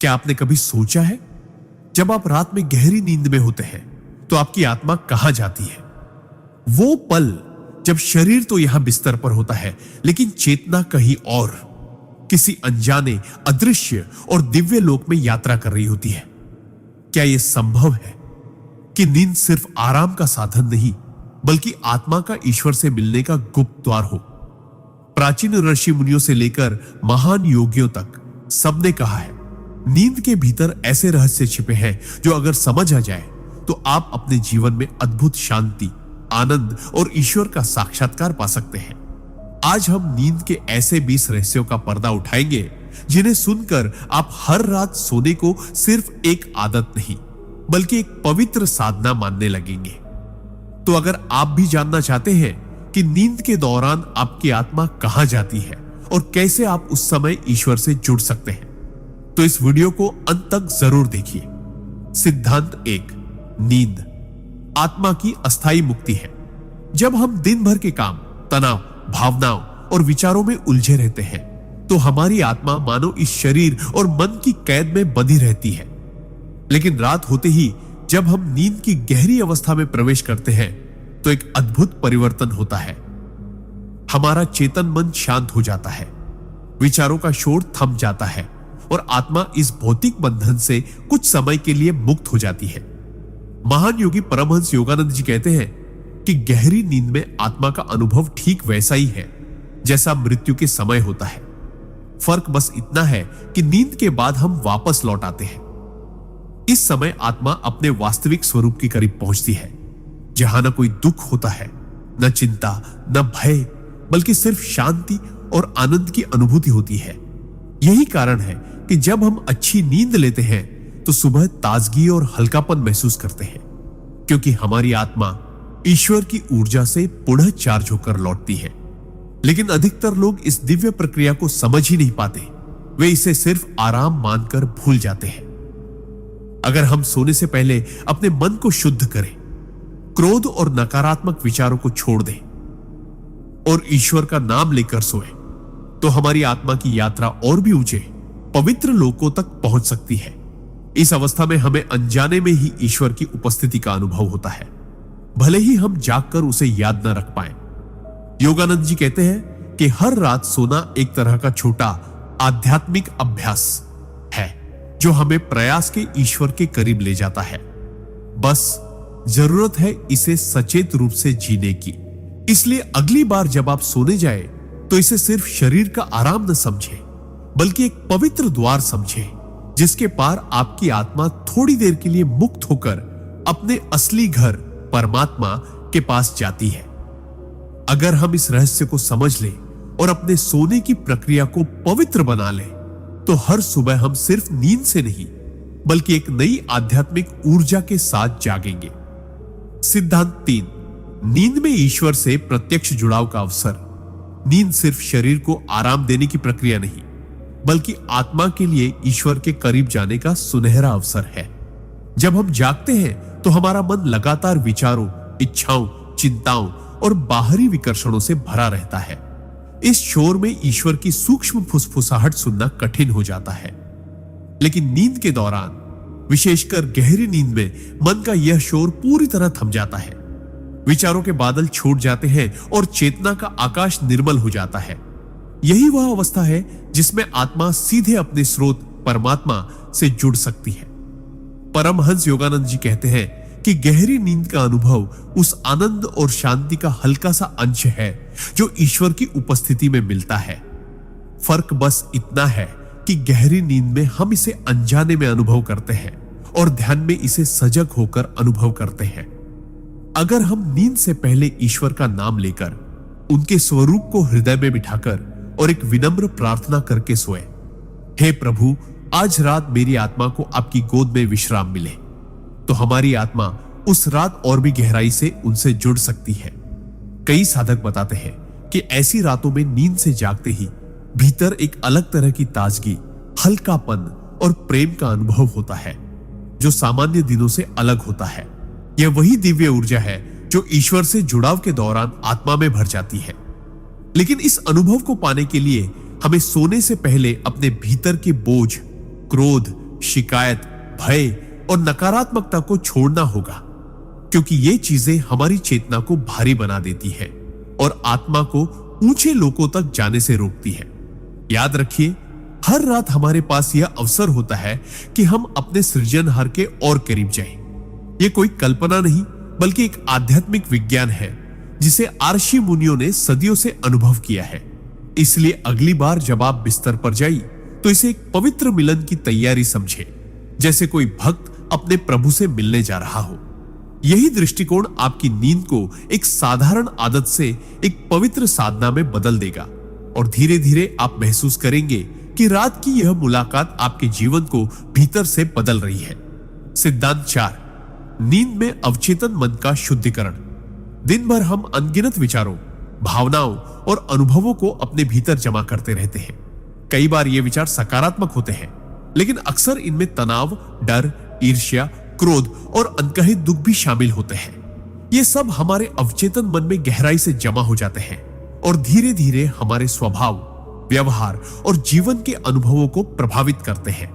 क्या आपने कभी सोचा है, जब आप रात में गहरी नींद में होते हैं तो आपकी आत्मा कहां जाती है? वो पल जब शरीर तो यहां बिस्तर पर होता है, लेकिन चेतना कहीं और, किसी अनजाने, अदृश्य और दिव्य लोक में यात्रा कर रही होती है। क्या यह संभव है कि नींद सिर्फ आराम का साधन नहीं, बल्कि आत्मा का ईश्वर से मिलने का गुप्त द्वार हो? प्राचीन ऋषि मुनियों से लेकर महान योगियों तक सबने कहा है, नींद के भीतर ऐसे रहस्य छिपे हैं जो अगर समझ आ जाए तो आप अपने जीवन में अद्भुत शांति, आनंद और ईश्वर का साक्षात्कार पा सकते हैं। आज हम नींद के ऐसे 20 रहस्यों का पर्दा उठाएंगे जिन्हें सुनकर आप हर रात सोने को सिर्फ एक आदत नहीं, बल्कि एक पवित्र साधना मानने लगेंगे। तो अगर आप भी जानना चाहते हैं कि नींद के दौरान आपकी आत्मा कहां जाती है और कैसे आप उस समय ईश्वर से जुड़ सकते हैं, तो इस वीडियो को अंत तक जरूर देखिए। सिद्धांत 1, नींद आत्मा की अस्थायी मुक्ति है। जब हम दिन भर के काम, तनाव, भावनाओं और विचारों में उलझे रहते हैं, तो हमारी आत्मा मानो इस शरीर और मन की कैद में बंधी रहती है। लेकिन रात होते ही जब हम नींद की गहरी अवस्था में प्रवेश करते हैं, तो एक अद्भुत परिवर्तन होता है। हमारा चेतन मन शांत हो जाता है, विचारों का शोर थम जाता है और आत्मा इस भौतिक बंधन से कुछ समय के लिए मुक्त हो जाती है। महान योगी परमहंस योगानंद जी कहते हैं कि गहरी नींद में आत्मा का अनुभव ठीक वैसा ही है जैसा मृत्यु के समय होता है। फर्क बस इतना है कि नींद के बाद हम वापस लौट आते हैं। इस समय आत्मा अपने वास्तविक स्वरूप के करीब पहुंचती है, जहां न कोई दुख होता है, न चिंता, न भय, बल्कि सिर्फ शांति और आनंद की अनुभूति होती है। यही कारण है कि जब हम अच्छी नींद लेते हैं तो सुबह ताजगी और हल्कापन महसूस करते हैं, क्योंकि हमारी आत्मा ईश्वर की ऊर्जा से पुनः चार्ज होकर लौटती है। लेकिन अधिकतर लोग इस दिव्य प्रक्रिया को समझ ही नहीं पाते। वे इसे सिर्फ आराम मानकर भूल जाते हैं। अगर हम सोने से पहले अपने मन को शुद्ध करें, क्रोध और नकारात्मक विचारों को छोड़ दें और ईश्वर का नाम लेकर सोएं, तो हमारी आत्मा की यात्रा और भी ऊंचे, पवित्र लोकों तक पहुंच सकती है। इस अवस्था में हमें अनजाने में ही ईश्वर की उपस्थिति का अनुभव होता है, भले ही हम जागकर उसे याद न रख पाएं। योगानंद जी कहते हैं कि हर रात सोना एक तरह का छोटा आध्यात्मिक अभ्यास है जो हमें प्रयास के ईश्वर के करीब ले जाता है। बस जरूरत है इसे सचेत रूप से जीने की। इसलिए अगली बार जब आप सोने जाए तो इसे सिर्फ शरीर का आराम न समझे, बल्कि एक पवित्र द्वार समझे, जिसके पार आपकी आत्मा थोड़ी देर के लिए मुक्त होकर अपने असली घर परमात्मा के पास जाती है। अगर हम इस रहस्य को समझ लें और अपने सोने की प्रक्रिया को पवित्र बना लें, तो हर सुबह हम सिर्फ नींद से नहीं, बल्कि एक नई आध्यात्मिक ऊर्जा के साथ जागेंगे। सिद्धांत 3, नींद में ईश्वर से प्रत्यक्ष जुड़ाव का अवसर। नींद सिर्फ शरीर को आराम देने की प्रक्रिया नहीं, बल्कि आत्मा के लिए ईश्वर के करीब जाने का सुनहरा अवसर है। जब हम जागते हैं तो हमारा मन लगातार विचारों, इच्छाओं, चिंताओं और बाहरी विकर्षणों से भरा रहता है। इस शोर में ईश्वर की सूक्ष्म फुसफुसाहट सुनना कठिन हो जाता है। लेकिन नींद के दौरान, विशेषकर गहरी नींद में, मन का यह शोर पूरी तरह थम जाता है। विचारों के बादल छूट जाते हैं और चेतना का आकाश निर्मल हो जाता है। यही वह अवस्था है जिसमें आत्मा सीधे अपने स्रोत परमात्मा से जुड़ सकती है। परमहंस योगानंद जी कहते हैं कि गहरी नींद का अनुभव उस आनंद और शांति का हल्का सा अंश है जो ईश्वर की उपस्थिति में मिलता है। फर्क बस इतना है कि गहरी नींद में हम इसे अनजाने में अनुभव करते हैं और ध्यान में इसे सजग होकर अनुभव करते हैं। अगर हम नींद से पहले ईश्वर का नाम लेकर, उनके स्वरूप को हृदय में बिठाकर और एक विनम्र प्रार्थना करके सोए, हे प्रभु, आज रात मेरी आत्मा को आपकी गोद में विश्राम मिले, तो हमारी आत्मा उस रात और भी गहराई से उनसे जुड़ सकती है। कई साधक बताते हैं कि ऐसी रातों में नींद से जागते ही भीतर एक अलग तरह की ताजगी, हल्कापन और प्रेम का अनुभव होता है जो सामान्य दिनों से अलग होता है। यह वही दिव्य ऊर्जा है जो ईश्वर से जुड़ाव के दौरान आत्मा में भर जाती है। लेकिन इस अनुभव को पाने के लिए हमें सोने से पहले अपने भीतर के बोझ, क्रोध, शिकायत, भय और नकारात्मकता को छोड़ना होगा, क्योंकि ये चीजें हमारी चेतना को भारी बना देती है और आत्मा को ऊंचे लोकों तक जाने से रोकती है। याद रखिए, हर रात हमारे पास यह अवसर होता है कि हम अपने सृजनहार के और करीब जाएं। यह कोई कल्पना नहीं, बल्कि एक आध्यात्मिक विज्ञान है जिसे आर्षि मुनियों ने सदियों से अनुभव किया है। इसलिए अगली बार जब आप बिस्तर पर जाइए तो इसे एक पवित्र मिलन की तैयारी समझे, जैसे कोई भक्त अपने प्रभु से मिलने जा रहा हो। यही दृष्टिकोण आपकी नींद को एक साधारण आदत से एक पवित्र साधना में बदल देगा और धीरे धीरे आप महसूस करेंगे कि रात की यह मुलाकात आपके जीवन को भीतर से बदल रही है। सिद्धांत 4, नींद में अवचेतन मन का शुद्धिकरण। दिन भर हम अनगिनत विचारों, भावनाओं और अनुभवों को अपने भीतर जमा करते रहते हैं। कई बार ये विचार सकारात्मक होते हैं, लेकिन अक्सर इनमें तनाव, डर, ईर्ष्या, क्रोध और अनकहे दुख भी शामिल होते हैं। ये सब हमारे अवचेतन मन में गहराई से जमा हो जाते हैं और धीरे धीरे हमारे स्वभाव, व्यवहार और जीवन के अनुभवों को प्रभावित करते हैं।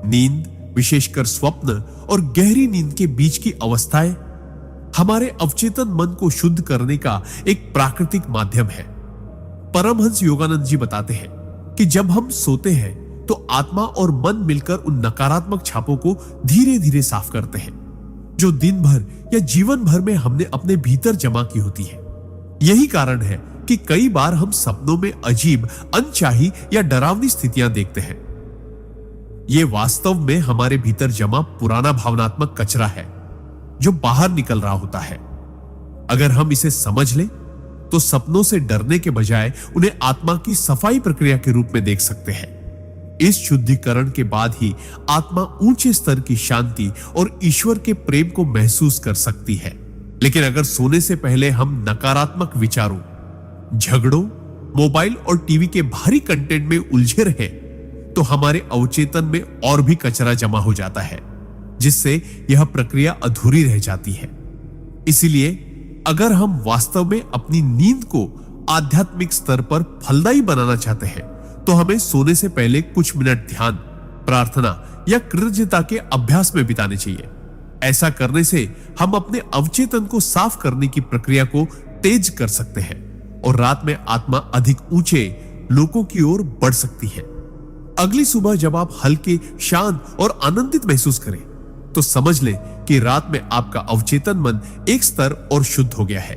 नींद, विशेषकर स्वप्न और गहरी नींद के बीच की अवस्थाएं हमारे अवचेतन मन को शुद्ध करने का एक प्राकृतिक माध्यम है। परमहंस योगानंद जी बताते हैं कि जब हम सोते हैं तो आत्मा और मन मिलकर उन नकारात्मक छापों को धीरे धीरे साफ करते हैं, जो दिन भर या जीवन भर में हमने अपने भीतर जमा की होती है। यही कारण है कि कई बार हम सपनों में अजीब, अनचाही या डरावनी स्थितियां देखते हैं। यह वास्तव में हमारे भीतर जमा पुराना भावनात्मक कचरा है जो बाहर निकल रहा होता है। अगर हम इसे समझ लें तो सपनों से डरने के बजाय उन्हें आत्मा की सफाई प्रक्रिया के रूप में देख सकते हैं। इस शुद्धिकरण के बाद ही आत्मा ऊंचे स्तर की शांति और ईश्वर के प्रेम को महसूस कर सकती है। लेकिन अगर सोने से पहले हम नकारात्मक विचारों, झगड़ों, मोबाइल और टीवी के भारी कंटेंट में उलझे रहे तो हमारे अवचेतन में और भी कचरा जमा हो जाता है, जिससे यह प्रक्रिया अधूरी रह जाती है। इसलिए अगर हम वास्तव में अपनी नींद को आध्यात्मिक स्तर पर फलदायी बनाना चाहते हैं तो हमें सोने से पहले कुछ मिनट ध्यान, प्रार्थना या कृतज्ञता के अभ्यास में बिताने चाहिए। ऐसा करने से हम अपने अवचेतन को साफ करने की प्रक्रिया को तेज कर सकते हैं और रात में आत्मा अधिक ऊंचे लोकों की ओर बढ़ सकती है। अगली सुबह जब आप हल्के, शांत और आनंदित महसूस करें तो समझ लें कि रात में आपका अवचेतन मन एक स्तर और शुद्ध हो गया है।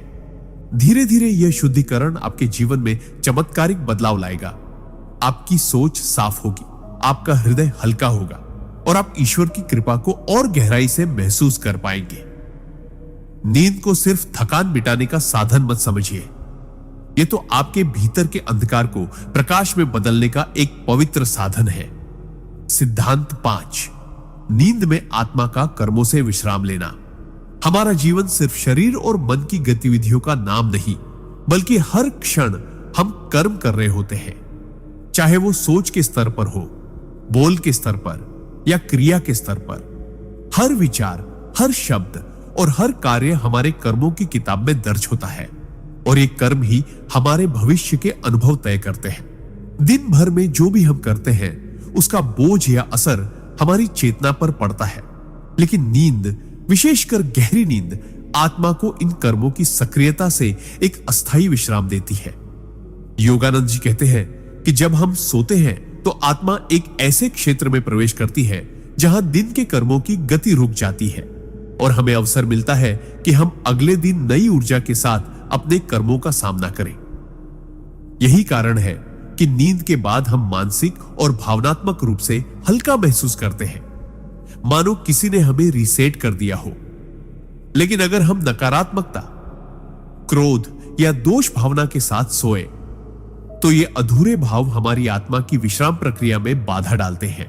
धीरे धीरे यह शुद्धिकरण आपके जीवन में चमत्कारिक बदलाव लाएगा। आपकी सोच साफ होगी, आपका हृदय हल्का होगा और आप ईश्वर की कृपा को और गहराई से महसूस कर पाएंगे। नींद को सिर्फ थकान मिटाने का साधन मत समझिए। यह तो आपके भीतर के अंधकार को प्रकाश में बदलने का एक पवित्र साधन है। सिद्धांत 5, नींद में आत्मा का कर्मों से विश्राम लेना। हमारा जीवन सिर्फ शरीर और मन की गतिविधियों का नाम नहीं, बल्कि हर क्षण हम कर्म कर रहे होते हैं। चाहे वो सोच के स्तर पर हो, बोल के स्तर पर या क्रिया के स्तर पर। हर विचार, हर शब्द और हर कार्य हमारे कर्मों की किताब में दर्ज होता है और ये कर्म ही हमारे भविष्य के अनुभव तय करते हैं। दिन भर में जो भी हम करते हैं उसका बोझ या असर हमारी चेतना पर पड़ता है, लेकिन नींद, विशेषकर गहरी नींद, आत्मा को इन कर्मों की सक्रियता से एक अस्थायी विश्राम देती है। योगानंद जी कहते हैं कि जब हम सोते हैं तो आत्मा एक ऐसे क्षेत्र में प्रवेश करती है जहां दिन के कर्मों की गति रुक जाती है और हमें अवसर मिलता है कि हम अगले दिन नई ऊर्जा के साथ अपने कर्मों का सामना करें। यही कारण है कि नींद के बाद हम मानसिक और भावनात्मक रूप से हल्का महसूस करते हैं, मानो किसी ने हमें रीसेट कर दिया हो। लेकिन अगर हम नकारात्मकता, क्रोध या दोष भावना के साथ सोए तो ये अधूरे भाव हमारी आत्मा की विश्राम प्रक्रिया में बाधा डालते हैं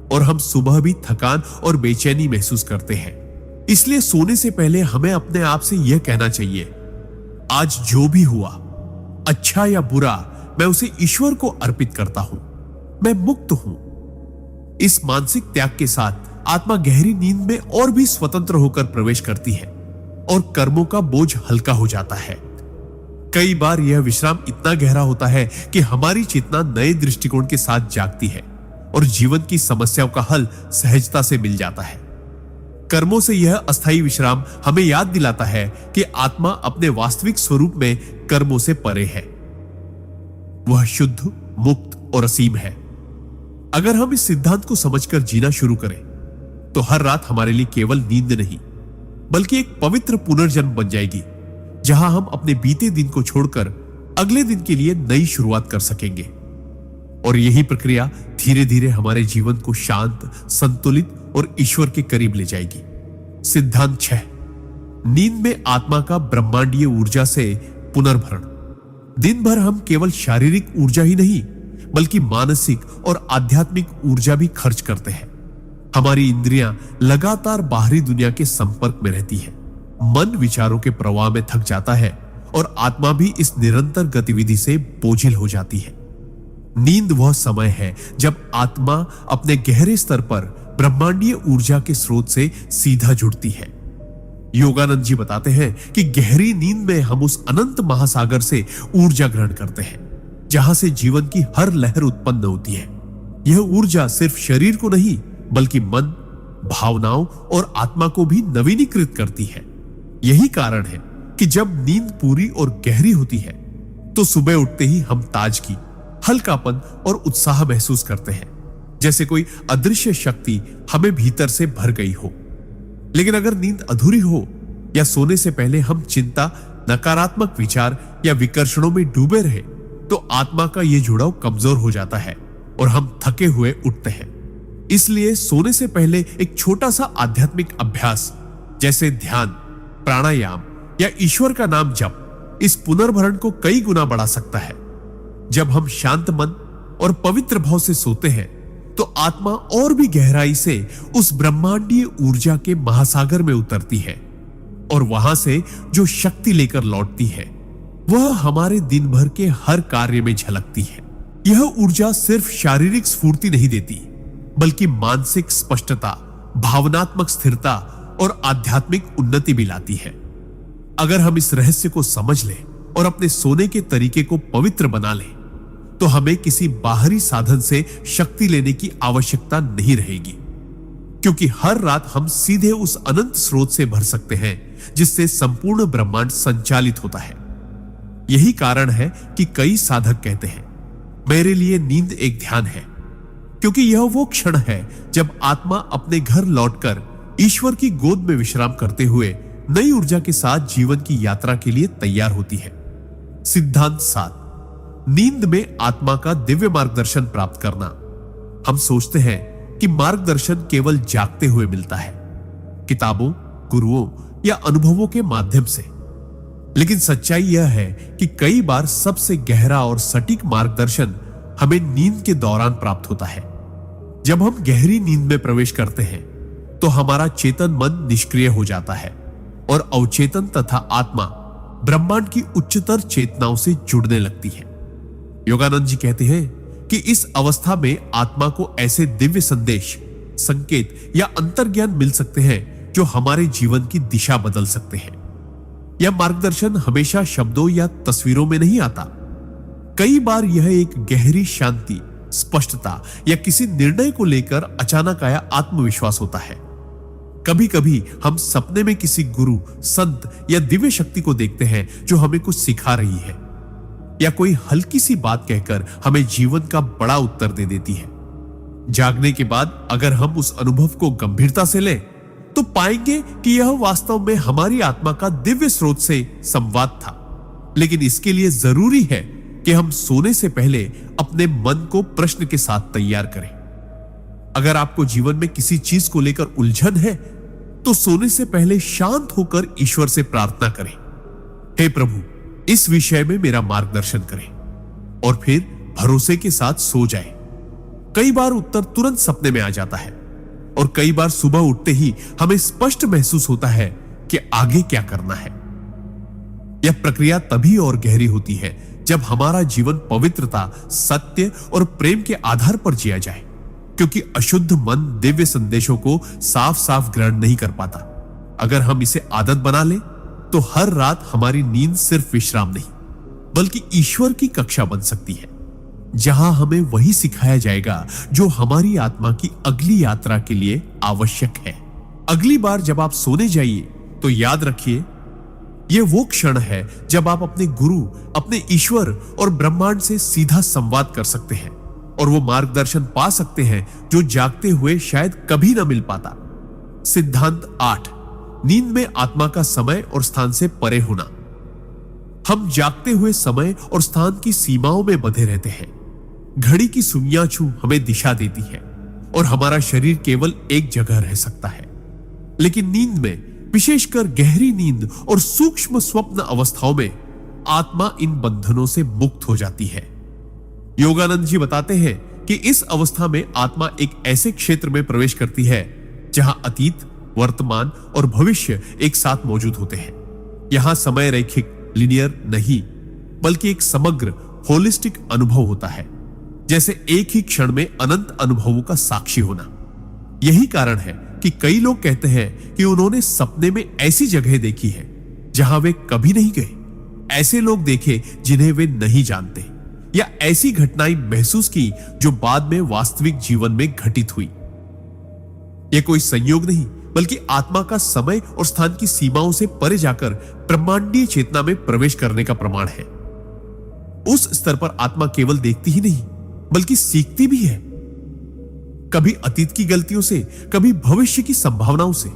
और हम सुबह भी थकान और बेचैनी महसूस करते हैं। इसलिए सोने से पहले हमें अपने आप से यह कहना चाहिए, आज जो भी हुआ, अच्छा या बुरा, मैं उसे ईश्वर को अर्पित करता हूं, मैं मुक्त हूं। इस मानसिक त्याग के साथ आत्मा गहरी नींद में और भी स्वतंत्र होकर प्रवेश करती है और कर्मों का बोझ हल्का हो जाता है। कई बार यह विश्राम इतना गहरा होता है कि हमारी चेतना नए दृष्टिकोण के साथ जागती है और जीवन की समस्याओं का हल सहजता से मिल जाता है। कर्मों से यह अस्थायी विश्राम हमें याद दिलाता है कि आत्मा अपने वास्तविक स्वरूप में कर्मों से परे है। वह शुद्ध, मुक्त और असीम है। अगर हम इस सिद्धांत को समझकर जीना शुरू करें तो हर रात हमारे लिए केवल नींद नहीं बल्कि एक पवित्र पुनर्जन्म बन जाएगी, जहां हम अपने बीते दिन को छोड़कर अगले दिन के लिए नई शुरुआत कर सकेंगे। और यही प्रक्रिया धीरे धीरे हमारे जीवन को शांत, संतुलित और ईश्वर के करीब ले जाएगी। सिद्धांत 6, नींद में आत्मा का ब्रह्मांडीय ऊर्जा से पुनर्भरण। दिन भर हम केवल शारीरिक ऊर्जा ही नहीं बल्कि मानसिक और आध्यात्मिक ऊर्जा भी खर्च करते हैं। हमारी इंद्रियां लगातार बाहरी दुनिया के संपर्क में रहती है, मन विचारों के प्रवाह में थक जाता है और आत्मा भी इस निरंतर गतिविधि से बोझिल हो जाती है। नींद वह समय है जब आत्मा अपने गहरे स्तर पर ब्रह्मांडीय ऊर्जा के स्रोत से सीधा जुड़ती है। योगानंद जी बताते हैं कि गहरी नींद में हम उस अनंत महासागर से ऊर्जा ग्रहण करते हैं, जहां से जीवन की हर लहर उत्पन्न होती है। यह ऊर्जा सिर्फ शरीर को नहीं बल्कि मन, भावनाओं और आत्मा को भी नवीनीकृत करती है। यही कारण है कि जब नींद पूरी और गहरी होती है तो सुबह उठते ही हम ताजगी, हल्कापन और उत्साह महसूस करते हैं, जैसे कोई अदृश्य शक्ति हमें भीतर से भर गई हो। लेकिन अगर नींद अधूरी हो या सोने से पहले हम चिंता, नकारात्मक विचार या विकर्षणों में डूबे रहे तो आत्मा का यह जुड़ाव कमजोर हो जाता है और हम थके हुए उठते हैं। इसलिए सोने से पहले एक छोटा सा आध्यात्मिक अभ्यास जैसे ध्यान, प्राणायाम या ईश्वर का नाम जप इस पुनर्भरण को कई गुना बढ़ा सकता है। जब हम शांत मन और पवित्र भाव से सोते हैं तो आत्मा और भी गहराई से उस ब्रह्मांडीय ऊर्जा के महासागर में उतरती है और वहां से जो शक्ति लेकर लौटती है वह हमारे दिन भर के हर कार्य में झलकती है। यह ऊर्जा सिर्फ शारीरिक स्फूर्ति नहीं देती बल्कि मानसिक स्पष्टता, भावनात्मक स्थिरता और आध्यात्मिक उन्नति भी लाती है। अगर हम इस रहस्य को समझ लें और अपने सोने के तरीके को पवित्र बना लें तो हमें किसी बाहरी साधन से शक्ति लेने की आवश्यकता नहीं रहेगी, क्योंकि हर रात हम सीधे उस अनंत स्रोत से भर सकते हैं जिससे संपूर्ण ब्रह्मांड संचालित होता है। यही कारण है कि कई साधक कहते हैं, मेरे लिए नींद एक ध्यान है, क्योंकि यह वो क्षण है जब आत्मा अपने घर लौटकर ईश्वर की गोद में विश्राम करते हुए नई ऊर्जा के साथ जीवन की यात्रा के लिए तैयार होती है। सिद्धांत 7, नींद में आत्मा का दिव्य मार्गदर्शन प्राप्त करना। हम सोचते हैं कि मार्गदर्शन केवल जागते हुए मिलता है, किताबों, गुरुओं या अनुभवों के माध्यम से। लेकिन सच्चाई यह है कि कई बार सबसे गहरा और सटीक मार्गदर्शन हमें नींद के दौरान प्राप्त होता है। जब हम गहरी नींद में प्रवेश करते हैं तो हमारा चेतन मन निष्क्रिय हो जाता है और अवचेतन तथा आत्मा ब्रह्मांड की उच्चतर चेतनाओं से जुड़ने लगती है। योगानंद जी कहते हैं कि इस अवस्था में आत्मा को ऐसे दिव्य संदेश, संकेत या अंतर्ज्ञान मिल सकते हैं जो हमारे जीवन की दिशा बदल सकते हैं। यह मार्गदर्शन हमेशा शब्दों या तस्वीरों में नहीं आता। कई बार यह एक गहरी शांति, स्पष्टता या किसी निर्णय को लेकर अचानक आया आत्मविश्वास होता है। कभी कभी हम सपने में किसी गुरु, संत या दिव्य शक्ति को देखते हैं जो हमें कुछ सिखा रही है, या कोई हल्की सी बात कहकर हमें जीवन का बड़ा उत्तर दे देती है। जागने के बाद अगर हम उस अनुभव को गंभीरता से लें तो पाएंगे कि यह वास्तव में हमारी आत्मा का दिव्य स्रोत से संवाद था। लेकिन इसके लिए जरूरी है कि हम सोने से पहले अपने मन को प्रश्न के साथ तैयार करें। अगर आपको जीवन में किसी चीज को लेकर उलझन है तो सोने से पहले शांत होकर ईश्वर से प्रार्थना करें, हे प्रभु, इस विषय में मेरा मार्गदर्शन करें, और फिर भरोसे के साथ सो जाएं। कई बार उत्तर तुरंत सपने में आ जाता है और कई बार सुबह उठते ही हमें स्पष्ट महसूस होता है कि आगे क्या करना है। यह प्रक्रिया तभी और गहरी होती है जब हमारा जीवन पवित्रता, सत्य और प्रेम के आधार पर जिया जाए, क्योंकि अशुद्ध मन दिव्य संदेशों को साफ साफ ग्रहण नहीं कर पाता। अगर हम इसे आदत बना लें तो हर रात हमारी नींद सिर्फ विश्राम नहीं बल्कि ईश्वर की कक्षा बन सकती है। जहां हमें वही सिखाया जाएगा जो हमारी आत्मा की अगली यात्रा के लिए आवश्यक है। अगली बार जब आप सोने जाइए तो याद रखिए, यह वो क्षण है जब आप अपने गुरु, अपने ईश्वर और ब्रह्मांड से सीधा संवाद कर सकते हैं और वो मार्गदर्शन पा सकते हैं जो जागते हुए शायद कभी ना मिल पाता। सिद्धांत 8, नींद में आत्मा का समय और स्थान से परे होना। हम जागते हुए समय और स्थान की सीमाओं में बंधे रहते हैं। घड़ी की सुइयां छू हमें दिशा देती है और हमारा शरीर केवल एक जगह रह सकता है। लेकिन नींद में, विशेषकर गहरी नींद और सूक्ष्म स्वप्न अवस्थाओं में, आत्मा इन बंधनों से मुक्त हो जाती है। योगानंद जी बताते हैं कि इस अवस्था में आत्मा एक ऐसे क्षेत्र में प्रवेश करती है जहां अतीत, वर्तमान और भविष्य एक साथ मौजूद होते हैं। यहां समय रैखिक, लिनियर नहीं, बल्कि एक समग्र, होलिस्टिक अनुभव होता है, जैसे एक ही क्षण में अनंत अनुभवों का साक्षी होना। यही कारण है कि कई लोग कहते हैं कि उन्होंने सपने में ऐसी जगह देखी है जहां वे कभी नहीं गए, ऐसे लोग देखे जिन्हें वे नहीं जानते, या ऐसी घटनाएं महसूस की जो बाद में वास्तविक जीवन में घटित हुई। यह कोई संयोग नहीं, बल्कि आत्मा का समय और स्थान की सीमाओं से परे जाकर ब्रह्मांडीय चेतना में प्रवेश करने का प्रमाण है। उस स्तर पर आत्मा केवल देखती ही नहीं, बल्कि सीखती भी है, कभी अतीत की गलतियों से, कभी भविष्य की संभावनाओं से।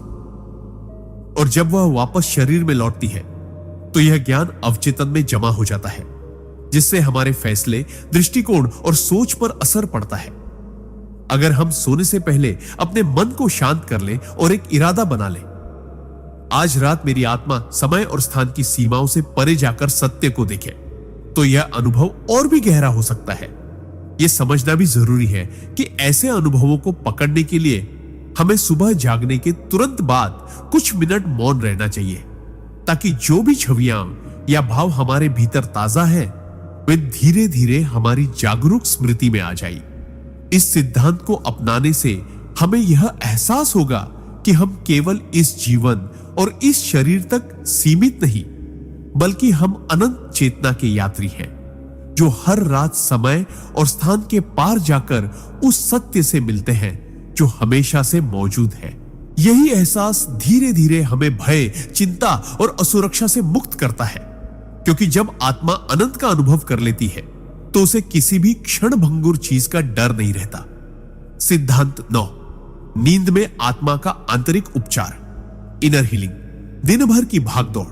और जब वह वापस शरीर में लौटती है तो यह ज्ञान अवचेतन में जमा हो जाता है, जिससे हमारे फैसले, दृष्टिकोण और सोच पर असर पड़ता है। अगर हम सोने से पहले अपने मन को शांत कर लें और एक इरादा बना लें, आज रात मेरी आत्मा समय और स्थान की सीमाओं से परे जाकर सत्य को देखे, तो यह अनुभव और भी गहरा हो सकता है। यह समझना भी जरूरी है कि ऐसे अनुभवों को पकड़ने के लिए हमें सुबह जागने के तुरंत बाद कुछ मिनट मौन रहना चाहिए, ताकि जो भी छवियां या भाव हमारे भीतर ताजा है, वे धीरे धीरे हमारी जागरूक स्मृति में आ जाए। इस सिद्धांत को अपनाने से हमें यह एहसास होगा कि हम केवल इस जीवन और इस शरीर तक सीमित नहीं, बल्कि हम अनंत चेतना के यात्री हैं, जो हर रात समय और स्थान के पार जाकर उस सत्य से मिलते हैं जो हमेशा से मौजूद है। यही एहसास धीरे धीरे हमें भय, चिंता और असुरक्षा से मुक्त करता है, क्योंकि जब आत्मा अनंत का अनुभव कर लेती है तो उसे किसी भी क्षण भंगुर चीज का डर नहीं रहता। सिद्धांत 9, नींद में आत्मा का आंतरिक उपचार, इनर हीलिंग। दिन भर की भागदौड़,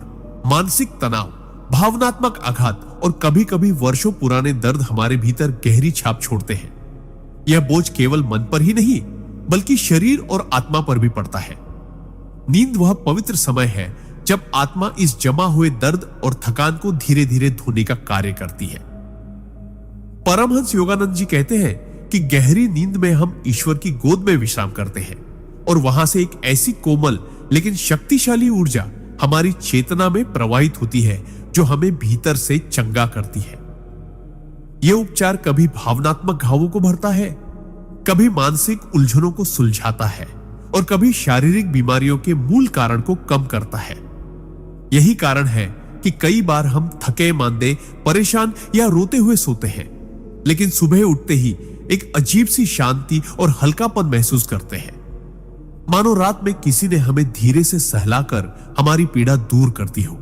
मानसिक तनाव, भावनात्मक आघात और कभी कभी वर्षों पुराने दर्द हमारे भीतर गहरी छाप छोड़ते हैं। यह बोझ केवल मन पर ही नहीं, बल्कि शरीर और आत्मा पर भी पड़ता है। नींद वह पवित्र समय है जब आत्मा इस जमा हुए दर्द और थकान को धीरे धीरे धोने का कार्य करती है। परमहंस योगानंद जी कहते हैं कि गहरी नींद में हम ईश्वर की गोद में विश्राम करते हैं और वहां से एक ऐसी कोमल लेकिन शक्तिशाली ऊर्जा हमारी चेतना में प्रवाहित होती है जो हमें भीतर से चंगा करती है। यह उपचार कभी भावनात्मक घावों को भरता है, कभी मानसिक उलझनों को सुलझाता है और कभी शारीरिक बीमारियों के मूल कारण को कम करता है। यही कारण है कि कई बार हम थके मांदे, परेशान या रोते हुए सोते हैं, लेकिन सुबह उठते ही एक अजीब सी शांति और हल्कापन महसूस करते हैं, मानो रात में किसी ने हमें धीरे से सहलाकर हमारी पीड़ा दूर कर दी हो।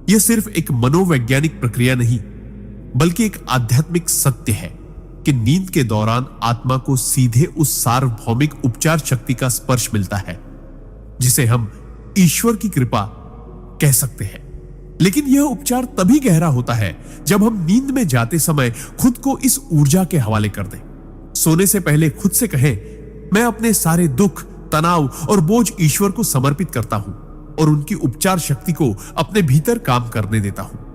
यह सिर्फ एक मनोवैज्ञानिक प्रक्रिया नहीं, बल्कि एक आध्यात्मिक सत्य है कि नींद के दौरान आत्मा को सीधे उस सार्वभौमिक उपचार शक्ति का स्पर्श मिलता है जिसे हम ईश्वर की कृपा कह सकते हैं। लेकिन यह उपचार तभी गहरा होता है जब हम नींद में जाते समय खुद को इस ऊर्जा के हवाले कर दें। सोने से पहले खुद से कहें, मैं अपने सारे दुख, तनाव और बोझ ईश्वर को समर्पित करता हूं और उनकी उपचार शक्ति को अपने भीतर काम करने देता हूं।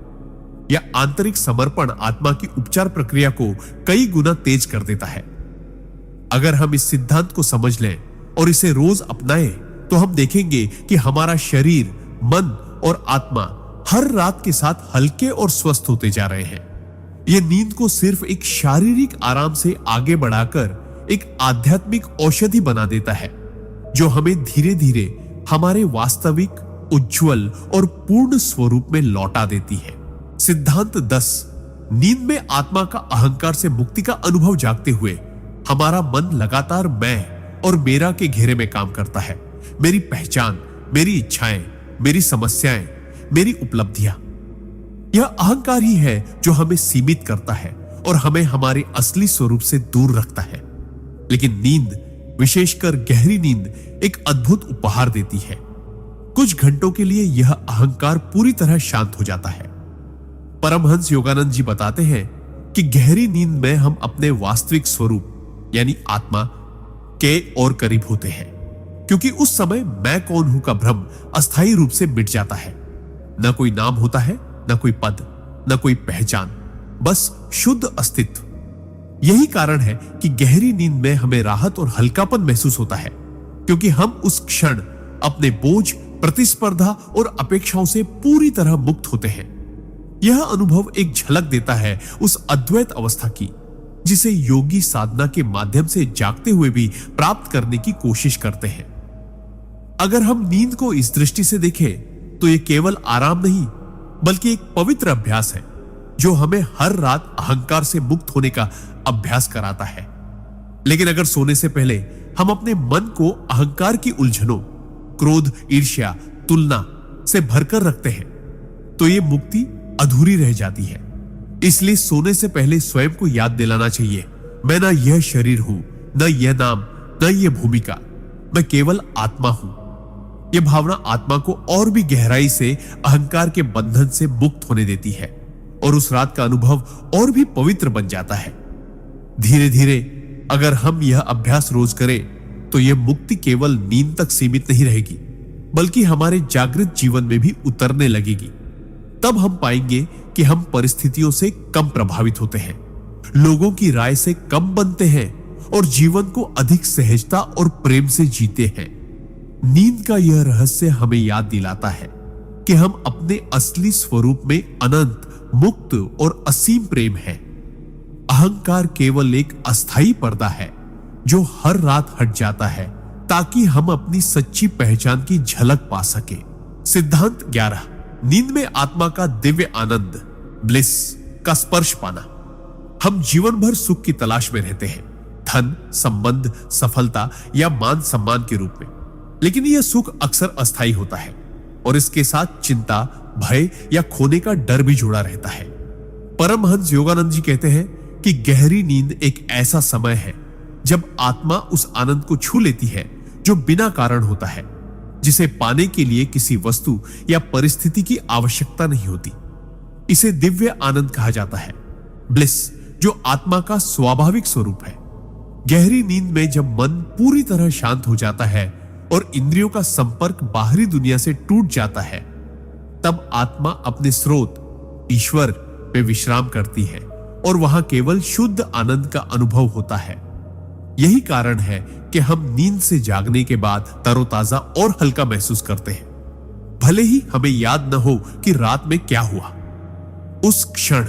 यह आंतरिक समर्पण आत्मा की उपचार प्रक्रिया को कई गुना तेज कर देता है। अगर हम इस सिद्धांत को समझ लें और इसे रोज अपनाएं, तो हम देखेंगे कि हमारा शरीर, मन और आत्मा हर रात के साथ हल्के और स्वस्थ होते जा रहे हैं। यह नींद को सिर्फ एक शारीरिक आराम से आगे बढ़ाकर एक आध्यात्मिक औषधि बना देता है, जो हमें धीरे धीरे हमारे वास्तविक, उज्जवल और पूर्ण स्वरूप में लौटा देती है। सिद्धांत 10, नींद में आत्मा का अहंकार से मुक्ति का अनुभव जागते हुए हमारा मन लगातार मैं और मेरा के घेरे में काम करता है। मेरी पहचान, मेरी इच्छाएं, मेरी समस्याएं, मेरी उपलब्धियां। यह अहंकार ही है जो हमें सीमित करता है और हमें हमारे असली स्वरूप से दूर रखता है। लेकिन नींद, विशेषकर गहरी नींद, एक अद्भुत उपहार देती है। कुछ घंटों के लिए यह अहंकार पूरी तरह शांत हो जाता है। परमहंस योगानंद जी बताते हैं कि गहरी नींद में हम अपने वास्तविक स्वरूप यानी आत्मा के और करीब होते हैं, क्योंकि उस समय मैं कौन हूं का भ्रम अस्थायी रूप से मिट जाता है। न कोई नाम होता है, न कोई पद, न कोई पहचान, बस शुद्ध अस्तित्व। यही कारण है कि गहरी नींद में हमें राहत और हल्कापन महसूस होता है, क्योंकि हम उस क्षण अपने बोझ, प्रतिस्पर्धा और अपेक्षाओं से पूरी तरह मुक्त होते हैं। यह अनुभव एक झलक देता है उस अद्वैत अवस्था की, जिसे योगी साधना के माध्यम से जागते हुए भी प्राप्त करने की कोशिश करते हैं। अगर हम नींद को इस दृष्टि से देखें तो यह केवल आराम नहीं, बल्कि एक पवित्र अभ्यास है जो हमें हर रात अहंकार से मुक्त होने का अभ्यास कराता है। लेकिन अगर सोने से पहले हम अपने मन को अहंकार की उलझनों, क्रोध, ईर्ष्या, तुलना से भरकर रखते हैं, तो यह मुक्ति अधूरी रह जाती है। इसलिए सोने से पहले स्वयं को याद दिलाना चाहिए, मैं ना यह शरीर हूं, न यह नाम, न यह भूमिका, मैं केवल आत्मा हूं। यह भावना आत्मा को और भी गहराई से अहंकार के बंधन से मुक्त होने देती है और उस रात का अनुभव और भी पवित्र बन जाता है। धीरे धीरे अगर हम यह अभ्यास रोज करें तो यह मुक्ति केवल नींद तक सीमित नहीं रहेगी, बल्कि हमारे जागृत जीवन में भी उतरने लगेगी। तब हम पाएंगे कि हम परिस्थितियों से कम प्रभावित होते हैं, लोगों की राय से कम बनते हैं और जीवन को अधिक सहजता और प्रेम से जीते हैं। नींद का यह रहस्य हमें याद दिलाता है कि हम अपने असली स्वरूप में अनंत, मुक्त और असीम प्रेम है। अहंकार केवल एक अस्थाई पर्दा है जो हर रात हट जाता है ताकि हम अपनी सच्ची पहचान की झलक पा सके। सिद्धांत 11, नींद में आत्मा का दिव्य आनंद, ब्लिस का स्पर्श पाना। हम जीवन भर सुख की तलाश में रहते हैं, धन, संबंध, सफलता या मान सम्मान के रूप में। लेकिन यह सुख अक्सर अस्थायी होता है और इसके साथ चिंता, भय या खोने का डर भी जुड़ा रहता है। परमहंस योगानंद जी कहते हैं कि गहरी नींद एक ऐसा समय है जब आत्मा उस आनंद को छू लेती है जो बिना कारण होता है, जिसे पाने के लिए किसी वस्तु या परिस्थिति की आवश्यकता नहीं होती। इसे दिव्य आनंद कहा जाता है, ब्लिस, जो आत्मा का स्वाभाविक स्वरूप है। गहरी नींद में जब मन पूरी तरह शांत हो जाता है और इंद्रियों का संपर्क बाहरी दुनिया से टूट जाता है, तब आत्मा अपने स्रोत ईश्वर पे विश्राम करती है और वहां केवल शुद्ध आनंद का अनुभव होता है। यही कारण है कि हम नींद से जागने के बाद तरोताजा और हल्का महसूस करते हैं, भले ही हमें याद न हो कि रात में क्या हुआ। उस क्षण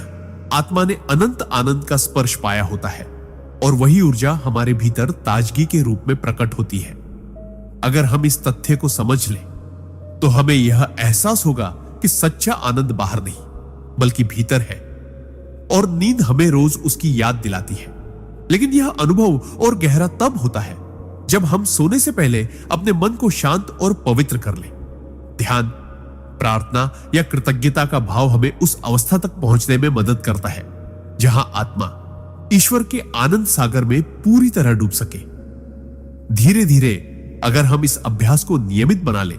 आत्मा ने अनंत आनंद का स्पर्श पाया होता है और वही ऊर्जा हमारे भीतर ताजगी के रूप में प्रकट होती है। अगर हम इस तथ्य को समझ लें तो हमें यह एहसास होगा कि सच्चा आनंद बाहर नहीं बल्कि भीतर है और नींद हमें रोज उसकी याद दिलाती है। लेकिन यह अनुभव और गहरा तब होता है जब हम सोने से पहले अपने मन को शांत और पवित्र कर लें। ध्यान, प्रार्थना या कृतज्ञता का भाव हमें उस अवस्था तक पहुंचने में मदद करता है जहां आत्मा ईश्वर के आनंद सागर में पूरी तरह डूब सके। धीरे धीरे अगर हम इस अभ्यास को नियमित बना लें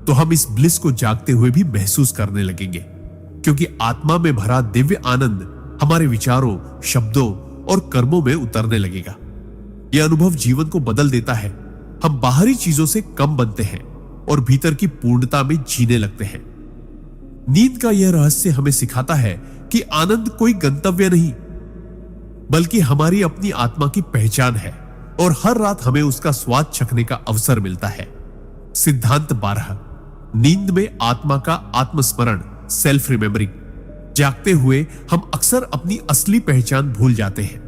तो हम इस ब्लिस को जागते हुए भी महसूस करने लगेंगे, क्योंकि आत्मा में भरा दिव्य आनंद हमारे विचारों, शब्दों और कर्मों में उतरने लगेगा। यह अनुभव जीवन को बदल देता है। हम बाहरी चीजों से कम बनते हैं और भीतर की पूर्णता में जीने लगते हैं। नींद का यह रहस्य हमें सिखाता है कि आनंद कोई गंतव्य नहीं बल्कि हमारी अपनी आत्मा की पहचान है और हर रात हमें उसका स्वाद चखने का अवसर मिलता है। सिद्धांत 12, नींद में आत्मा का आत्मस्मरण, सेल्फ रिमेम्बरिंग। जागते हुए हम अक्सर अपनी असली पहचान भूल जाते हैं।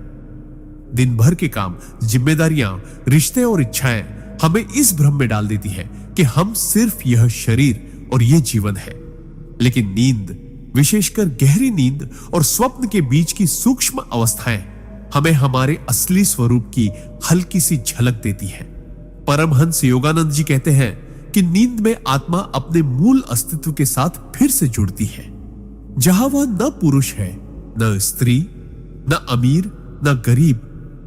दिन भर के काम, जिम्मेदारियां, रिश्ते और इच्छाएं हमें इस भ्रम में डाल देती है कि हम सिर्फ यह शरीर और यह जीवन है। लेकिन नींद विशेषकर गहरी नींद और स्वप्न के बीच की सूक्ष्म अवस्थाएं हमें हमारे असली स्वरूप की हल्की सी झलक देती है। परमहंस योगानंद जी कहते हैं कि नींद में आत्मा अपने मूल अस्तित्व के साथ फिर से जुड़ती है, जहां वह न पुरुष है, न स्त्री, न अमीर, न गरीब,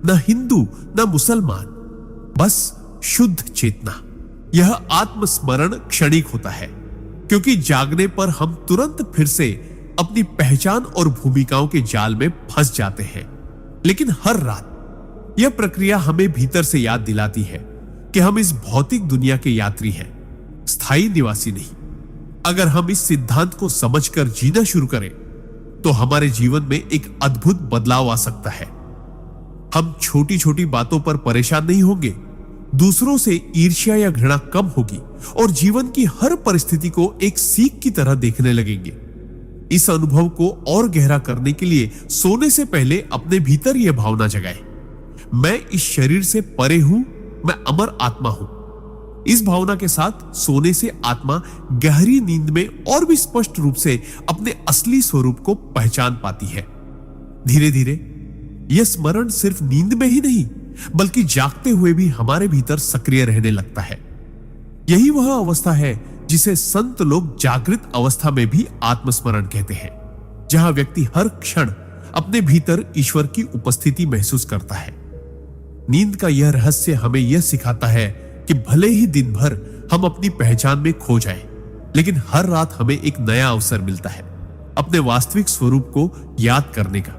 न हिंदू, न मुसलमान, बस शुद्ध चेतना। यह आत्मस्मरण क्षणिक होता है, क्योंकि जागने पर हम तुरंत फिर से अपनी पहचान और भूमिकाओं के जाल में फंस जाते हैं। लेकिन हर रात यह प्रक्रिया हमें भीतर से याद दिलाती है कि हम इस भौतिक दुनिया के यात्री हैं, स्थायी निवासी नहीं। अगर हम इस सिद्धांत को समझकर जीना शुरू करें तो हमारे जीवन में एक अद्भुत बदलाव आ सकता है। हम छोटी छोटी बातों पर परेशान नहीं होंगे, दूसरों से ईर्ष्या या घृणा कम होगी और जीवन की हर परिस्थिति को एक सीख की तरह देखने लगेंगे। इस अनुभव को और गहरा करने के लिए सोने से पहले अपने भीतर यह भावना जगाएं, मैं इस शरीर से परे हूं, मैं अमर आत्मा हूं। इस भावना के साथ सोने से आत्मा गहरी नींद में और भी स्पष्ट रूप से अपने असली स्वरूप को पहचान पाती है। धीरे धीरे यह स्मरण सिर्फ नींद में ही नहीं बल्कि जागते हुए भी हमारे भीतर सक्रिय रहने लगता है। यही वह अवस्था है जिसे संत लोग जागृत अवस्था में भी आत्मस्मरण कहते हैं, जहां व्यक्ति हर क्षण अपने भीतर ईश्वर की उपस्थिति महसूस करता है। नींद का यह रहस्य हमें यह सिखाता है कि भले ही दिन भर हम अपनी पहचान में खो जाएं, लेकिन हर रात हमें एक नया अवसर मिलता है अपने वास्तविक स्वरूप को याद करने का।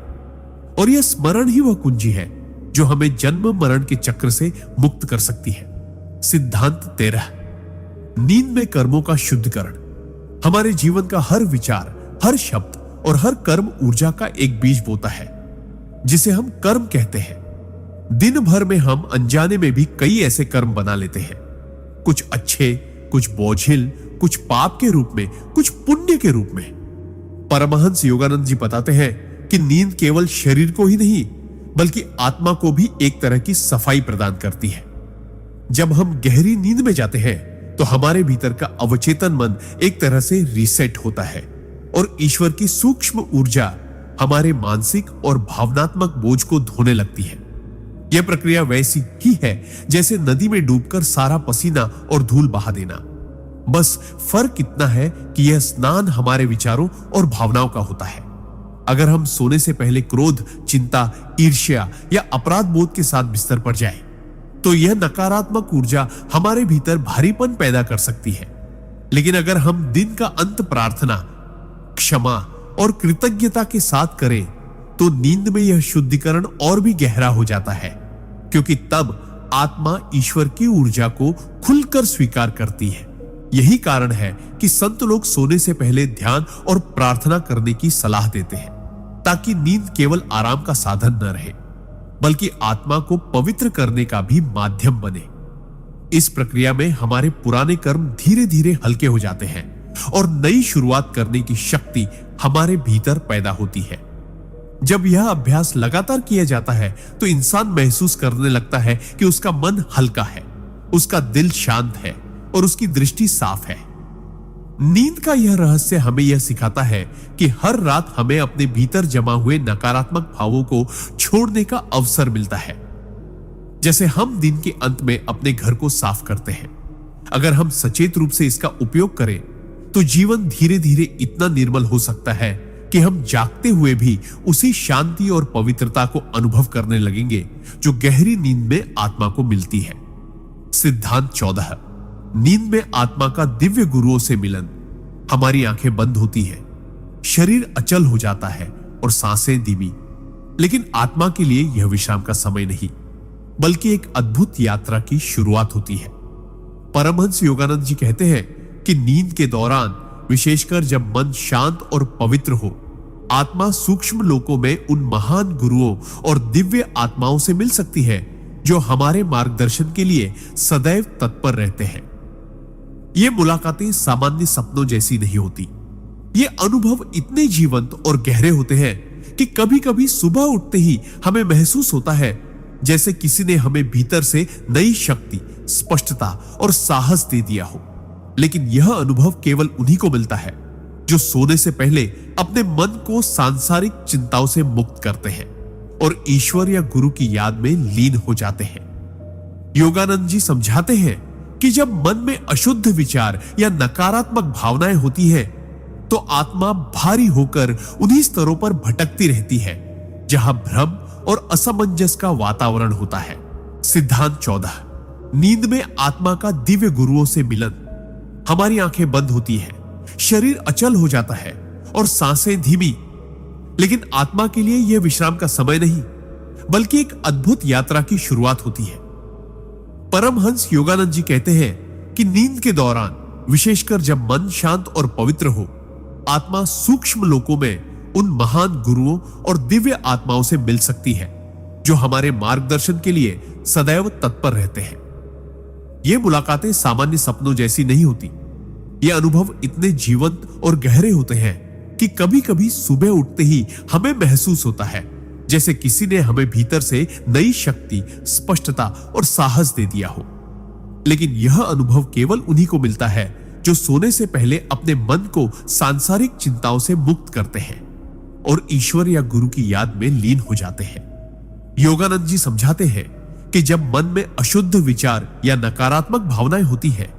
और यह स्मरण ही वह कुंजी है जो हमें जन्म मरण के चक्र से मुक्त कर सकती है। सिद्धांत 13, नींद में कर्मों का शुद्धिकरण। हमारे जीवन का हर विचार, हर शब्द और हर कर्म ऊर्जा का एक बीज बोता है, जिसे हम कर्म कहते हैं। दिन भर में हम अनजाने में भी कई ऐसे कर्म बना लेते हैं, कुछ अच्छे, कुछ बोझिल, कुछ पाप के रूप में, कुछ पुण्य के रूप में। परमहंस योगानंद जी बताते हैं कि नींद केवल शरीर को ही नहीं बल्कि आत्मा को भी एक तरह की सफाई प्रदान करती है। जब हम गहरी नींद में जाते हैं तो हमारे भीतर का अवचेतन मन एक तरह से रीसेट होता है और ईश्वर की सूक्ष्म ऊर्जा हमारे मानसिक और भावनात्मक बोझ को धोने लगती है। यह प्रक्रिया वैसी ही है जैसे नदी में डूबकर सारा पसीना और धूल बहा देना। बस फर्क इतना है कि यह स्नान हमारे विचारों और भावनाओं का होता है। अगर हम सोने से पहले क्रोध, चिंता, ईर्ष्या या अपराध बोध के साथ बिस्तर पर जाएं, तो यह नकारात्मक ऊर्जा हमारे भीतर भारीपन पैदा कर सकती है। लेकिन अगर हम दिन का अंत प्रार्थना, क्षमा और कृतज्ञता के साथ करें तो नींद में यह शुद्धिकरण और भी गहरा हो जाता है, क्योंकि तब आत्मा ईश्वर की ऊर्जा को खुलकर स्वीकार करती है। यही कारण है कि संत लोग सोने से पहले ध्यान और प्रार्थना करने की सलाह देते हैं, ताकि नींद केवल आराम का साधन न रहे बल्कि आत्मा को पवित्र करने का भी माध्यम बने। इस प्रक्रिया में हमारे पुराने कर्म धीरे धीरे हल्के हो जाते हैं और नई शुरुआत करने की शक्ति हमारे भीतर पैदा होती है। जब यह अभ्यास लगातार किया जाता है तो इंसान महसूस करने लगता है कि उसका मन हल्का है, उसका दिल शांत है और उसकी दृष्टि साफ है। नींद का यह रहस्य हमें यह सिखाता है कि हर रात हमें अपने भीतर जमा हुए नकारात्मक भावों को छोड़ने का अवसर मिलता है, जैसे हम दिन के अंत में अपने घर को साफ करते हैं। अगर हम सचेत रूप से इसका उपयोग करें तो जीवन धीरे धीरे इतना निर्मल हो सकता है कि हम जागते हुए भी उसी शांति और पवित्रता को अनुभव करने लगेंगे जो गहरी नींद में आत्मा को मिलती है। सिद्धांत 14, नींद में आत्मा का दिव्य गुरुओं से मिलन। हमारी आंखें बंद होती है, शरीर अचल हो जाता है और सांसें धीमी। लेकिन आत्मा के लिए यह विश्राम का समय नहीं बल्कि एक अद्भुत यात्रा की शुरुआत होती है। परमहंस योगानंद जी कहते हैं कि नींद के दौरान, विशेषकर जब मन शांत और पवित्र हो, आत्मा सूक्ष्म लोकों में उन महान गुरुओं और दिव्य आत्माओं से मिल सकती है जो हमारे मार्गदर्शन के लिए सदैव तत्पर रहते हैं। ये मुलाकातें सामान्य सपनों जैसी नहीं होती। ये अनुभव इतने जीवंत और गहरे होते हैं कि कभी कभी सुबह उठते ही हमें महसूस होता है जैसे किसी ने हमें भीतर से नई शक्ति, स्पष्टता और साहस दे दिया हो। लेकिन यह अनुभव केवल उन्हीं को मिलता है जो सोने से पहले अपने मन को सांसारिक चिंताओं से मुक्त करते हैं और ईश्वर या गुरु की याद में लीन हो जाते हैं। योगानंद जी समझाते हैं कि जब मन में अशुद्ध विचार या नकारात्मक भावनाएं होती है तो आत्मा भारी होकर उन्हीं स्तरों पर भटकती रहती है जहां भ्रम और असमंजस का वातावरण होता है। सिद्धांत 14। नींद में आत्मा का दिव्य गुरुओं से मिलन। हमारी आंखें बंद होती है, शरीर अचल हो जाता है और सांसें धीमी। लेकिन आत्मा के लिए यह विश्राम का समय नहीं, बल्कि एक अद्भुत यात्रा की शुरुआत होती है। परमहंस योगानंद जी कहते हैं कि नींद के दौरान, विशेषकर जब मन शांत और पवित्र हो, आत्मा सूक्ष्म लोकों में उन महान गुरुओं और दिव्य आत्माओं से मिल सकती है जो हमारे मार्गदर्शन के लिए सदैव तत्पर रहते हैं। ये मुलाकातें सामान्य सपनों जैसी नहीं होती। ये अनुभव इतने जीवंत और गहरे होते हैं कि कभी कभी सुबह उठते ही हमें महसूस होता है जैसे किसी ने हमें भीतर से नई शक्ति, स्पष्टता और साहस दे दिया हो। लेकिन यह अनुभव केवल उन्हीं को मिलता है जो सोने से पहले अपने मन को सांसारिक चिंताओं से मुक्त करते हैं और ईश्वर या गुरु की याद में लीन हो जाते हैं। योगानंद जी समझाते हैं कि जब मन में अशुद्ध विचार या नकारात्मक भावनाएं होती है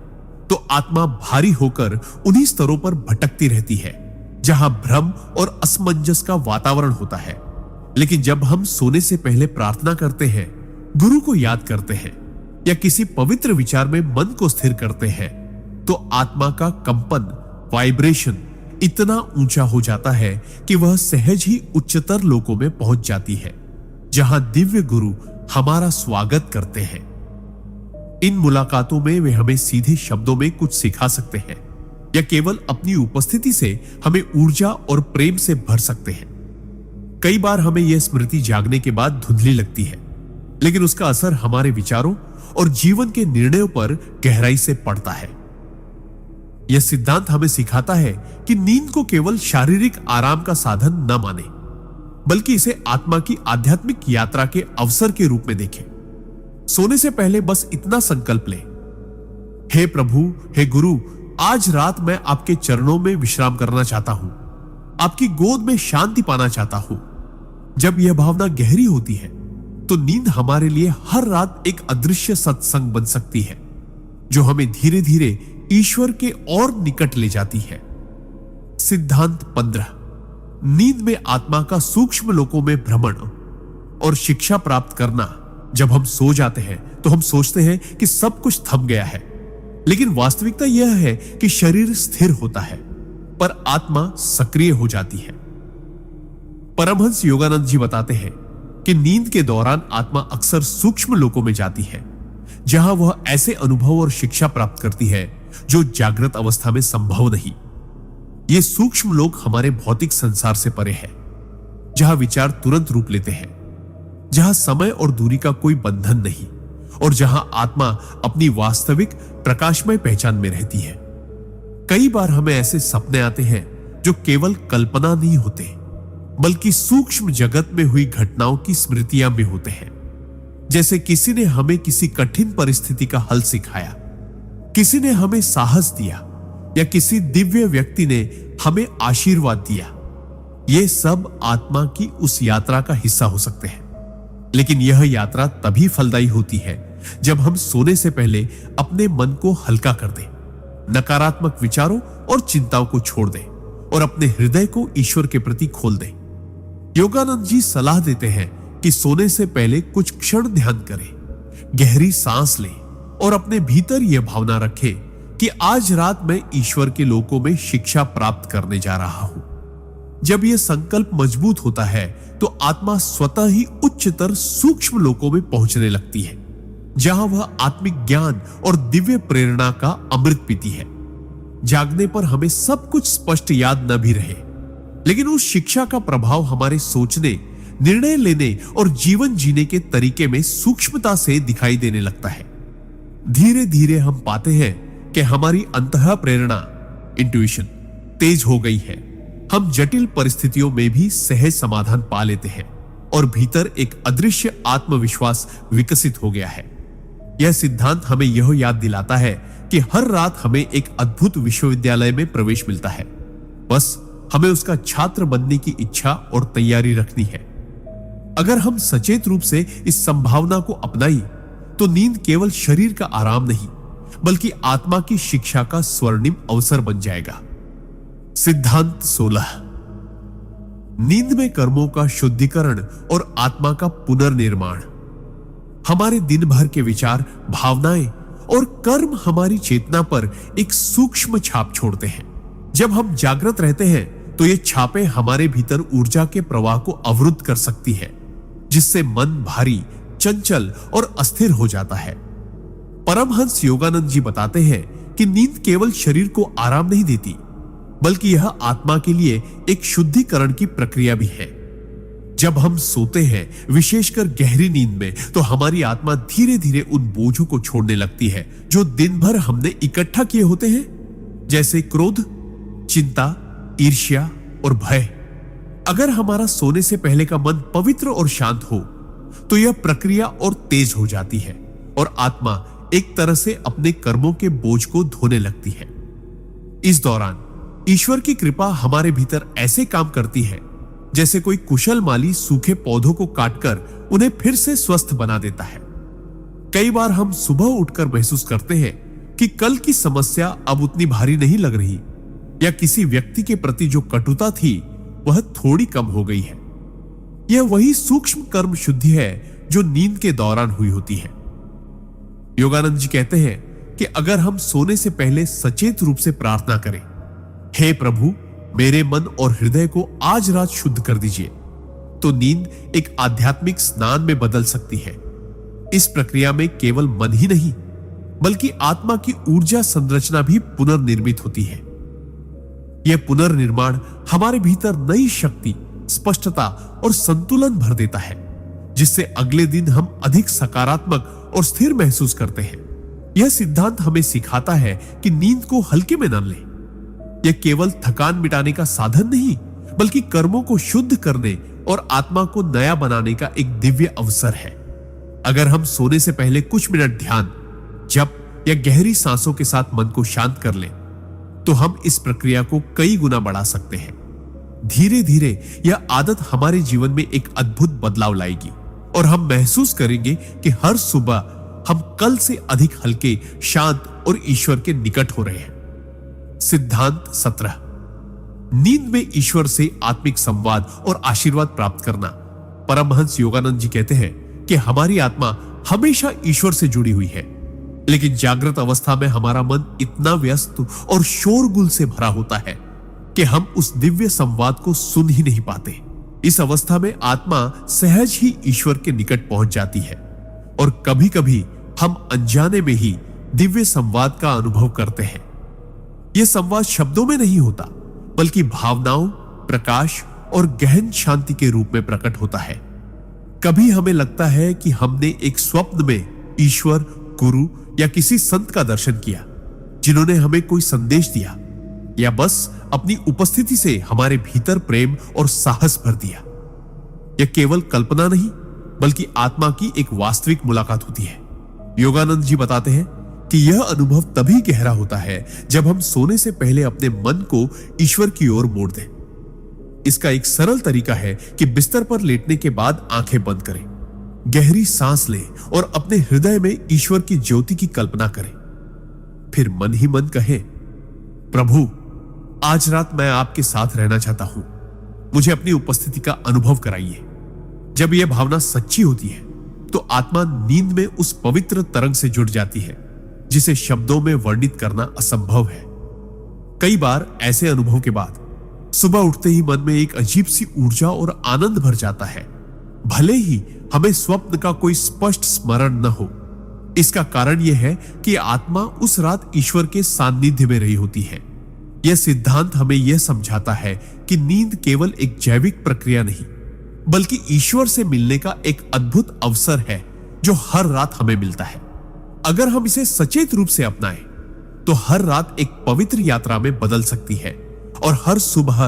तो आत्मा भारी होकर उन्हीं स्तरों पर भटकती रहती है जहां भ्रम और असमंजस का वातावरण होता है। लेकिन जब हम सोने से पहले प्रार्थना करते हैं, गुरु को याद करते हैं या किसी पवित्र विचार में मन को स्थिर करते हैं तो आत्मा का कंपन, वाइब्रेशन इतना ऊंचा हो जाता है कि वह सहज ही उच्चतर लोकों में पहुंच जाती है जहां दिव्य गुरु हमारा स्वागत करते हैं। इन मुलाकातों में वे हमें सीधे शब्दों में कुछ सिखा सकते हैं या केवल अपनी उपस्थिति से हमें ऊर्जा और प्रेम से भर सकते हैं। कई बार हमें यह स्मृति जागने के बाद धुंधली लगती है, लेकिन उसका असर हमारे विचारों और जीवन के निर्णयों पर गहराई से पड़ता है। यह सिद्धांत हमें सिखाता है कि नींद को केवल शारीरिक आराम का साधन न माने, बल्कि इसे आत्मा की आध्यात्मिक यात्रा के अवसर के रूप में देखें। सोने से पहले बस इतना संकल्प लें, हे प्रभु, हे गुरु, आज रात मैं आपके चरणों में विश्राम करना चाहता हूं, आपकी गोद में शांति पाना चाहता हूं। जब यह भावना गहरी होती है तो नींद हमारे लिए हर रात एक अदृश्य सत्संग बन सकती है जो हमें धीरे धीरे ईश्वर के और निकट ले जाती है। सिद्धांत 15। नींद में आत्मा का सूक्ष्म लोकों में भ्रमण और शिक्षा प्राप्त करना। जब हम सो जाते हैं तो हम सोचते हैं कि सब कुछ थम गया है, लेकिन वास्तविकता यह है कि शरीर स्थिर होता है पर आत्मा सक्रिय हो जाती है। परमहंस योगानंद जी बताते हैं कि नींद के दौरान आत्मा अक्सर सूक्ष्म लोकों में जाती है जहां वह ऐसे अनुभव और शिक्षा प्राप्त करती है जो जागृत अवस्था में संभव नहीं। ये सूक्ष्म लोक हमारे भौतिक संसार से परे है, जहां विचार तुरंत रूप लेते हैं, जहां समय और दूरी का कोई बंधन नहीं और जहां आत्मा अपनी वास्तविक प्रकाशमय पहचान में रहती है। कई बार हमें ऐसे सपने आते हैं जो केवल कल्पना नहीं होते, बल्कि सूक्ष्म जगत में हुई घटनाओं की स्मृतियां भी होते हैं। जैसे किसी ने हमें किसी कठिन परिस्थिति का हल सिखाया, किसी ने हमें साहस दिया या किसी दिव्य व्यक्ति ने हमें आशीर्वाद दिया। ये सब आत्मा की उस यात्रा का हिस्सा हो सकते हैं, लेकिन यह यात्रा तभी फलदायी होती है जब हम सोने से पहले अपने मन को हल्का कर दें, नकारात्मक विचारों और चिंताओं को छोड़ दें और अपने हृदय को ईश्वर के प्रति खोल दें। योगानंद जी सलाह देते हैं कि सोने से पहले कुछ क्षण ध्यान करें, गहरी सांस लें और अपने भीतर यह भावना रखें कि आज रात मैं ईश्वर के लोकों में शिक्षा प्राप्त करने जा रहा हूं। जब यह संकल्प मजबूत होता है तो आत्मा स्वतः ही उच्चतर सूक्ष्म लोकों में पहुंचने लगती है, जहां वह आत्मिक ज्ञान और दिव्य प्रेरणा का अमृत पीती है। जागने पर हमें सब कुछ स्पष्ट याद न भी रहे, लेकिन उस शिक्षा का प्रभाव हमारे सोचने, निर्णय लेने और जीवन जीने के तरीके में सूक्ष्मता से दिखाई देने लगता है। धीरे धीरे हम पाते हैं कि हमारी अंतः प्रेरणा, इंट्यूशन तेज हो गई है। हम जटिल परिस्थितियों में भी सहज समाधान पा लेते हैं और भीतर एक अदृश्य आत्मविश्वास विकसित हो गया है। यह सिद्धांत हमें यह याद दिलाता है कि हर रात हमें एक अद्भुत विश्वविद्यालय में प्रवेश मिलता है, बस हमें उसका छात्र बनने की इच्छा और तैयारी रखनी है। अगर हम सचेत रूप से इस संभावना को अपनाई तो नींद केवल शरीर का आराम नहीं बल्कि आत्मा की शिक्षा का स्वर्णिम अवसर बन जाएगा। सिद्धांत 16। नींद में कर्मों का शुद्धिकरण और आत्मा का पुनर्निर्माण। हमारे दिन भर के विचार, भावनाएं और कर्म हमारी चेतना पर एक सूक्ष्म छाप छोड़ते हैं। जब हम जागृत रहते हैं तो ये छापें हमारे भीतर ऊर्जा के प्रवाह को अवरुद्ध कर सकती है, जिससे मन भारी, चंचल और अस्थिर हो जाता है। परमहंस योगानंद जी बताते हैं कि नींद केवल शरीर को आराम नहीं देती बल्कि यह आत्मा के लिए एक शुद्धिकरण की प्रक्रिया भी है। जब हम सोते हैं, विशेषकर गहरी नींद में, तो हमारी आत्मा धीरे धीरे उन बोझों को छोड़ने लगती है जो दिन भर हमने इकट्ठा किए होते हैं, जैसे क्रोध, चिंता, ईर्ष्या और भय। अगर हमारा सोने से पहले का मन पवित्र और शांत हो तो यह प्रक्रिया और तेज हो जाती है और आत्मा एक तरह से अपने कर्मों के बोझ को धोने लगती है। इस दौरान ईश्वर की कृपा हमारे भीतर ऐसे काम करती है जैसे कोई कुशल माली सूखे पौधों को काटकर उन्हें फिर से स्वस्थ बना देता है। कई बार हम सुबह उठकर महसूस करते हैं कि कल की समस्या अब उतनी भारी नहीं लग रही, या किसी व्यक्ति के प्रति जो कटुता थी वह थोड़ी कम हो गई है। यह वही सूक्ष्म कर्म शुद्धि है जो नींद के दौरान हुई होती है। योगानंद जी कहते हैं कि अगर हम सोने से पहले सचेत रूप से प्रार्थना करें, हे प्रभु, मेरे मन और हृदय को आज रात शुद्ध कर दीजिए, तो नींद एक आध्यात्मिक स्नान में बदल सकती है। इस प्रक्रिया में केवल मन ही नहीं बल्कि आत्मा की ऊर्जा संरचना भी पुनर्निर्मित होती है। यह पुनर्निर्माण हमारे भीतर नई शक्ति, स्पष्टता और संतुलन भर देता है, जिससे अगले दिन हम अधिक सकारात्मक और स्थिर महसूस करते हैं। यह सिद्धांत हमें सिखाता है कि नींद को हल्के में न लें। यह केवल थकान मिटाने का साधन नहीं बल्कि कर्मों को शुद्ध करने और आत्मा को नया बनाने का एक दिव्य अवसर है। अगर हम सोने से पहले कुछ मिनट ध्यान, जप या गहरी सांसों के साथ मन को शांत कर लें तो हम इस प्रक्रिया को कई गुना बढ़ा सकते हैं। धीरे धीरे यह आदत हमारे जीवन में एक अद्भुत बदलाव लाएगी और हम महसूस करेंगे कि हर सुबह हम कल से अधिक हल्के, शांत और ईश्वर के निकट हो रहे हैं। सिद्धांत 17। नींद में ईश्वर से आत्मिक संवाद और आशीर्वाद प्राप्त करना। परमहंस योगानंद जी कहते हैं कि हमारी आत्मा हमेशा ईश्वर से जुड़ी हुई है, लेकिन जागृत अवस्था में हमारा मन इतना व्यस्त और शोरगुल से भरा होता है कि हम उस दिव्य संवाद को सुन ही नहीं पाते। इस अवस्था में आत्मा सहज ही ईश्वर के निकट पहुंच जाती है और कभी कभी हम अनजाने में ही दिव्य संवाद का अनुभव करते हैं। यह संवाद शब्दों में नहीं होता बल्कि भावनाओं, प्रकाश और गहन शांति के रूप में प्रकट होता है। कभी हमें लगता है कि हमने एक स्वप्न में ईश्वर, गुरु या किसी संत का दर्शन किया जिन्होंने हमें कोई संदेश दिया या बस अपनी उपस्थिति से हमारे भीतर प्रेम और साहस भर दिया। यह केवल कल्पना नहीं बल्कि आत्मा की एक वास्तविक मुलाकात होती है। योगानंद जी बताते हैं कि यह अनुभव तभी गहरा होता है जब हम सोने से पहले अपने मन को ईश्वर की ओर मोड़ दें। इसका एक सरल तरीका है कि बिस्तर पर लेटने के बाद आंखें बंद करें, गहरी सांस लें और अपने हृदय में ईश्वर की ज्योति की कल्पना करें। फिर मन ही मन कहें, प्रभु, आज रात मैं आपके साथ रहना चाहता हूं, मुझे अपनी उपस्थिति का अनुभव कराइए। जब यह भावना सच्ची होती है तो आत्मा नींद में उस पवित्र तरंग से जुड़ जाती है जिसे शब्दों में वर्णित करना असंभव है। कई बार ऐसे अनुभव के बाद सुबह उठते ही मन में एक अजीब सी ऊर्जा और आनंद भर जाता है, भले ही हमें स्वप्न का कोई स्पष्ट स्मरण न हो। इसका कारण यह है कि आत्मा उस रात ईश्वर के सान्निध्य में रही होती है। यह सिद्धांत हमें यह समझाता है कि नींद केवल एक जैविक प्रक्रिया नहीं बल्कि ईश्वर से मिलने का एक अद्भुत अवसर है जो हर रात हमें मिलता है। अगर हम इसे सचेत रूप से अपनाएं तो हर रात एक पवित्र यात्रा में बदल सकती है और हर सुबह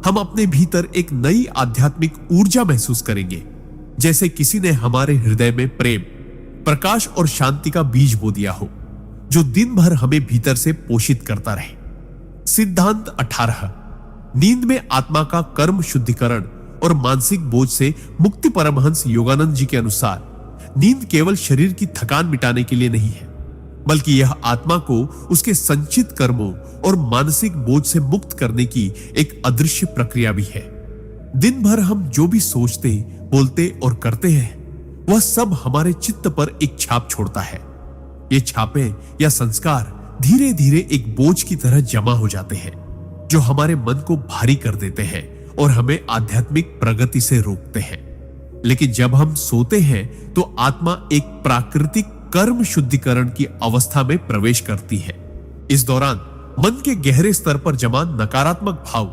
हम अपने भीतर एक नई आध्यात्मिक ऊर्जा महसूस करेंगे, जैसे किसी ने हमारे हृदय में प्रेम, प्रकाश और शांति का बीज बो दिया हो जो दिन भर हमें भीतर से पोषित करता रहे। सिद्धांत 18। नींद में आत्मा का कर्म शुद्धिकरण और मानसिक बोझ से मुक्ति। परमहंस योगानंद जी के अनुसार नींद केवल शरीर की थकान मिटाने के लिए नहीं है, बल्कि यह आत्मा को उसके संचित कर्मों और मानसिक बोझ से मुक्त करने की एक अदृश्य प्रक्रिया भी है। दिन भर हम जो भी सोचते, बोलते और करते हैं, वह सब हमारे चित्त पर एक छाप छोड़ता है। ये छापे या संस्कार धीरे धीरे एक बोझ की तरह जमा हो जाते हैं, जो हमारे मन को भारी कर देते हैं और हमें आध्यात्मिक प्रगति से रोकते हैं। लेकिन जब हम सोते हैं तो आत्मा एक प्राकृतिक कर्म शुद्धिकरण की अवस्था में प्रवेश करती है। इस दौरान मन के गहरे स्तर पर जमा नकारात्मक भाव,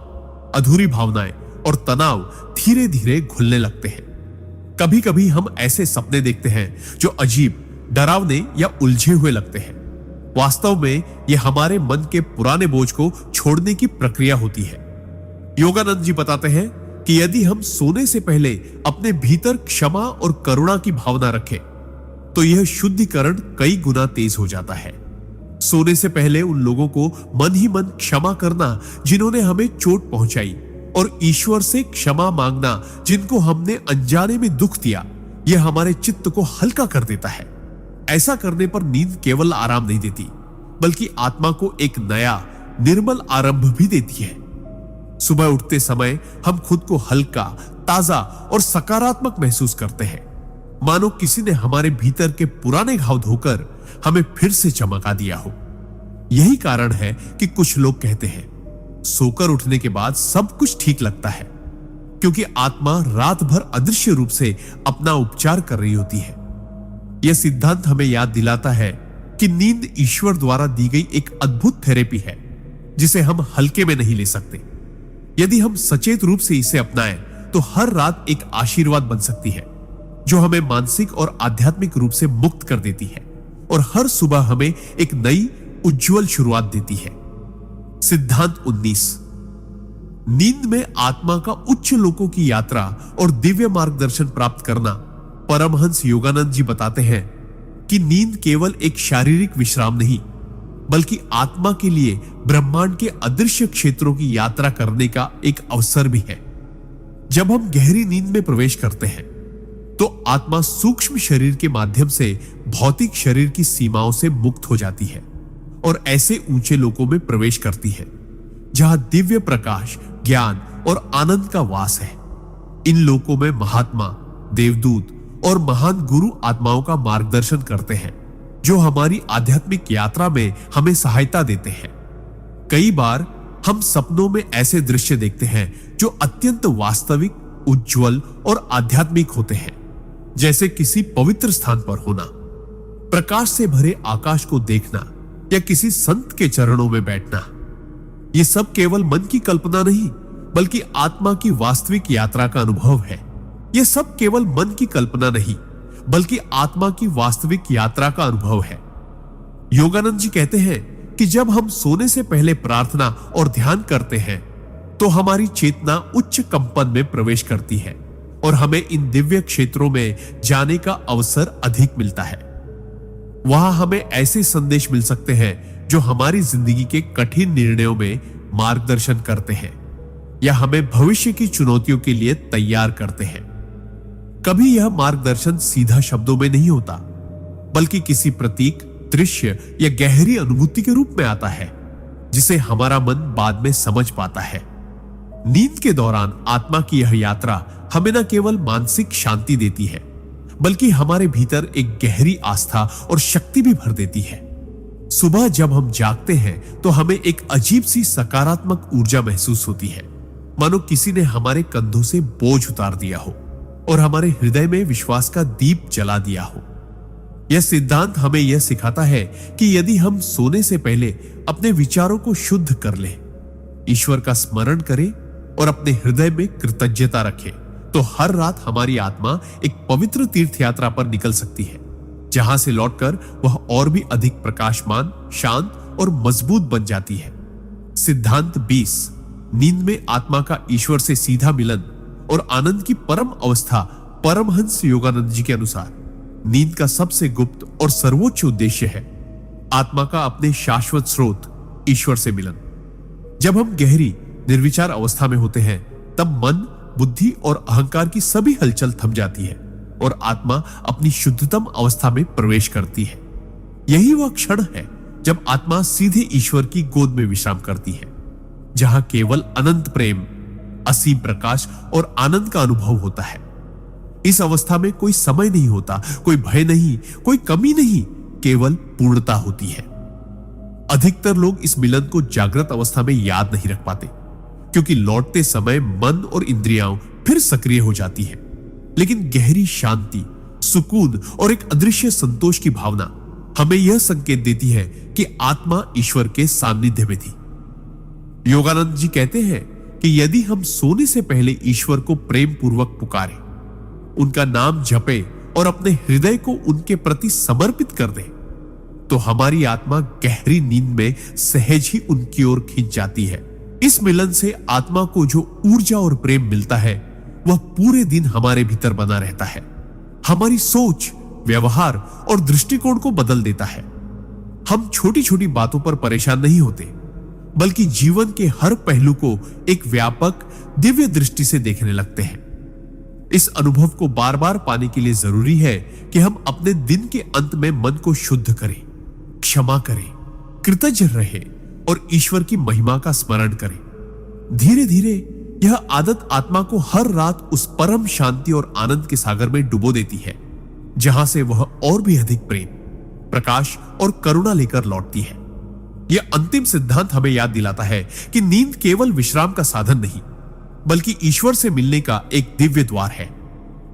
अधूरी भावनाएं और तनाव धीरे धीरे घुलने लगते हैं। कभी कभी हम ऐसे सपने देखते हैं जो अजीब, डरावने या उलझे हुए लगते हैं। वास्तव में यह हमारे मन के पुराने बोझ को छोड़ने की प्रक्रिया होती है। योगानंद जी बताते हैं कि यदि हम सोने से पहले अपने भीतर क्षमा और करुणा की भावना रखें, तो यह शुद्धिकरण कई गुना तेज हो जाता है। सोने से पहले उन लोगों को मन ही मन क्षमा करना जिन्होंने हमें चोट पहुंचाई, और ईश्वर से क्षमा मांगना जिनको हमने अनजाने में दुख दिया, यह हमारे चित्त को हल्का कर देता है। ऐसा करने पर नींद केवल आराम नहीं देती, बल्कि आत्मा को एक नया निर्मल आरंभ भी देती है। सुबह उठते समय हम खुद को हल्का, ताजा और सकारात्मक महसूस करते हैं, मानो किसी ने हमारे भीतर के पुराने घाव धोकर हमें फिर से चमका दिया हो। यही कारण है कि कुछ लोग कहते हैं सोकर उठने के बाद सब कुछ ठीक लगता है, क्योंकि आत्मा रात भर अदृश्य रूप से अपना उपचार कर रही होती है। यह सिद्धांत हमें याद दिलाता है कि नींद ईश्वर द्वारा दी गई एक अद्भुत थेरेपी है, जिसे हम हल्के में नहीं ले सकते। यदि हम सचेत रूप से इसे अपनाएं, तो हर रात एक आशीर्वाद बन सकती है, जो हमें मानसिक और आध्यात्मिक रूप से मुक्त कर देती है और हर सुबह हमें एक नई उज्जवल शुरुआत देती है। सिद्धांत 19। नींद में आत्मा का उच्च लोकों की यात्रा और दिव्य मार्गदर्शन प्राप्त करना। परमहंस योगानंद जी बताते हैं कि नींद केवल एक शारीरिक विश्राम नहीं, बल्कि आत्मा के लिए ब्रह्मांड के अदृश्य क्षेत्रों की यात्रा करने का एक अवसर भी है। जब हम गहरी नींद में प्रवेश करते हैं, तो आत्मा सूक्ष्म शरीर के माध्यम से भौतिक शरीर की सीमाओं से मुक्त हो जाती है और ऐसे ऊंचे लोकों में प्रवेश करती है, जहां दिव्य प्रकाश, ज्ञान और आनंद का वास है। इन लोकों में महात्मा, देवदूत और महान गुरु आत्माओं का मार्गदर्शन करते हैं, जो हमारी आध्यात्मिक यात्रा में हमें सहायता देते हैं। कई बार हम सपनों में ऐसे दृश्य देखते हैं जो अत्यंत वास्तविक, उज्जवल और आध्यात्मिक होते हैं, जैसे किसी पवित्र स्थान पर होना, प्रकाश से भरे आकाश को देखना या किसी संत के चरणों में बैठना। ये सब केवल मन की कल्पना नहीं, बल्कि आत्मा की वास्तविक यात्रा का अनुभव है। ये सब केवल मन की कल्पना नहीं, बल्कि आत्मा की वास्तविक यात्रा का अनुभव है। योगानंद जी कहते हैं कि जब हम सोने से पहले प्रार्थना और ध्यान करते हैं, तो हमारी चेतना उच्च कंपन में प्रवेश करती है और हमें इन दिव्य क्षेत्रों में जाने का अवसर अधिक मिलता है। वहां हमें ऐसे संदेश मिल सकते हैं जो हमारी जिंदगी के कठिन निर्णयों में मार्गदर्शन करते हैं या हमें भविष्य की चुनौतियों के लिए तैयार करते हैं। कभी यह मार्गदर्शन सीधा शब्दों में नहीं होता, बल्कि किसी प्रतीक, दृश्य या गहरी अनुभूति के रूप में आता है, जिसे हमारा मन बाद में समझ पाता है। नींद के दौरान आत्मा की यह यात्रा हमें न केवल मानसिक शांति देती है, बल्कि हमारे भीतर एक गहरी आस्था और शक्ति भी भर देती है। सुबह जब हम जागते हैं, तो हमें एक अजीब सी सकारात्मक ऊर्जा महसूस होती है, मानो किसी ने हमारे कंधों से बोझ उतार दिया हो और हमारे हृदय में विश्वास का दीप जला दिया हो। यह सिद्धांत हमें यह सिखाता है कि यदि हम सोने से पहले अपने विचारों को शुद्ध कर लें, ईश्वर का स्मरण करें और अपने हृदय में कृतज्ञता रखें, तो हर रात हमारी आत्मा एक पवित्र तीर्थ यात्रा पर निकल सकती है, जहां से लौटकर वह और भी अधिक प्रकाशमान, शांत और मजबूत बन जाती है। सिद्धांत 20। नींद में आत्मा का ईश्वर से सीधा मिलन और आनंद की परम अवस्था। परमहंस योगानंद जी के अनुसार नींद का सबसे गुप्त और सर्वोच्च उद्देश्य है आत्मा का अपने शाश्वत स्रोत ईश्वर से मिलन। जब हम गहरी, निर्विचार अवस्था में होते हैं, तब मन, बुद्धि और अहंकार की सभी हलचल थम जाती है और आत्मा अपनी शुद्धतम अवस्था में प्रवेश करती है। यही वह क्षण है जब आत्मा सीधे ईश्वर की गोद में विश्राम करती है, जहां केवल अनंत प्रेम, असीम प्रकाश और आनंद का अनुभव होता है। इस अवस्था में कोई समय नहीं होता, कोई भय नहीं, कोई कमी नहीं, केवल पूर्णता होती है। अधिकतर लोग इस मिलन को जागृत अवस्था में याद नहीं रख पाते, क्योंकि लौटते समय मन और इंद्रियां फिर सक्रिय हो जाती है। लेकिन गहरी शांति, सुकून और एक अदृश्य संतोष की भावना हमें यह संकेत देती है कि आत्मा ईश्वर के सानिध्य में थी। योगानंद जी कहते हैं कि यदि हम सोने से पहले ईश्वर को प्रेम पूर्वक पुकारें, उनका नाम जपे और अपने हृदय को उनके प्रति समर्पित कर दें, तो हमारी आत्मा गहरी नींद में सहज ही उनकी ओर खींच जाती है। इस मिलन से आत्मा को जो ऊर्जा और प्रेम मिलता है, वह पूरे दिन हमारे भीतर बना रहता है, हमारी सोच, व्यवहार और दृष्टिकोण को बदल देता है। हम छोटी छोटी बातों पर परेशान नहीं होते, बल्कि जीवन के हर पहलू को एक व्यापक दिव्य दृष्टि से देखने लगते हैं। इस अनुभव को बार बार पाने के लिए जरूरी है कि हम अपने दिन के अंत में मन को शुद्ध करें, क्षमा करें, कृतज्ञ रहें और ईश्वर की महिमा का स्मरण करें। धीरे धीरे यह आदत आत्मा को हर रात उस परम शांति और आनंद के सागर में डुबो देती है, जहां से वह और भी अधिक प्रेम, प्रकाश और करुणा लेकर लौटती है। यह अंतिम सिद्धांत हमें याद दिलाता है कि नींद केवल विश्राम का साधन नहीं, बल्कि ईश्वर से मिलने का एक दिव्य द्वार है,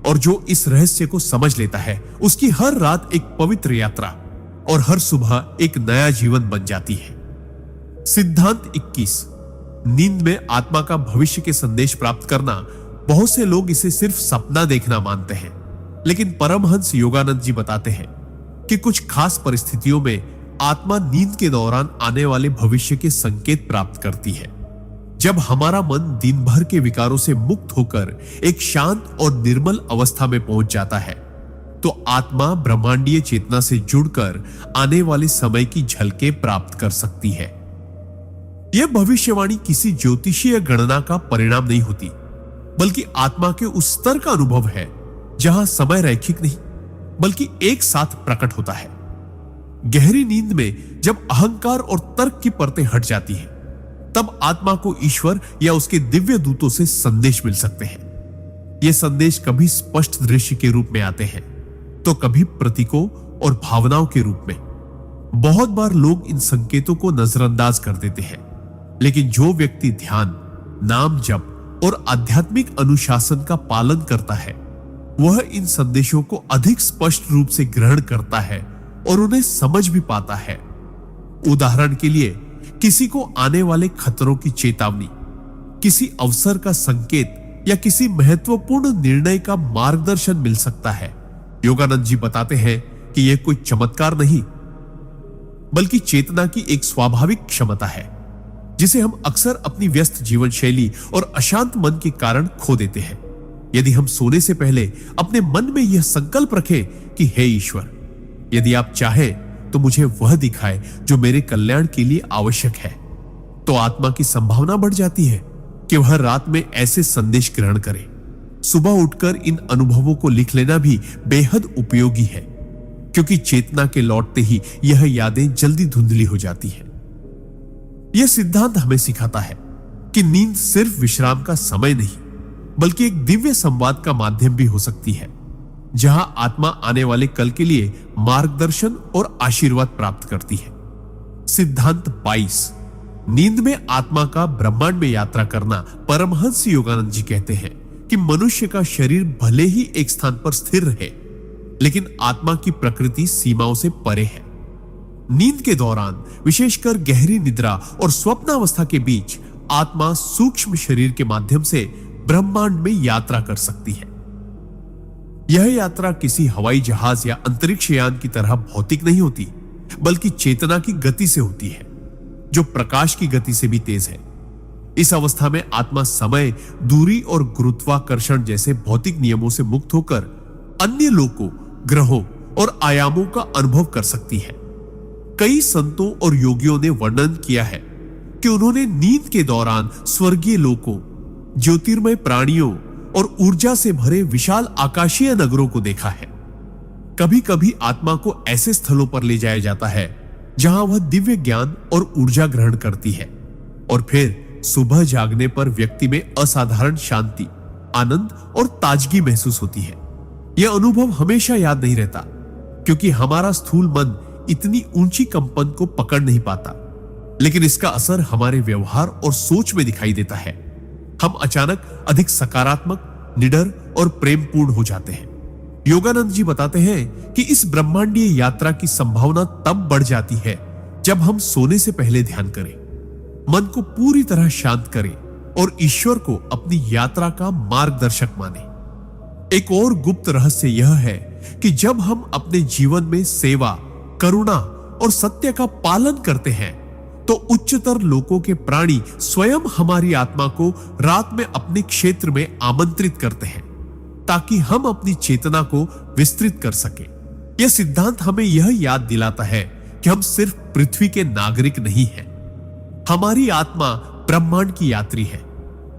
और जो इस रहस्य को समझ लेता है, उसकी हर रात एक पवित्र यात्रा और हर सुबह एक नया जीवन बन जाती है। सिद्धांत 21। नींद में आत्मा का भविष्य के संदेश प्राप्त करना। बहुत से लोग इसे सिर्फ सपना देखना मानते हैं, लेकिन परमहंस योगानंद जी बताते हैं कि कुछ खास परिस्थितियों में आत्मा नींद के दौरान आने वाले भविष्य के संकेत प्राप्त करती है। जब हमारा मन दिन भर के विकारों से मुक्त होकर एक शांत और निर्मल अवस्था में पहुंच जाता है, तो आत्मा ब्रह्मांडीय चेतना से जुड़कर आने वाले समय की झलकें प्राप्त कर सकती है। यह भविष्यवाणी किसी ज्योतिषीय गणना का परिणाम नहीं होती, बल्कि आत्मा के उस स्तर का अनुभव है जहां समय रैखिक नहीं, बल्कि एक साथ प्रकट होता है। गहरी नींद में जब अहंकार और तर्क की परतें हट जाती हैं, तब आत्मा को ईश्वर या उसके दिव्य दूतों से संदेश मिल सकते हैं। ये संदेश कभी स्पष्ट दृश्य के रूप में आते हैं, तो कभी प्रतीकों और भावनाओं के रूप में। बहुत बार लोग इन संकेतों को नजरअंदाज कर देते हैं, लेकिन जो व्यक्ति ध्यान, नाम जप और आध्यात्मिक अनुशासन का पालन करता है, वह इन संदेशों को अधिक स्पष्ट रूप से ग्रहण करता है और उन्हें समझ भी पाता है। उदाहरण के लिए, किसी को आने वाले खतरों की चेतावनी, किसी अवसर का संकेत या किसी महत्वपूर्ण निर्णय का मार्गदर्शन मिल सकता है। योगानंद जी बताते हैं कि यह कोई चमत्कार नहीं, बल्कि चेतना की एक स्वाभाविक क्षमता है, जिसे हम अक्सर अपनी व्यस्त जीवन शैली और अशांत मन के कारण खो देते हैं। यदि हम सोने से पहले अपने मन में यह संकल्प रखें कि हे ईश्वर, यदि आप चाहें तो मुझे वह दिखाए जो मेरे कल्याण के लिए आवश्यक है, तो आत्मा की संभावना बढ़ जाती है कि वह रात में ऐसे संदेश ग्रहण करे। सुबह उठकर इन अनुभवों को लिख लेना भी बेहद उपयोगी है, क्योंकि चेतना के लौटते ही यह यादें जल्दी धुंधली हो जाती हैं। यह सिद्धांत हमें सिखाता है कि नींद सिर्फ विश्राम का समय नहीं, बल्कि एक दिव्य संवाद का माध्यम भी हो सकती है, जहां आत्मा आने वाले कल के लिए मार्गदर्शन और आशीर्वाद प्राप्त करती है। सिद्धांत 22। नींद में आत्मा का ब्रह्मांड में यात्रा करना। परमहंस योगानंद जी कहते हैं कि मनुष्य का शरीर भले ही एक स्थान पर स्थिर रहे, लेकिन आत्मा की प्रकृति सीमाओं से परे है। नींद के दौरान, विशेषकर गहरी निद्रा और स्वप्नावस्था के बीच, आत्मा सूक्ष्म शरीर के माध्यम से ब्रह्मांड में यात्रा कर सकती है। यह यात्रा किसी हवाई जहाज या अंतरिक्ष यान की तरह भौतिक नहीं होती, बल्कि चेतना की गति से होती है, जो प्रकाश की गति से भी तेज है। इस अवस्था में आत्मा समय, दूरी और गुरुत्वाकर्षण जैसे भौतिक नियमों से मुक्त होकर अन्य लोकों, ग्रहों और आयामों का अनुभव कर सकती है। कई संतों और योगियों ने वर्णन किया है कि उन्होंने नींद के दौरान स्वर्गीय लोकों, ज्योतिर्मय प्राणियों और ऊर्जा से भरे विशाल आकाशीय नगरों को देखा है। कभी कभी आत्मा को ऐसे स्थलों पर ले जाया जाता है जहां वह दिव्य ज्ञान और ऊर्जा ग्रहण करती है, और फिर सुबह जागने पर व्यक्ति में असाधारण शांति, आनंद और ताजगी महसूस होती है। यह अनुभव हमेशा याद नहीं रहता, क्योंकि हमारा स्थूल मन इतनी ऊंची कंपन को पकड़ नहीं पाता, लेकिन इसका असर हमारे व्यवहार और सोच में दिखाई देता है। हम अचानक अधिक सकारात्मक, निडर और प्रेमपूर्ण हो जाते हैं। योगानंद जी बताते हैं कि इस ब्रह्मांडीय यात्रा की संभावना तब बढ़ जाती है जब हम सोने से पहले ध्यान करें, मन को पूरी तरह शांत करें और ईश्वर को अपनी यात्रा का मार्गदर्शक माने। एक और गुप्त रहस्य यह है कि जब हम अपने जीवन में सेवा, करुणा और सत्य का पालन करते हैं तो उच्चतर लोकों के प्राणी स्वयं हमारी आत्मा को रात में अपने क्षेत्र में आमंत्रित करते हैं, ताकि हम अपनी चेतना को विस्तृत कर सकें। यह सिद्धांत हमें यह याद दिलाता है कि हम सिर्फ पृथ्वी के नागरिक नहीं हैं। हमारी आत्मा ब्रह्मांड की यात्री है,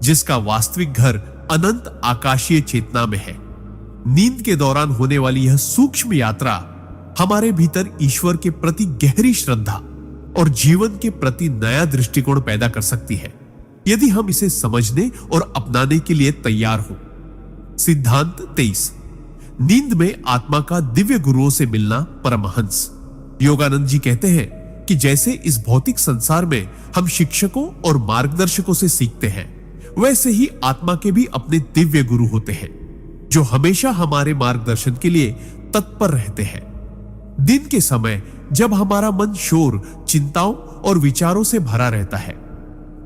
जिसका वास्तविक घर अनंत आकाशीय चेतना में है। नींद के दौरान होने वाली यह सूक्ष्म यात्रा हमारे भीतर ईश्वर के प्रति गहरी श्रद्धा और जीवन के प्रति नया दृष्टिकोण पैदा कर सकती है, यदि हम इसे समझने और अपनाने के लिए तैयार हो। सिद्धांत 23। नींद में आत्मा का दिव्य गुरुओं से मिलना परमहंस। योगानंद जी कहते हैं कि जैसे इस भौतिक संसार में हम शिक्षकों और मार्गदर्शकों से सीखते हैं, वैसे ही आत्मा के भी अपने दिव्य गुरु होते हैं, जो हमेशा हमारे मार्गदर्शन के लिए तत्पर रहते हैं। दिन के समय जब हमारा मन शोर, चिंताओं और विचारों से भरा रहता है,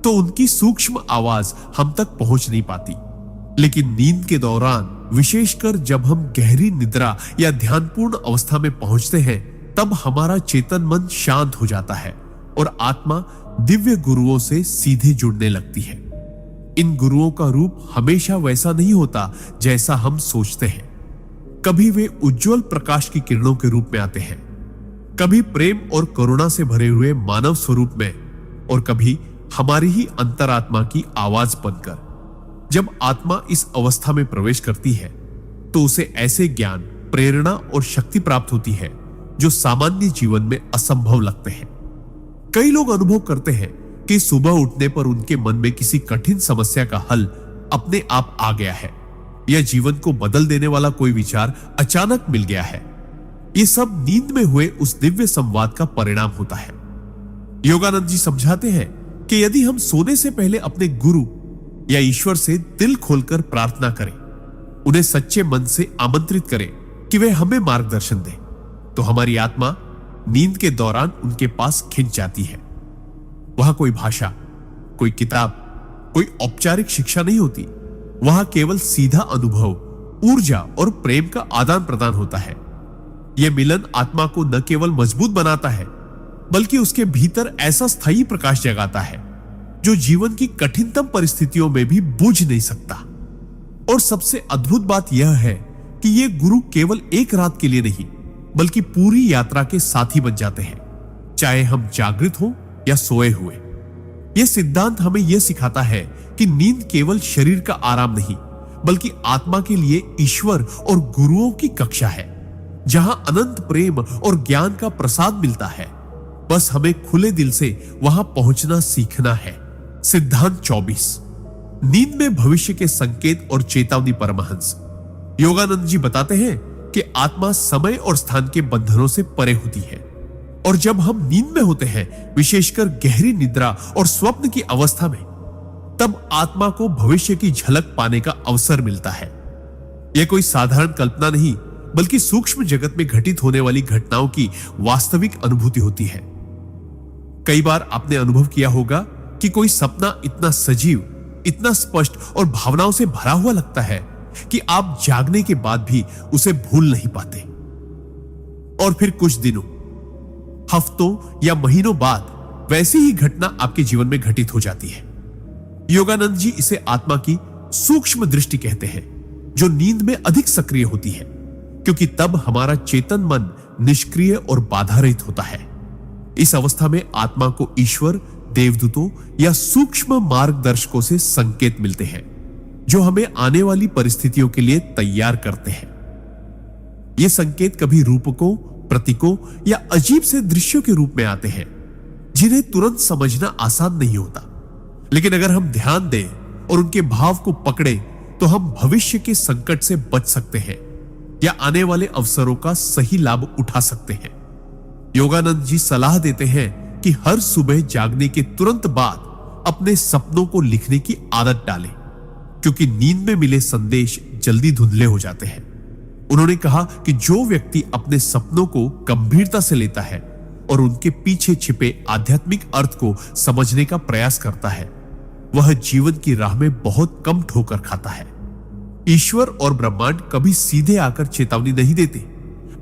तो उनकी सूक्ष्म आवाज हम तक पहुंच नहीं पाती। लेकिन नींद के दौरान, विशेषकर जब हम गहरी निद्रा या ध्यानपूर्ण अवस्था में पहुंचते हैं, तब हमारा चेतन मन शांत हो जाता है और आत्मा दिव्य गुरुओं से सीधे जुड़ने लगती है। इन गुरुओं का रूप हमेशा वैसा नहीं होता जैसा हम सोचते हैं। कभी वे उज्जवल प्रकाश की किरणों के रूप में आते हैं, कभी प्रेम और करुणा से भरे हुए मानव स्वरूप में, और कभी हमारी ही अंतरात्मा की आवाज बनकर। जब आत्मा इस अवस्था में प्रवेश करती है, तो उसे ऐसे ज्ञान, प्रेरणा और शक्ति प्राप्त होती है जो सामान्य जीवन में असंभव लगते हैं। कई लोग अनुभव करते हैं कि सुबह उठने पर उनके मन में किसी कठिन समस्या का हल अपने आप आ गया है, या जीवन को बदल देने वाला कोई विचार अचानक मिल गया है। ये सब नींद में हुए उस दिव्य संवाद का परिणाम होता है। योगानंद जी समझाते हैं कि यदि हम सोने से पहले अपने गुरु या ईश्वर से दिल खोलकर प्रार्थना करें, उन्हें सच्चे मन से आमंत्रित करें कि वे हमें मार्गदर्शन दें, तो हमारी आत्मा नींद के दौरान उनके पास खिंच जाती है। वहां कोई भाषा, कोई किताब, कोई औपचारिक शिक्षा नहीं होती। वहां केवल सीधा अनुभव, ऊर्जा और प्रेम का आदान प्रदान होता है। यह मिलन आत्मा को न केवल मजबूत बनाता है, बल्कि उसके भीतर ऐसा स्थायी प्रकाश जगाता है जो जीवन की कठिनतम परिस्थितियों में भी बुझ नहीं सकता। और सबसे अद्भुत बात यह है कि ये गुरु केवल एक रात के लिए नहीं, बल्कि पूरी यात्रा के साथी बन जाते हैं, चाहे हम जागृत हो या सोए हुए। यह सिद्धांत हमें यह सिखाता है कि नींद केवल शरीर का आराम नहीं, बल्कि आत्मा के लिए ईश्वर और गुरुओं की कक्षा है, जहां अनंत प्रेम और ज्ञान का प्रसाद मिलता है। बस हमें खुले दिल से वहां पहुंचना सीखना है। सिद्धांत 24। नींद में भविष्य के संकेत और चेतावनी परमहंस। योगानंद जी बताते हैं कि आत्मा समय और स्थान के बंधनों से परे होती है, और जब हम नींद में होते हैं, विशेषकर गहरी निद्रा और स्वप्न की अवस्था में, तब आत्मा को भविष्य की झलक पाने का अवसर मिलता है। यह कोई साधारण कल्पना नहीं, बल्कि सूक्ष्म जगत में घटित होने वाली घटनाओं की वास्तविक अनुभूति होती है। कई बार आपने अनुभव किया होगा कि कोई सपना इतना सजीव, इतना स्पष्ट और भावनाओं से भरा हुआ लगता है कि आप जागने के बाद भी उसे भूल नहीं पाते। और फिर कुछ दिनों, हफ्तों या महीनों बाद वैसी ही घटना आपके जीवन में घटित हो जाती है। योगानंद जी इसे आत्मा की सूक्ष्म दृष्टि कहते हैं, जो नींद में अधिक सक्रिय होती है, क्योंकि तब हमारा चेतन मन निष्क्रिय और बाधा रहित होता है। इस अवस्था में आत्मा को ईश्वर, देवदूतों या सूक्ष्म मार्गदर्शकों से संकेत मिलते हैं जो हमें आने वाली परिस्थितियों के लिए तैयार करते हैं। ये संकेत कभी रूपकों, प्रतीकों या अजीब से दृश्यों के रूप में आते हैं जिन्हें तुरंत समझना आसान नहीं होता, लेकिन अगर हम ध्यान दें और उनके भाव को पकड़े तो हम भविष्य के संकट से बच सकते हैं या आने वाले अवसरों का सही लाभ उठा सकते हैं। योगानंद जी सलाह देते हैं कि हर सुबह जागने के तुरंत बाद अपने सपनों को लिखने की आदत डालें, क्योंकि नींद में मिले संदेश जल्दी धुंधले हो जाते हैं। उन्होंने कहा कि जो व्यक्ति अपने सपनों को गंभीरता से लेता है और उनके पीछे छिपे आध्यात्मिक अर्थ को समझने का प्रयास करता है, वह जीवन की राह में बहुत कम ठोकर खाता है। ईश्वर और ब्रह्मांड कभी सीधे आकर चेतावनी नहीं देते,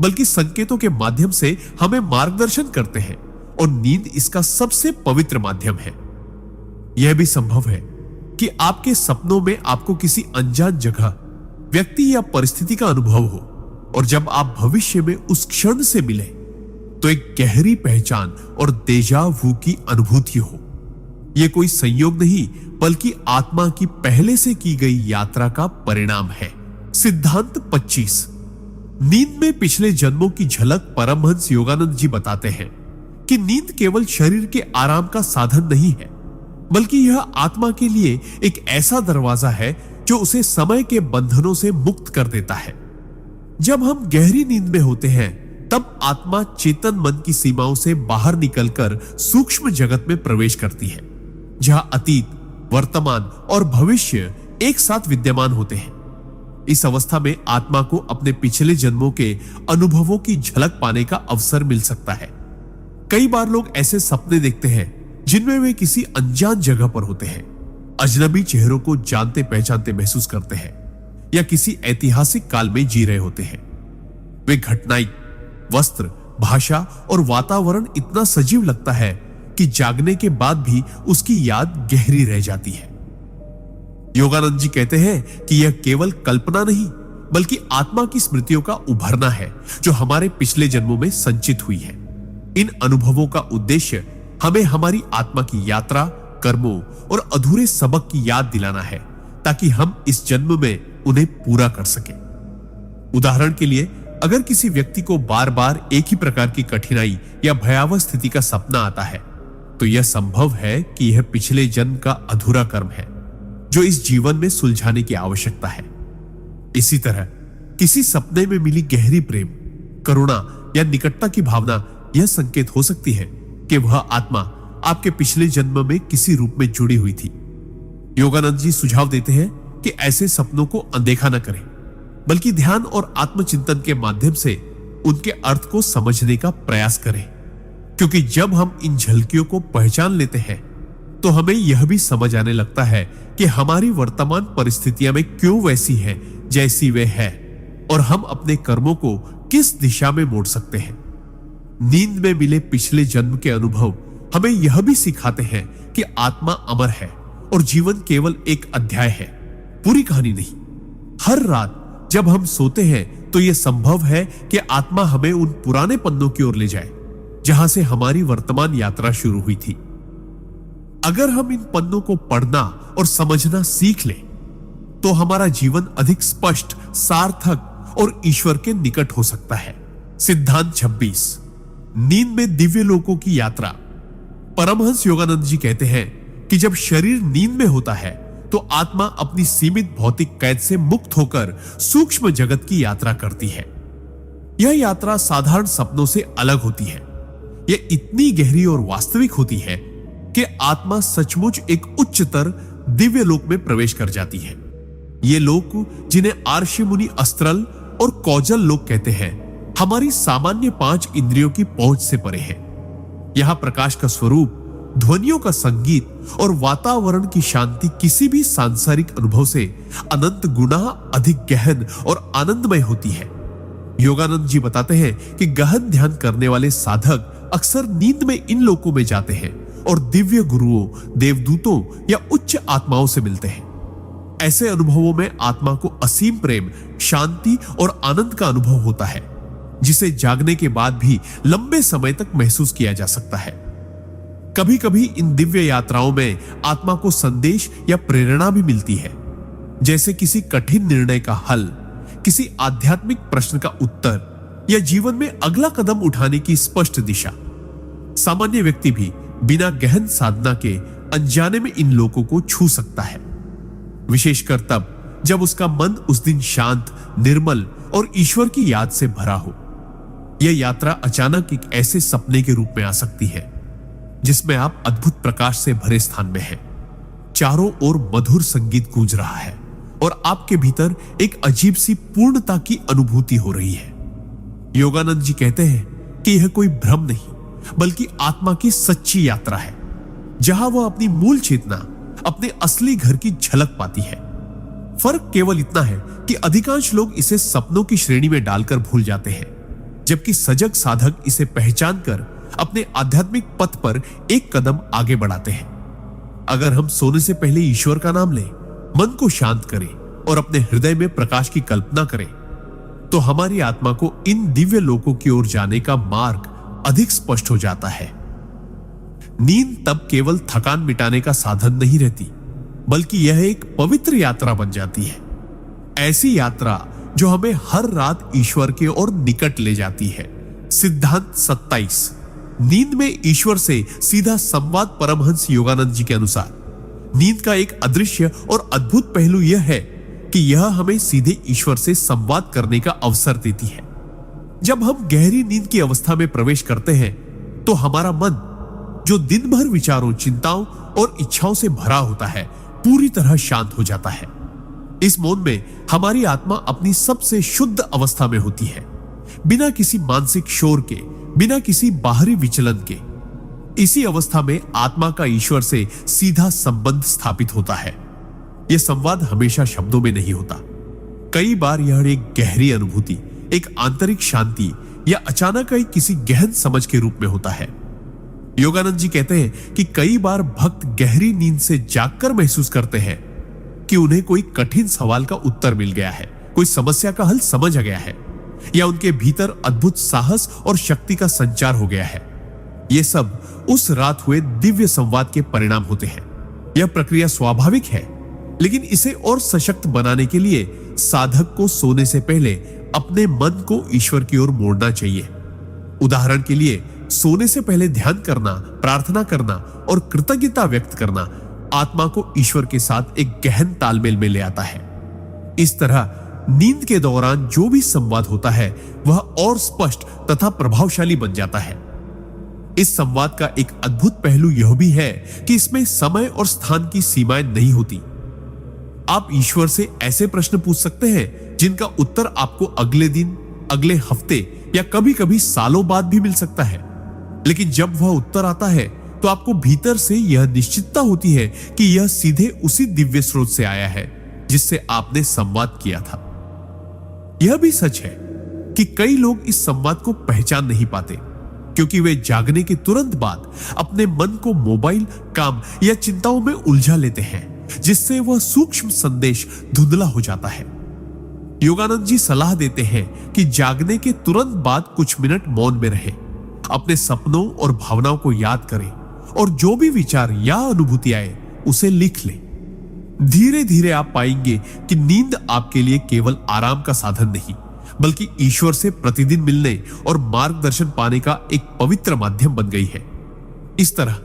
बल्कि संकेतों के माध्यम से हमें मार्गदर्शन करते हैं, और नींद इसका सबसे पवित्र माध्यम है। यह भी संभव है कि आपके सपनों में आपको किसी अनजान जगह, व्यक्ति या परिस्थिति का अनुभव हो, और जब आप भविष्य में उस क्षण से मिले तो एक गहरी पहचान और देजा वू की अनुभूति हो। यह कोई संयोग नहीं, बल्कि आत्मा की पहले से की गई यात्रा का परिणाम है। सिद्धांत 25। नींद में पिछले जन्मों की झलक परमहंस योगानंद जी बताते हैं कि नींद केवल शरीर के आराम का साधन नहीं है, बल्कि यह आत्मा के लिए एक ऐसा दरवाजा है जो उसे समय के बंधनों से मुक्त कर देता है। जब हम गहरी नींद में होते हैं, तब आत्मा चेतन मन की सीमाओं से बाहर निकलकर सूक्ष्म जगत में प्रवेश करती है, जहां अतीत, वर्तमान और भविष्य एक साथ विद्यमान होते हैं। इस अवस्था में आत्मा को अपने पिछले जन्मों के अनुभवों की झलक पाने का अवसर मिल सकता है। कई बार लोग ऐसे सपने देखते हैं जिनमें वे किसी अनजान जगह पर होते हैं, अजनबी चेहरों को जानते पहचानते महसूस करते हैं, या किसी ऐतिहासिक काल में जी रहे होते हैं। वे घटनाएं, वस्त्र, भाषा और वातावरण इतना सजीव लगता है कि जागने के बाद भी उसकी याद गहरी रह जाती है। योगानंद जी कहते हैं कि यह केवल कल्पना नहीं, बल्कि आत्मा की स्मृतियों का उभरना है जो हमारे पिछले जन्मों में संचित हुई है। इन अनुभवों का उद्देश्य हमें हमारी आत्मा की यात्रा, कर्मों और अधूरे सबक की याद दिलाना है, ताकि हम इस जन्म में उन्हें पूरा कर सकें। उदाहरण के लिए, अगर किसी व्यक्ति को बार बार एक ही प्रकार की कठिनाई या भयावह स्थिति का सपना आता है, तो यह संभव है कि यह पिछले जन्म का अधूरा कर्म है जो इस जीवन में सुलझाने की आवश्यकता है। इसी तरह किसी सपने में मिली गहरी प्रेम, करुणा या निकटता की भावना यह संकेत हो सकती है कि वह आत्मा आपके पिछले जन्म में किसी रूप में जुड़ी हुई थी। योगानंद जी सुझाव देते हैं कि ऐसे सपनों को अनदेखा न करें, बल्कि ध्यान और आत्मचिंतन के माध्यम से उनके अर्थ को समझने का प्रयास करें, क्योंकि जब हम इन झलकियों को पहचान लेते हैं तो हमें यह भी समझ आने लगता है कि हमारी वर्तमान परिस्थितियां में क्यों वैसी हैं जैसी वे है, और हम अपने कर्मों को किस दिशा में मोड़ सकते हैं। नींद में मिले पिछले जन्म के अनुभव हमें यह भी सिखाते हैं कि आत्मा अमर है और जीवन केवल एक अध्याय है, पूरी कहानी नहीं। हर रात जब हम सोते हैं तो यह संभव है कि आत्मा हमें उन पुराने पन्नों की ओर ले जाए जहां से हमारी वर्तमान यात्रा शुरू हुई थी। अगर हम इन पन्नों को पढ़ना और समझना सीख लें, तो हमारा जीवन अधिक स्पष्ट, सार्थक और ईश्वर के निकट हो सकता है। सिद्धांत 26। नींद में दिव्य लोकों की यात्रा। परमहंस योगानंद जी कहते हैं कि जब शरीर नींद में होता है तो आत्मा अपनी सीमित भौतिक कैद से मुक्त होकर सूक्ष्म जगत की यात्रा करती है। यह यात्रा साधारण सपनों से अलग होती है। यह इतनी गहरी और वास्तविक होती है कि आत्मा सचमुच एक उच्चतर दिव्य लोक में प्रवेश कर जाती है। ये लोक, जिन्हें आर्षि मुनि अस्त्रल और कौजल लोक कहते हैं, हमारी सामान्य 5 इंद्रियों की पहुंच से परे है। यहां प्रकाश का स्वरूप, ध्वनियों का संगीत और वातावरण की शांति किसी भी सांसारिक अनुभव से अनंत गुना अधिक गहन और आनंदमय होती है। योगानंद जी बताते हैं कि गहन ध्यान करने वाले साधक अक्सर नींद में इन लोकों में जाते हैं और दिव्य गुरुओं, देवदूतों या उच्च आत्माओं से मिलते हैं। ऐसे अनुभवों में आत्मा को असीम प्रेम, शांति और आनंद का अनुभव होता है, जिसे जागने के बाद भी लंबे समय तक महसूस किया जा सकता है। कभी कभी इन दिव्य यात्राओं में आत्मा को संदेश या प्रेरणा भी मिलती है, जैसे किसी कठिन निर्णय का हल, किसी आध्यात्मिक प्रश्न का उत्तर या जीवन में अगला कदम उठाने की स्पष्ट दिशा। सामान्य व्यक्ति भी बिना गहन साधना के अनजाने में इन लोगों को छू सकता है, विशेषकर तब जब उसका मन उस दिन शांत, निर्मल और ईश्वर की याद से भरा हो। यह यात्रा अचानक एक ऐसे सपने के रूप में आ सकती है जिसमें आप अद्भुत प्रकाश से भरे स्थान में हैं। चारों ओर मधुर संगीत गूंज रहा है और आपके भीतर एक अजीब सी पूर्णता की अनुभूति हो रही है। योगानंद जी कहते हैं कि यह कोई भ्रम नहीं बल्कि आत्मा की सच्ची यात्रा है, जहां वह अपनी मूल चेतना, अपने असली घर की झलक पाती है। फर्क केवल इतना है कि अधिकांश लोग इसे सपनों की श्रेणी में डालकर भूल जाते हैं, जबकि सजग साधक इसे पहचान कर अपने आध्यात्मिक पथ पर एक कदम आगे बढ़ाते हैं। अगर हम सोने से पहले ईश्वर का नाम लें, मन को शांत करें और अपने हृदय में प्रकाश की कल्पना करें, तो हमारी आत्मा को इन दिव्य लोकों की ओर जाने का मार्ग अधिक स्पष्ट हो जाता है। नींद तब केवल थकान मिटाने का साधन नहीं रहती, बल्कि यह एक पवित्र यात्रा बन जाती है। ऐसी यात्रा जो हमें हर रात ईश्वर के ओर निकट ले जाती है। सिद्धांत 27। नींद में ईश्वर से सीधा संवाद। परमहंस योगानंद जी के अनुसार नींद का एक अदृश्य और अद्भुत पहलू यह है कि यह हमें सीधे ईश्वर से संवाद करने का अवसर देती है। जब हम गहरी नींद की अवस्था में प्रवेश करते हैं तो हमारा मन, जो दिन भर विचारों, चिंताओं और इच्छाओं से भरा होता है, पूरी तरह शांत हो जाता है। इस मौन में हमारी आत्मा अपनी सबसे शुद्ध अवस्था में होती है, बिना किसी मानसिक शोर के, बिना किसी बाहरी विचलन के। इसी अवस्था में आत्मा का ईश्वर से सीधा संबंध स्थापित होता है। यह संवाद हमेशा शब्दों में नहीं होता। कई बार यह एक गहरी अनुभूति, एक आंतरिक शांति या अचानक आई किसी गहन समझ के रूप में होता है। योगानंद जी कहते हैं कि कई बार भक्त गहरी नींद से जागकर महसूस करते हैं कि उन्हें कोई कठिन सवाल का उत्तर मिल गया है, कोई समस्या का हल समझ आ गया है, या उनके भीतर अद्भुत साहस और शक्ति का संचार हो गया है। यह सब उस रात हुए दिव्य संवाद के परिणाम होते हैं। यह प्रक्रिया स्वाभाविक है, लेकिन इसे और सशक्त बनाने के लिए साधक को सोने से पहले अपने मन को ईश्वर की ओर मोड़ना चाहिए। उदाहरण के लिए, सोने से पहले ध्यान करना, प्रार्थना करना और कृतज्ञता व्यक्त करना आत्मा को ईश्वर के साथ एक गहन तालमेल में ले आता है। इस तरह नींद के दौरान जो भी संवाद होता है वह और स्पष्ट तथा प्रभावशाली बन जाता है। इस संवाद का एक अद्भुत पहलू यह भी है कि इसमें समय और स्थान की सीमाएं नहीं होती। आप ईश्वर से ऐसे प्रश्न पूछ सकते हैं जिनका उत्तर आपको अगले दिन, अगले हफ्ते या कभी कभी सालों बाद भी मिल सकता है, लेकिन जब वह उत्तर आता है तो आपको भीतर से यह निश्चितता होती है कि यह सीधे उसी दिव्य स्रोत से आया है जिससे आपने संवाद किया था। यह भी सच है कि कई लोग इस संवाद को पहचान नहीं पाते, क्योंकि वे जागने के तुरंत बाद अपने मन को मोबाइल, काम या चिंताओं में उलझा लेते हैं, जिससे वह सूक्ष्म संदेश धुंधला हो जाता है। योगानंद जी सलाह देते हैं कि जागने के तुरंत बाद कुछ मिनट मौन में रहे, अपने सपनों और भावनाओं को याद करें और जो भी विचार या अनुभूति आए उसे लिख लें। धीरे धीरे आप पाएंगे कि नींद आपके लिए केवल आराम का साधन नहीं, बल्कि ईश्वर से प्रतिदिन मिलने और मार्गदर्शन पाने का एक पवित्र माध्यम बन गई है। इस तरह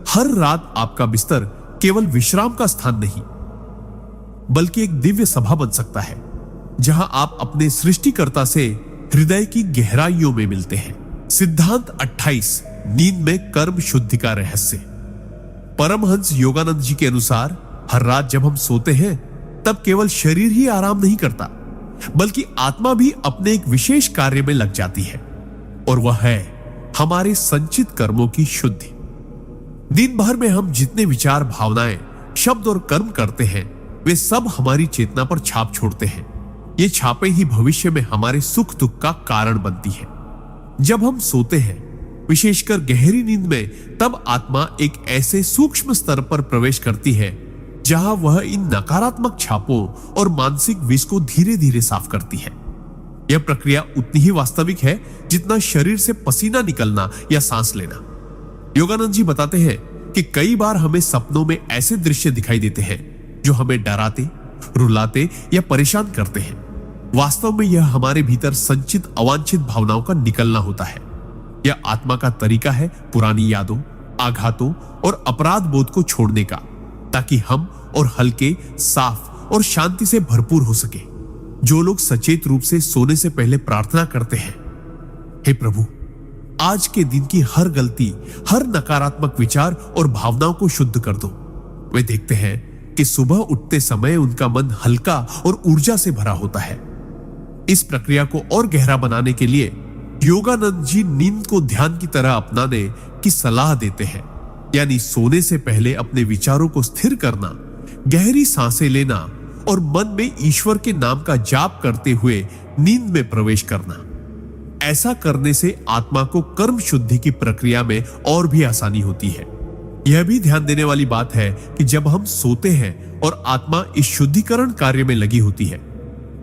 हर रात आपका बिस्तर केवल विश्राम का स्थान नहीं, बल्कि एक दिव्य सभा बन सकता है, जहां आप अपने सृष्टिकर्ता से हृदय की गहराइयों में मिलते हैं। सिद्धांत 28। नींद में कर्म शुद्धि का रहस्य। परमहंस योगानंद जी के अनुसार हर रात जब हम सोते हैं तब केवल शरीर ही आराम नहीं करता, बल्कि आत्मा भी अपने एक विशेष कार्य में लग जाती है, और वह है हमारे संचित कर्मों की शुद्धि। दिन भर में हम जितने विचार, भावनाएं, शब्द और कर्म करते हैं वे सब हमारी चेतना पर छाप छोड़ते हैं। ये छापें ही भविष्य में हमारे सुख दुख का कारण बनती है। जब हम सोते हैं, विशेषकर गहरी नींद में, तब आत्मा एक ऐसे सूक्ष्म स्तर पर प्रवेश करती है जहां वह इन नकारात्मक छापों और मानसिक विष को धीरे धीरे साफ करती है। यह प्रक्रिया उतनी ही वास्तविक है जितना शरीर से पसीना निकलना या सांस लेना। योगानंद जी बताते हैं कि कई बार हमें सपनों में ऐसे दृश्य दिखाई देते हैं जो हमें डराते, रुलाते या परेशान करते हैं। वास्तव में यह हमारे भीतर संचित अवांछित भावनाओं का निकलना होता है। यह आत्मा का तरीका है पुरानी यादों, आघातों और अपराध बोध को छोड़ने का, ताकि हम और हल्के, साफ और शांति से भरपूर हो सके। जो लोग सचेत रूप से सोने से पहले प्रार्थना करते हैं, हे प्रभु, आज के दिन की हर गलती, हर नकारात्मक विचार और भावनाओं को शुद्ध कर दो, वे देखते हैं कि सुबह उठते समय उनका मन हल्का और ऊर्जा से भरा होता है। इस प्रक्रिया को और गहरा बनाने के लिए योगानंद जी नींद को ध्यान की तरह अपनाने की सलाह देते हैं। यानी सोने से पहले अपने विचारों को स्थिर करना, गहरी सांसें लेना और मन में ईश्वर के नाम का जाप करते हुए नींद में प्रवेश करना। ऐसा करने से आत्मा को कर्म शुद्धि की प्रक्रिया में और भी आसानी होती है। यह भी ध्यान देने वाली बात है कि जब हम सोते हैं और आत्मा इस शुद्धिकरण कार्य में लगी होती है,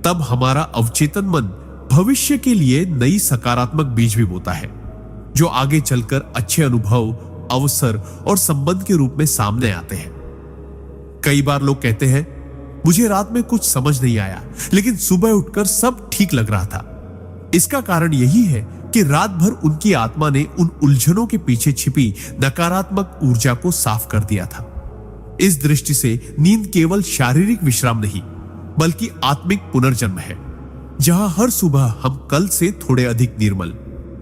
तब हमारा अवचेतन मन भविष्य के लिए नई सकारात्मक बीज भी बोता है, जो आगे चलकर अच्छे अनुभव, अवसर और संबंध के रूप में सामने आते हैं। कई बार लोग कहते हैं, मुझे रात में कुछ समझ नहीं आया, लेकिन सुबह उठकर सब ठीक लग रहा था। इसका कारण यही है कि रात भर उनकी आत्मा ने उन उलझनों के पीछे छिपी नकारात्मक ऊर्जा को साफ कर दिया था। इस दृष्टि से नींद केवल शारीरिक विश्राम नहीं, बल्कि आत्मिक पुनर्जन्म है, जहां हर सुबह हम कल से थोड़े अधिक निर्मल,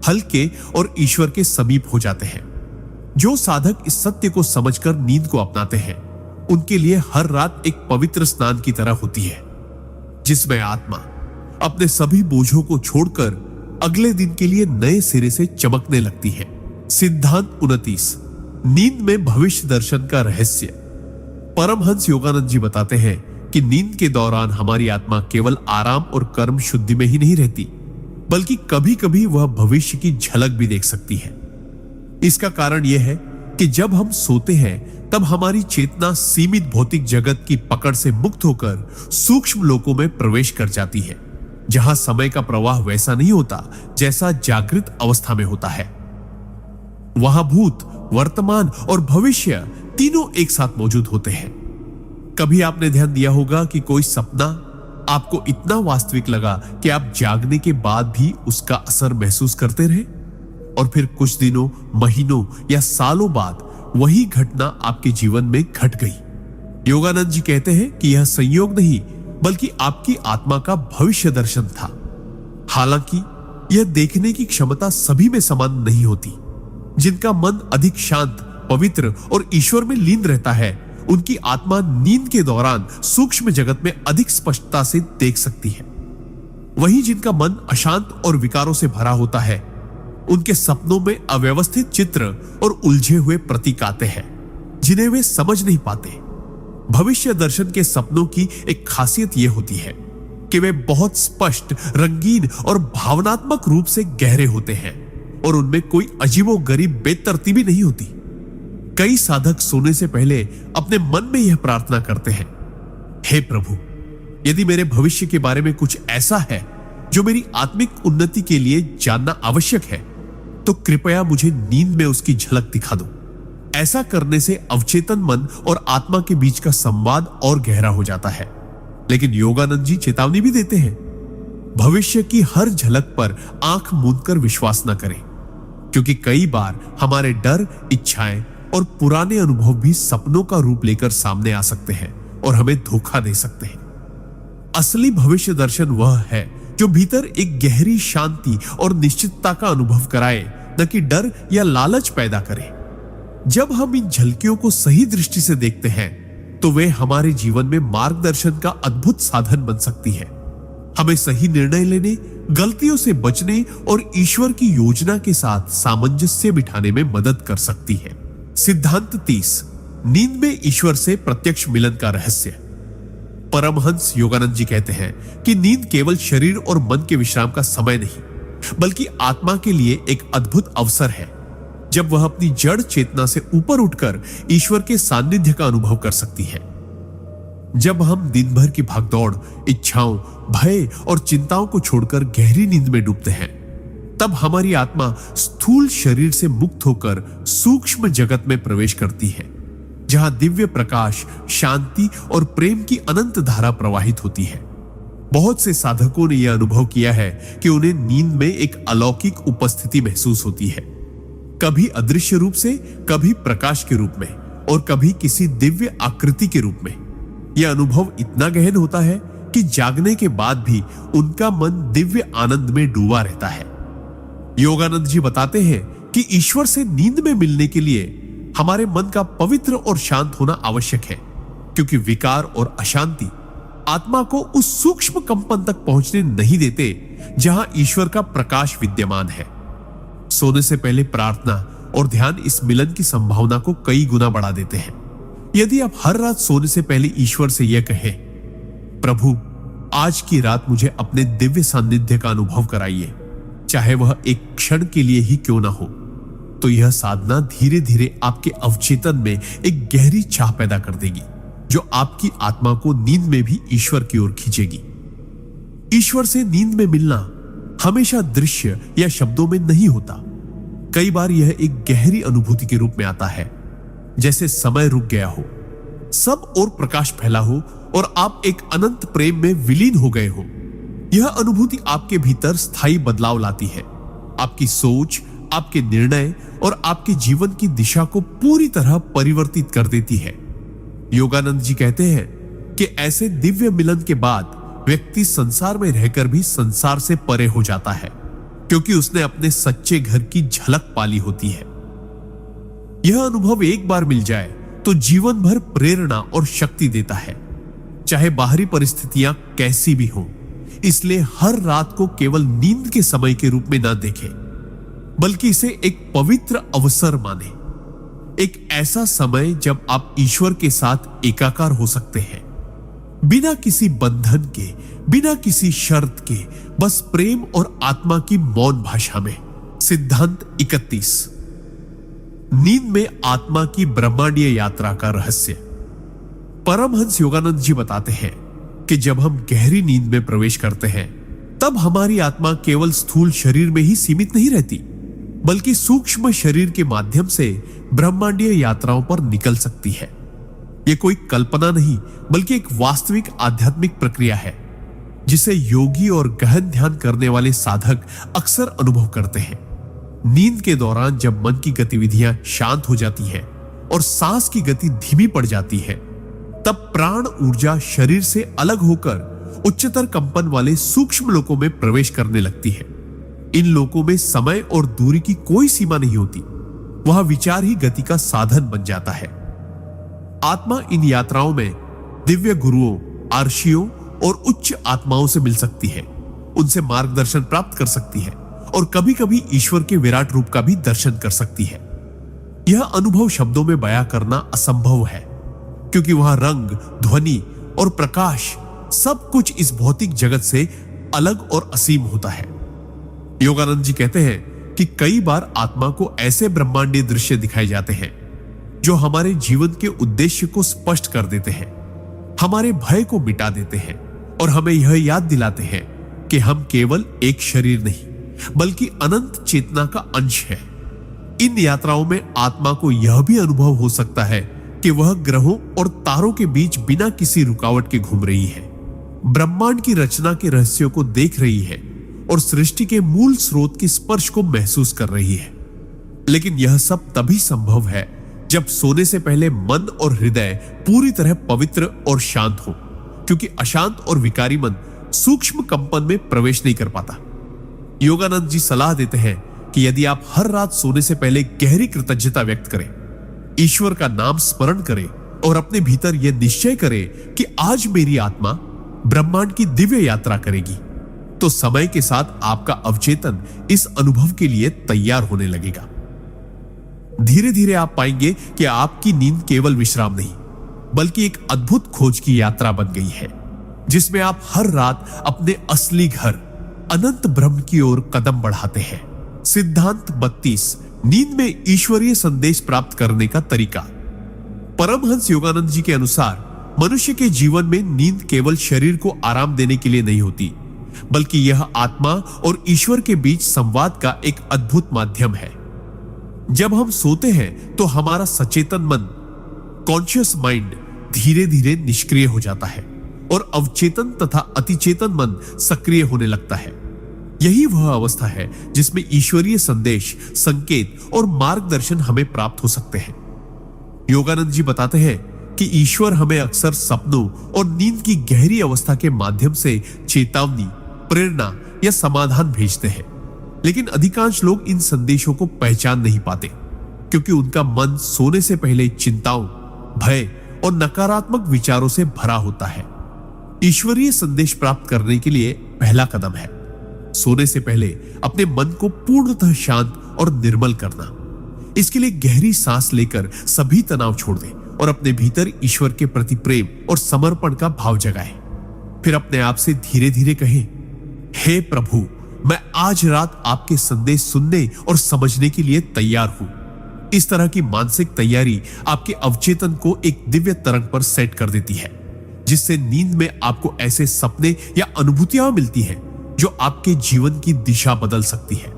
हल्के और ईश्वर के समीप हो जाते हैं। जो साधक इस सत्य को समझकर नींद को अपनाते हैं, उनके लिए हर रात एक पवित्र स्नान की तरह होती है, जिसमें आत्मा अपने सभी बोझों को छोड़कर अगले दिन के लिए नए सिरे से चमकने लगती है। सिद्धांत 29, नींद में भविष्य दर्शन का रहस्य। परमहंस योगानंद जी बताते हैं कि नींद के दौरान हमारी आत्मा केवल आराम और कर्म शुद्धि में ही नहीं रहती, बल्कि कभी कभी वह भविष्य की झलक भी देख सकती है। इसका कारण यह है कि जब हम सोते हैं, तब हमारी चेतना सीमित भौतिक जगत की पकड़ से मुक्त होकर सूक्ष्म लोकों में प्रवेश कर जाती है, जहां समय का प्रवाह वैसा नहीं होता जैसा जागृत अवस्था में होता है। वहां भूत, वर्तमान और भविष्य तीनों एक साथ मौजूद होते हैं। कभी आपने ध्यान दिया होगा कि कोई सपना आपको इतना वास्तविक लगा कि आप जागने के बाद भी उसका असर महसूस करते रहे, और फिर कुछ दिनों, महीनों या सालों बाद वही घटना आपके जीवन में घट गई। योगानंद जी कहते हैं कि यह संयोग नहीं, बल्कि आपकी आत्मा का भविष्य दर्शन था। हालांकि यह देखने की क्षमता सभी में समान नहीं होती। जिनका मन अधिक शांत, पवित्र और ईश्वर में लीन रहता है, उनकी आत्मा नींद के दौरान सूक्ष्म जगत में अधिक स्पष्टता से देख सकती है। वहीं जिनका मन अशांत और विकारों से भरा होता है, उनके सपनों में अव्यवस्थित चित्र और उलझे हुए प्रतीक आते हैं, जिन्हें वे समझ नहीं पाते। भविष्य दर्शन के सपनों की एक खासियत यह होती है कि वे बहुत स्पष्ट, रंगीन और भावनात्मक रूप से गहरे होते हैं, और उनमें कोई अजीबोगरीब बेतरतीबी नहीं होती। कई साधक सोने से पहले अपने मन में यह प्रार्थना करते हैं, हे प्रभु, यदि मेरे भविष्य के बारे में कुछ ऐसा है जो मेरी आत्मिक उन्नति के लिए जानना आवश्यक है, तो कृपया मुझे नींद में उसकी झलक दिखा दो। ऐसा करने से अवचेतन मन और आत्मा के बीच का संवाद और गहरा हो जाता है। लेकिन योगानंद जी चेतावनी भी देते हैं, भविष्य की हर झलक पर आंख मूंदकर विश्वास न करें, क्योंकि कई बार हमारे डर, इच्छाएं और पुराने अनुभव भी सपनों का रूप लेकर सामने आ सकते हैं और हमें धोखा दे सकते हैं। असली भविष्य दर्शन वह है जो भीतर एक गहरी शांति और निश्चितता का अनुभव कराए, न कि डर या लालच पैदा करे। जब हम इन झलकियों को सही दृष्टि से देखते हैं, तो वे हमारे जीवन में मार्गदर्शन का अद्भुत साधन बन सकती है। हमें सही निर्णय लेने, गलतियों से बचने और ईश्वर की योजना के साथ सामंजस्य बिठाने में मदद कर सकती है। सिद्धांत 30, नींद में ईश्वर से प्रत्यक्ष मिलन का रहस्य। परमहंस योगानंद जी कहते हैं कि नींद केवल शरीर और मन के विश्राम का समय नहीं, बल्कि आत्मा के लिए एक अद्भुत अवसर है, जब वह अपनी जड़ चेतना से ऊपर उठकर ईश्वर के सानिध्य का अनुभव कर सकती है। जब हम दिन भर की भागदौड़, इच्छाओं, भय और चिंताओं को छोड़कर गहरी नींद में डूबते हैं, तब हमारी आत्मा स्थूल शरीर से मुक्त होकर सूक्ष्म जगत में प्रवेश करती है, जहां दिव्य प्रकाश, शांति और प्रेम की अनंत धारा प्रवाहित होती है। बहुत से साधकों ने यह अनुभव किया है कि उन्हें नींद में एक अलौकिक उपस्थिति महसूस होती है, कभी अदृश्य रूप से, कभी प्रकाश के रूप में और कभी किसी दिव्य आकृति के रूप में। यह अनुभव इतना गहन होता है कि जागने के बाद भी उनका मन दिव्य आनंद में डूबा रहता है। योगानंद जी बताते हैं कि ईश्वर से नींद में मिलने के लिए हमारे मन का पवित्र और शांत होना आवश्यक है, क्योंकि विकार और अशांति आत्मा को उस सूक्ष्म कंपन तक पहुंचने नहीं देते जहां ईश्वर का प्रकाश विद्यमान है। सोने से पहले प्रार्थना और ध्यान इस मिलन की संभावना को कई गुना बढ़ा देते हैं। यदि आप हर रात सोने से पहले ईश्वर से यह कहें, प्रभु आज की रात मुझे अपने दिव्य सान्निध्य का अनुभव कराइए, चाहे वह एक क्षण के लिए ही क्यों ना हो, तो यह साधना धीरे धीरे आपके अवचेतन में एक गहरी चाह पैदा कर देगी, जो आपकी आत्मा को नींद में भी ईश्वर की ओर खींचेगी। ईश्वर से नींद में मिलना हमेशा दृश्य या शब्दों में नहीं होता। कई बार यह एक गहरी अनुभूति के रूप में आता है, जैसे समय रुक गया हो, सब और प्रकाश फैला हो और आप एक अनंत प्रेम में विलीन हो गए हो। यह अनुभूति आपके भीतर स्थायी बदलाव लाती है, आपकी सोच, आपके निर्णय और आपके जीवन की दिशा को पूरी तरह परिवर्तित कर देती है। योगानंद जी कहते हैं कि ऐसे दिव्य मिलन के बाद व्यक्ति संसार में रहकर भी संसार से परे हो जाता है, क्योंकि उसने अपने सच्चे घर की झलक पाली होती है। यह अनुभव एक बार मिल जाए तो जीवन भर प्रेरणा और शक्ति देता है, चाहे बाहरी परिस्थितियां कैसी भी हों। इसलिए हर रात को केवल नींद के समय के रूप में ना देखें, बल्कि इसे एक पवित्र अवसर माने, एक ऐसा समय जब आप ईश्वर के साथ एकाकार हो सकते हैं, बिना किसी बंधन के, बिना किसी शर्त के, बस प्रेम और आत्मा की मौन भाषा में। सिद्धांत 31। नींद में आत्मा की ब्रह्मांडीय यात्रा का रहस्य। परमहंस योगानंद जी बताते हैं कि जब हम गहरी नींद में प्रवेश करते हैं, तब हमारी आत्मा केवल स्थूल शरीर में ही सीमित नहीं रहती, बल्कि सूक्ष्म शरीर के माध्यम से ब्रह्मांडीय यात्राओं पर निकल सकती है। यह कोई कल्पना नहीं, बल्कि एक वास्तविक आध्यात्मिक प्रक्रिया है, जिसे योगी और गहन ध्यान करने वाले साधक अक्सर अनुभव करते हैं। नींद के दौरान जब मन की गतिविधियां शांत हो जाती हैं और सांस की गति धीमी पड़ जाती है, तब प्राण ऊर्जा शरीर से अलग होकर उच्चतर कंपन वाले सूक्ष्म लोकों में प्रवेश करने लगती है। इन लोकों में समय और दूरी की कोई सीमा नहीं होती, वहां विचार ही गति का साधन बन जाता है। आत्मा इन यात्राओं में दिव्य गुरुओं, आर्षियों और उच्च आत्माओं से मिल सकती है, उनसे मार्गदर्शन प्राप्त कर सकती है और कभी कभी ईश्वर के विराट रूप का भी दर्शन कर सकती है। यह अनुभव शब्दों में बयां करना असंभव है, क्योंकि वहां रंग, ध्वनि और प्रकाश सब कुछ इस भौतिक जगत से अलग और असीम होता है। योगानंद जी कहते हैं कि कई बार आत्मा को ऐसे ब्रह्मांडीय दृश्य दिखाए जाते हैं जो हमारे जीवन के उद्देश्य को स्पष्ट कर देते हैं, हमारे भय को मिटा देते हैं और हमें यह याद दिलाते हैं कि हम केवल एक शरीर नहीं, बल्कि अनंत चेतना का अंश है। इन यात्राओं में आत्मा को यह भी अनुभव हो सकता है कि वह ग्रहों और तारों के बीच बिना किसी रुकावट के घूम रही है, ब्रह्मांड की रचना के रहस्यों को देख रही है और सृष्टि के मूल स्रोत के स्पर्श को महसूस कर रही है। लेकिन यह सब तभी संभव है जब सोने से पहले मन और हृदय पूरी तरह पवित्र और शांत हो, क्योंकि अशांत और विकारी मन सूक्ष्म कंपन में प्रवेश नहीं कर पाता। योगानंद जी सलाह देते हैं कि यदि आप हर रात सोने से पहले गहरी कृतज्ञता व्यक्त करें, ईश्वर का नाम स्मरण करें और अपने भीतर यह निश्चय करें कि आज मेरी आत्मा ब्रह्मांड की दिव्य यात्रा करेगी, तो समय के साथ आपका अवचेतन इस अनुभव के लिए तैयार होने लगेगा। धीरे धीरे आप पाएंगे कि आपकी नींद केवल विश्राम नहीं, बल्कि एक अद्भुत खोज की यात्रा बन गई है, जिसमें आप हर रात अपने असली घर अनंत ब्रह्म की ओर कदम बढ़ाते हैं। सिद्धांत 32। नींद में ईश्वरीय संदेश प्राप्त करने का तरीका। परमहंस योगानंद जी के अनुसार मनुष्य के जीवन में नींद केवल शरीर को आराम देने के लिए नहीं होती, बल्कि यह आत्मा और ईश्वर के बीच संवाद का एक अद्भुत माध्यम है। जब हम सोते हैं तो हमारा सचेतन मन, कॉन्शियस माइंड, धीरे धीरे निष्क्रिय हो जाता है और अवचेतन तथा अतिचेतन मन सक्रिय होने लगता है। यही वह अवस्था है जिसमें ईश्वरीय संदेश, संकेत और मार्गदर्शन हमें प्राप्त हो सकते हैं। योगानंद जी बताते हैं कि ईश्वर हमें अक्सर सपनों और नींद की गहरी अवस्था के माध्यम से चेतावनी, प्रेरणा या समाधान भेजते हैं। लेकिन अधिकांश लोग इन संदेशों को पहचान नहीं पाते, क्योंकि उनका मन सोने से पहले चिंताओं, भय और नकारात्मक विचारों से भरा होता है। ईश्वरीय संदेश प्राप्त करने के लिए पहला कदम है सोने से पहले अपने मन को पूर्णतः शांत और निर्मल करना। इसके लिए गहरी सांस लेकर सभी तनाव छोड़ दें और अपने भीतर ईश्वर के प्रति प्रेम और समर्पण का भाव जगाएं। फिर अपने आप से धीरे धीरे कहें, हे प्रभु, मैं आज रात आपके संदेश सुनने और समझने के लिए तैयार हूं। इस तरह की मानसिक तैयारी आपके अवचेतन को एक दिव्य तरंग पर सेट कर देती है, जिससे नींद में आपको ऐसे सपने या अनुभूतियां मिलती हैं जो आपके जीवन की दिशा बदल सकती है।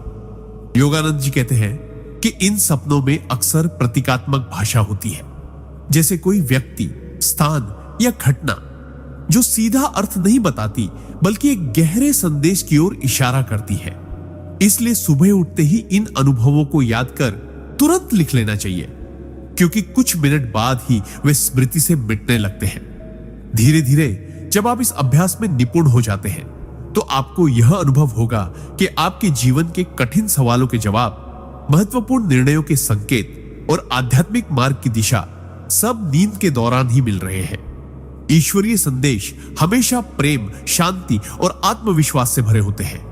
योगानंद जी कहते हैं कि इन सपनों में अक्सर प्रतीकात्मक भाषा होती है, जैसे कोई व्यक्ति, स्थान या घटना जो सीधा अर्थ नहीं बताती बल्कि एक गहरे संदेश की ओर इशारा करती है। इसलिए सुबह उठते ही इन अनुभवों को याद कर तुरंत लिख लेना चाहिए, क्योंकि कुछ मिनट बाद ही वे स्मृति से मिटने लगते हैं। धीरे धीरे जब आप इस अभ्यास में निपुण हो जाते हैं तो आपको यह अनुभव होगा कि आपके जीवन के कठिन सवालों के जवाब, महत्वपूर्ण निर्णयों के संकेत और आध्यात्मिक मार्ग की दिशा सब नींद के दौरान ही मिल रहे हैं। ईश्वरीय संदेश हमेशा प्रेम, शांति और आत्मविश्वास से भरे होते हैं।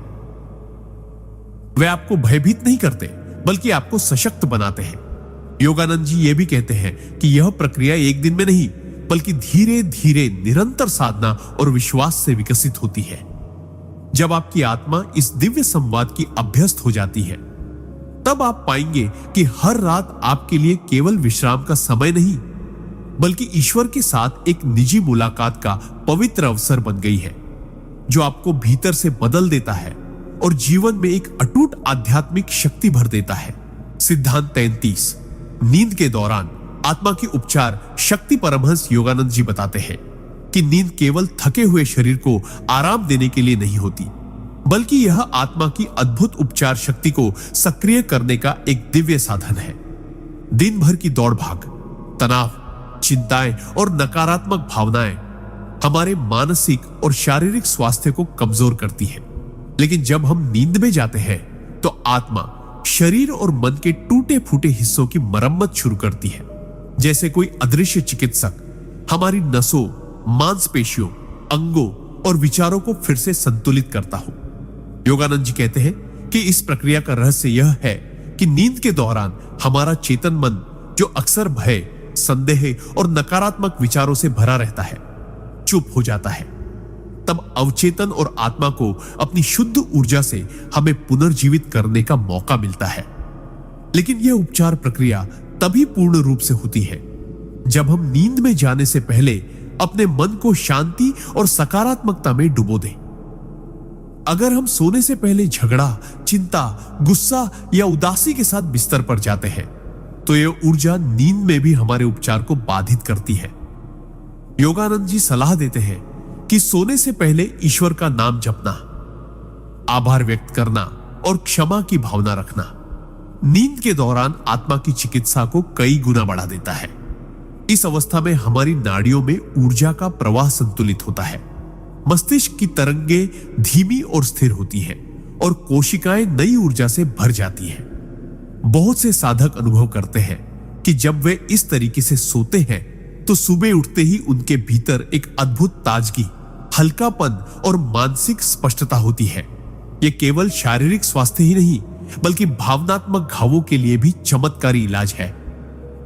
वे आपको भयभीत नहीं करते बल्कि आपको सशक्त बनाते हैं। योगानंद जी ये भी कहते हैं कि यह प्रक्रिया एक दिन में नहीं बल्कि धीरे धीरे निरंतर साधना और विश्वास से विकसित होती है। जब आपकी आत्मा इस दिव्य संवाद की अभ्यस्त हो जाती है, तब आप पाएंगे कि हर रात आपके लिए केवल विश्राम का समय नहीं बल्कि ईश्वर के साथ एक निजी मुलाकात का पवित्र अवसर बन गई है, जो आपको भीतर से बदल देता है और जीवन में एक अटूट आध्यात्मिक शक्ति भर देता है। सिद्धांत 33, नींद के दौरान आत्मा की उपचार शक्ति परमहंस योगानंद जी बताते हैं कि नींद केवल थके हुए शरीर को आराम देने के लिए नहीं होती, बल्कि यह आत्मा की अद्भुत उपचार शक्ति को सक्रिय करने का एक दिव्य साधन है। दिन भर की दौड़ भाग, तनाव, चिंताएं और नकारात्मक भावनाएं हमारे मानसिक और शारीरिक स्वास्थ्य को कमजोर करती है। लेकिन जब हम नींद में जाते हैं तो आत्मा शरीर और मन के टूटे फूटे हिस्सों की मरम्मत शुरू करती है, जैसे कोई अदृश्य चिकित्सक हमारी नसों, मांसपेशियों, अंगों और विचारों को फिर से संतुलित करता हो। योगानंद जी कहते हैं कि इस प्रक्रिया का रहस्य यह है कि नींद के दौरान हमारा चेतन मन, जो अक्सर भय, संदेह और नकारात्मक विचारों से भरा रहता है, चुप हो जाता है। तब अवचेतन और आत्मा को अपनी शुद्ध ऊर्जा से हमें पुनर्जीवित करने का मौका मिलता है। लेकिन यह उपचार प्रक्रिया तभी पूर्ण रूप से होती है जब हम नींद में जाने से पहले अपने मन को शांति और सकारात्मकता में डुबो दें। अगर हम सोने से पहले झगड़ा, चिंता, गुस्सा या उदासी के साथ बिस्तर पर जाते हैं तो यह ऊर्जा नींद में भी हमारे उपचार को बाधित करती है। योगानंद जी सलाह देते हैं कि सोने से पहले ईश्वर का नाम जपना, आभार व्यक्त करना और क्षमा की भावना रखना नींद के दौरान आत्मा की चिकित्सा को कई गुना बढ़ा देता है। इस अवस्था में हमारी नाड़ियों में ऊर्जा का प्रवाह संतुलित होता है, मस्तिष्क की तरंगें धीमी और स्थिर होती हैं और कोशिकाएं नई ऊर्जा से भर जाती हैं। बहुत से साधक अनुभव करते हैं कि जब वे इस तरीके से सोते हैं तो सुबह उठते ही उनके भीतर एक अद्भुत ताजगी, हल्कापन और मानसिक स्पष्टता होती है। यह केवल शारीरिक स्वास्थ्य ही नहीं बल्कि भावनात्मक घावों के लिए भी चमत्कारी इलाज है।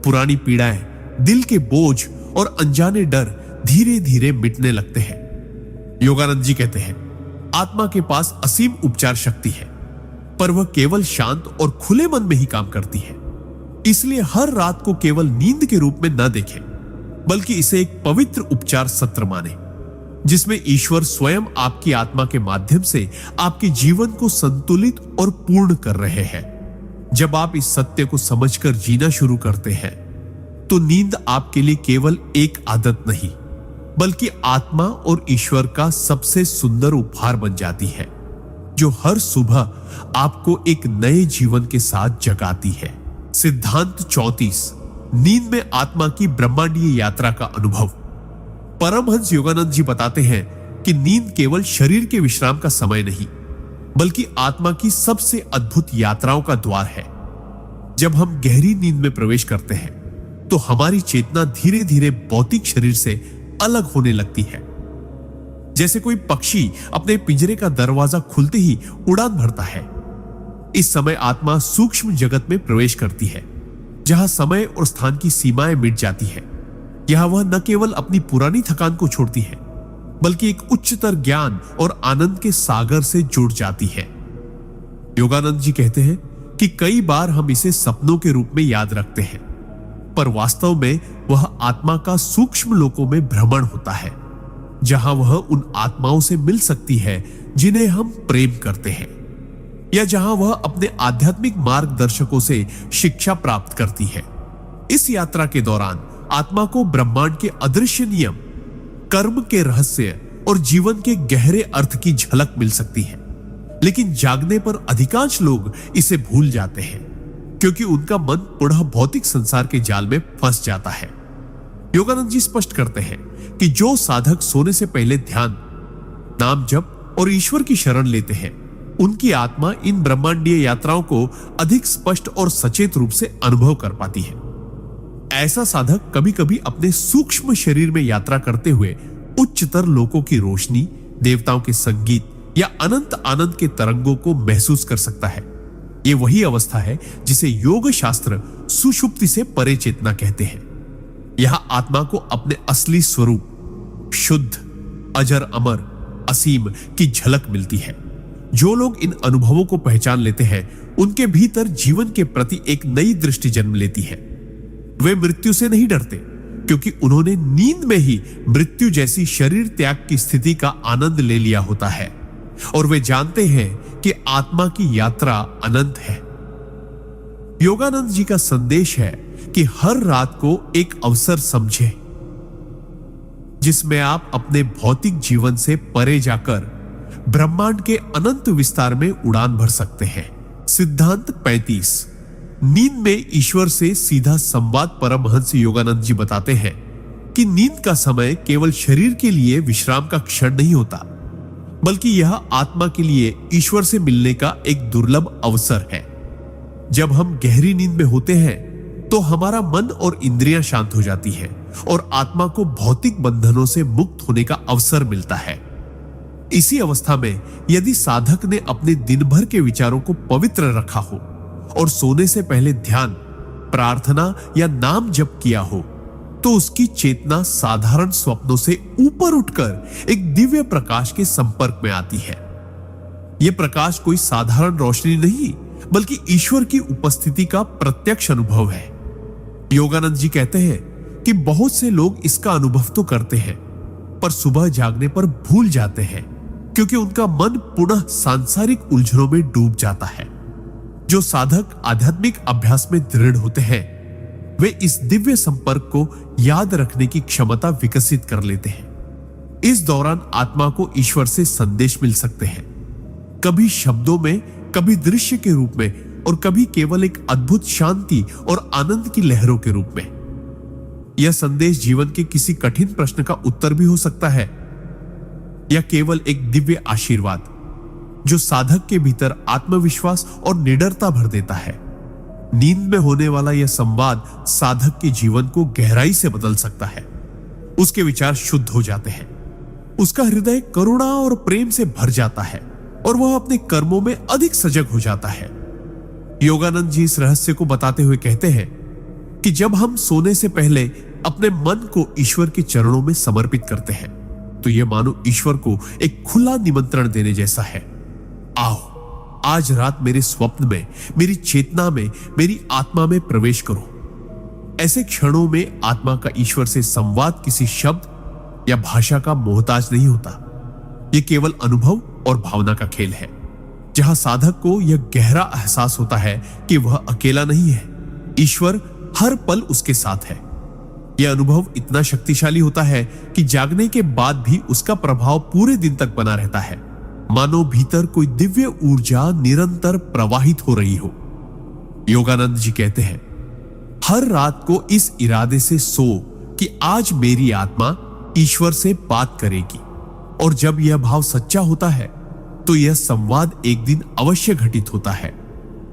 पुरानी पीड़ाएं, दिल के बोझ और अनजाने डर धीरे धीरे मिटने लगते हैं। योगानंद जी कहते हैं, आत्मा के पास असीम उपचार शक्ति है, पर वह केवल शांत और खुले मन में ही काम करती है। इसलिए हर रात को केवल नींद के रूप में न देखें, बल्कि इसे एक पवित्र उपचार सत्र माने, जिसमें ईश्वर स्वयं आपकी आत्मा के माध्यम से आपके जीवन को संतुलित और पूर्ण कर रहे हैं। जब आप इस सत्य को समझकर जीना शुरू करते हैं तो नींद आपके लिए केवल एक आदत नहीं बल्कि आत्मा और ईश्वर का सबसे सुंदर उपहार बन जाती है, जो हर सुबह आपको एक नए जीवन के साथ जगाती है। सिद्धांत 34, नींद में आत्मा की ब्रह्मांडीय यात्रा का अनुभव। परमहंस योगानंद जी बताते हैं कि नींद केवल शरीर के विश्राम का समय नहीं बल्कि आत्मा की सबसे अद्भुत यात्राओं का द्वार है। जब हम गहरी नींद में प्रवेश करते हैं तो हमारी चेतना धीरे धीरे भौतिक शरीर से अलग होने लगती है। जैसे कोई पक्षी अपने पिंजरे का दरवाजा खुलते ही उड़ान भरता है, इस समय आत्मा सूक्ष्म जगत में प्रवेश करती है, जहां समय और स्थान की सीमाएं मिट जाती है। यहां वह न केवल अपनी पुरानी थकान को छोड़ती है बल्कि एक उच्चतर ज्ञान और आनंद के सागर से जुड़ जाती है। योगानंद जी कहते हैं कि कई बार हम इसे सपनों के रूप में याद रखते हैं, पर वास्तव में वह आत्मा का सूक्ष्म लोकों में भ्रमण होता है, जहां वह उन आत्माओं से मिल सकती है जिन्हें हम प्रेम करते हैं, या जहां वह अपने आध्यात्मिक मार्गदर्शकों से शिक्षा प्राप्त करती है। इस यात्रा के दौरान आत्मा को ब्रह्मांड के अदृश्य नियम, कर्म के रहस्य और जीवन के गहरे अर्थ की झलक मिल सकती है, लेकिन जागने पर अधिकांश लोग इसे भूल जाते हैं क्योंकि उनका मन पुनः भौतिक संसार के जाल में फंस जाता है। योगानंद जी स्पष्ट करते हैं कि जो साधक सोने से पहले ध्यान, नाम जप और ईश्वर की शरण लेते हैं, उनकी आत्मा इन ब्रह्मांडीय यात्राओं को अधिक स्पष्ट और सचेत रूप से अनुभव कर पाती है। ऐसा साधक कभी कभी अपने सूक्ष्म शरीर में यात्रा करते हुए उच्चतर लोकों की रोशनी, देवताओं के संगीत या अनंत आनंद के तरंगों को महसूस कर सकता है। यह वही अवस्था है जिसे योग शास्त्र सुषुप्ति से परे चेतना कहते हैं। यहां आत्मा को अपने असली स्वरूप, शुद्ध, अजर, अमर, असीम की झलक मिलती है। जो लोग इन अनुभवों को पहचान लेते हैं, उनके भीतर जीवन के प्रति एक नई दृष्टि जन्म लेती है। वे मृत्यु से नहीं डरते क्योंकि उन्होंने नींद में ही मृत्यु जैसी शरीर त्याग की स्थिति का आनंद ले लिया होता है, और वे जानते हैं कि आत्मा की यात्रा अनंत है। योगानंद जी का संदेश है कि हर रात को एक अवसर समझें जिसमें आप अपने भौतिक जीवन से परे जाकर ब्रह्मांड के अनंत विस्तार में उड़ान भर सकते हैं। सिद्धांत 35, नींद में ईश्वर से सीधा संवाद। परमहंस योगानंद जी बताते हैं कि नींद का समय केवल शरीर के लिए विश्राम का क्षण नहीं होता, बल्कि यह आत्मा के लिए ईश्वर से मिलने का एक दुर्लभ अवसर है। जब हम गहरी नींद में होते हैं तो हमारा मन और इंद्रियां शांत हो जाती है और आत्मा को भौतिक बंधनों से मुक्त होने का अवसर मिलता है। इसी अवस्था में यदि साधक ने अपने दिन भर के विचारों को पवित्र रखा हो और सोने से पहले ध्यान, प्रार्थना या नाम जप किया हो, तो उसकी चेतना साधारण स्वप्नों से ऊपर उठकर एक दिव्य प्रकाश के संपर्क में आती है। यह प्रकाश कोई साधारण रोशनी नहीं, बल्कि ईश्वर की उपस्थिति का प्रत्यक्ष अनुभव है। योगानंद जी कहते हैं कि बहुत से लोग इसका अनुभव तो करते हैं, पर सुबह जागने पर भूल जाते हैं क्योंकि उनका मन पुनः सांसारिक उलझनों में डूब जाता है। जो साधक आध्यात्मिक अभ्यास में दृढ़ होते हैं, वे इस दिव्य संपर्क को याद रखने की क्षमता विकसित कर लेते हैं। इस दौरान आत्मा को ईश्वर से संदेश मिल सकते हैं, कभी शब्दों में, कभी दृश्य के रूप में और कभी केवल एक अद्भुत शांति और आनंद की लहरों के रूप में। यह संदेश जीवन के किसी कठिन प्रश्न का उत्तर भी हो सकता है या केवल एक दिव्य आशीर्वाद जो साधक के भीतर आत्मविश्वास और निडरता भर देता है। नींद में होने वाला यह संवाद साधक के जीवन को गहराई से बदल सकता है। उसके विचार शुद्ध हो जाते हैं, उसका हृदय करुणा और प्रेम से भर जाता है और वह अपने कर्मों में अधिक सजग हो जाता है। योगानंद जी इस रहस्य को बताते हुए कहते हैं कि जब हम सोने से पहले अपने मन को ईश्वर के चरणों में समर्पित करते हैं, तो यह मानो ईश्वर को एक खुला निमंत्रण देने जैसा है। आओ, आज रात मेरे स्वप्न में, मेरी चेतना में, मेरी आत्मा में प्रवेश करो। ऐसे क्षणों में आत्मा का ईश्वर से संवाद किसी शब्द, या भाषा का मोहताज नहीं होता। यह केवल अनुभव और भावना का खेल है, जहां साधक को यह गहरा एहसास होता है कि वह अकेला नहीं है, ईश्वर हर पल उसके साथ है। यह अनुभव इतना शक्तिशाली होता है कि जागने के बाद भी उसका प्रभाव पूरे दिन तक बना रहता है, मानो भीतर कोई दिव्य ऊर्जा निरंतर प्रवाहित हो रही हो। योगानंद जी कहते हैं, हर रात को इस इरादे से सो कि आज मेरी आत्मा ईश्वर से बात करेगी, और जब यह भाव सच्चा होता है तो यह संवाद एक दिन अवश्य घटित होता है,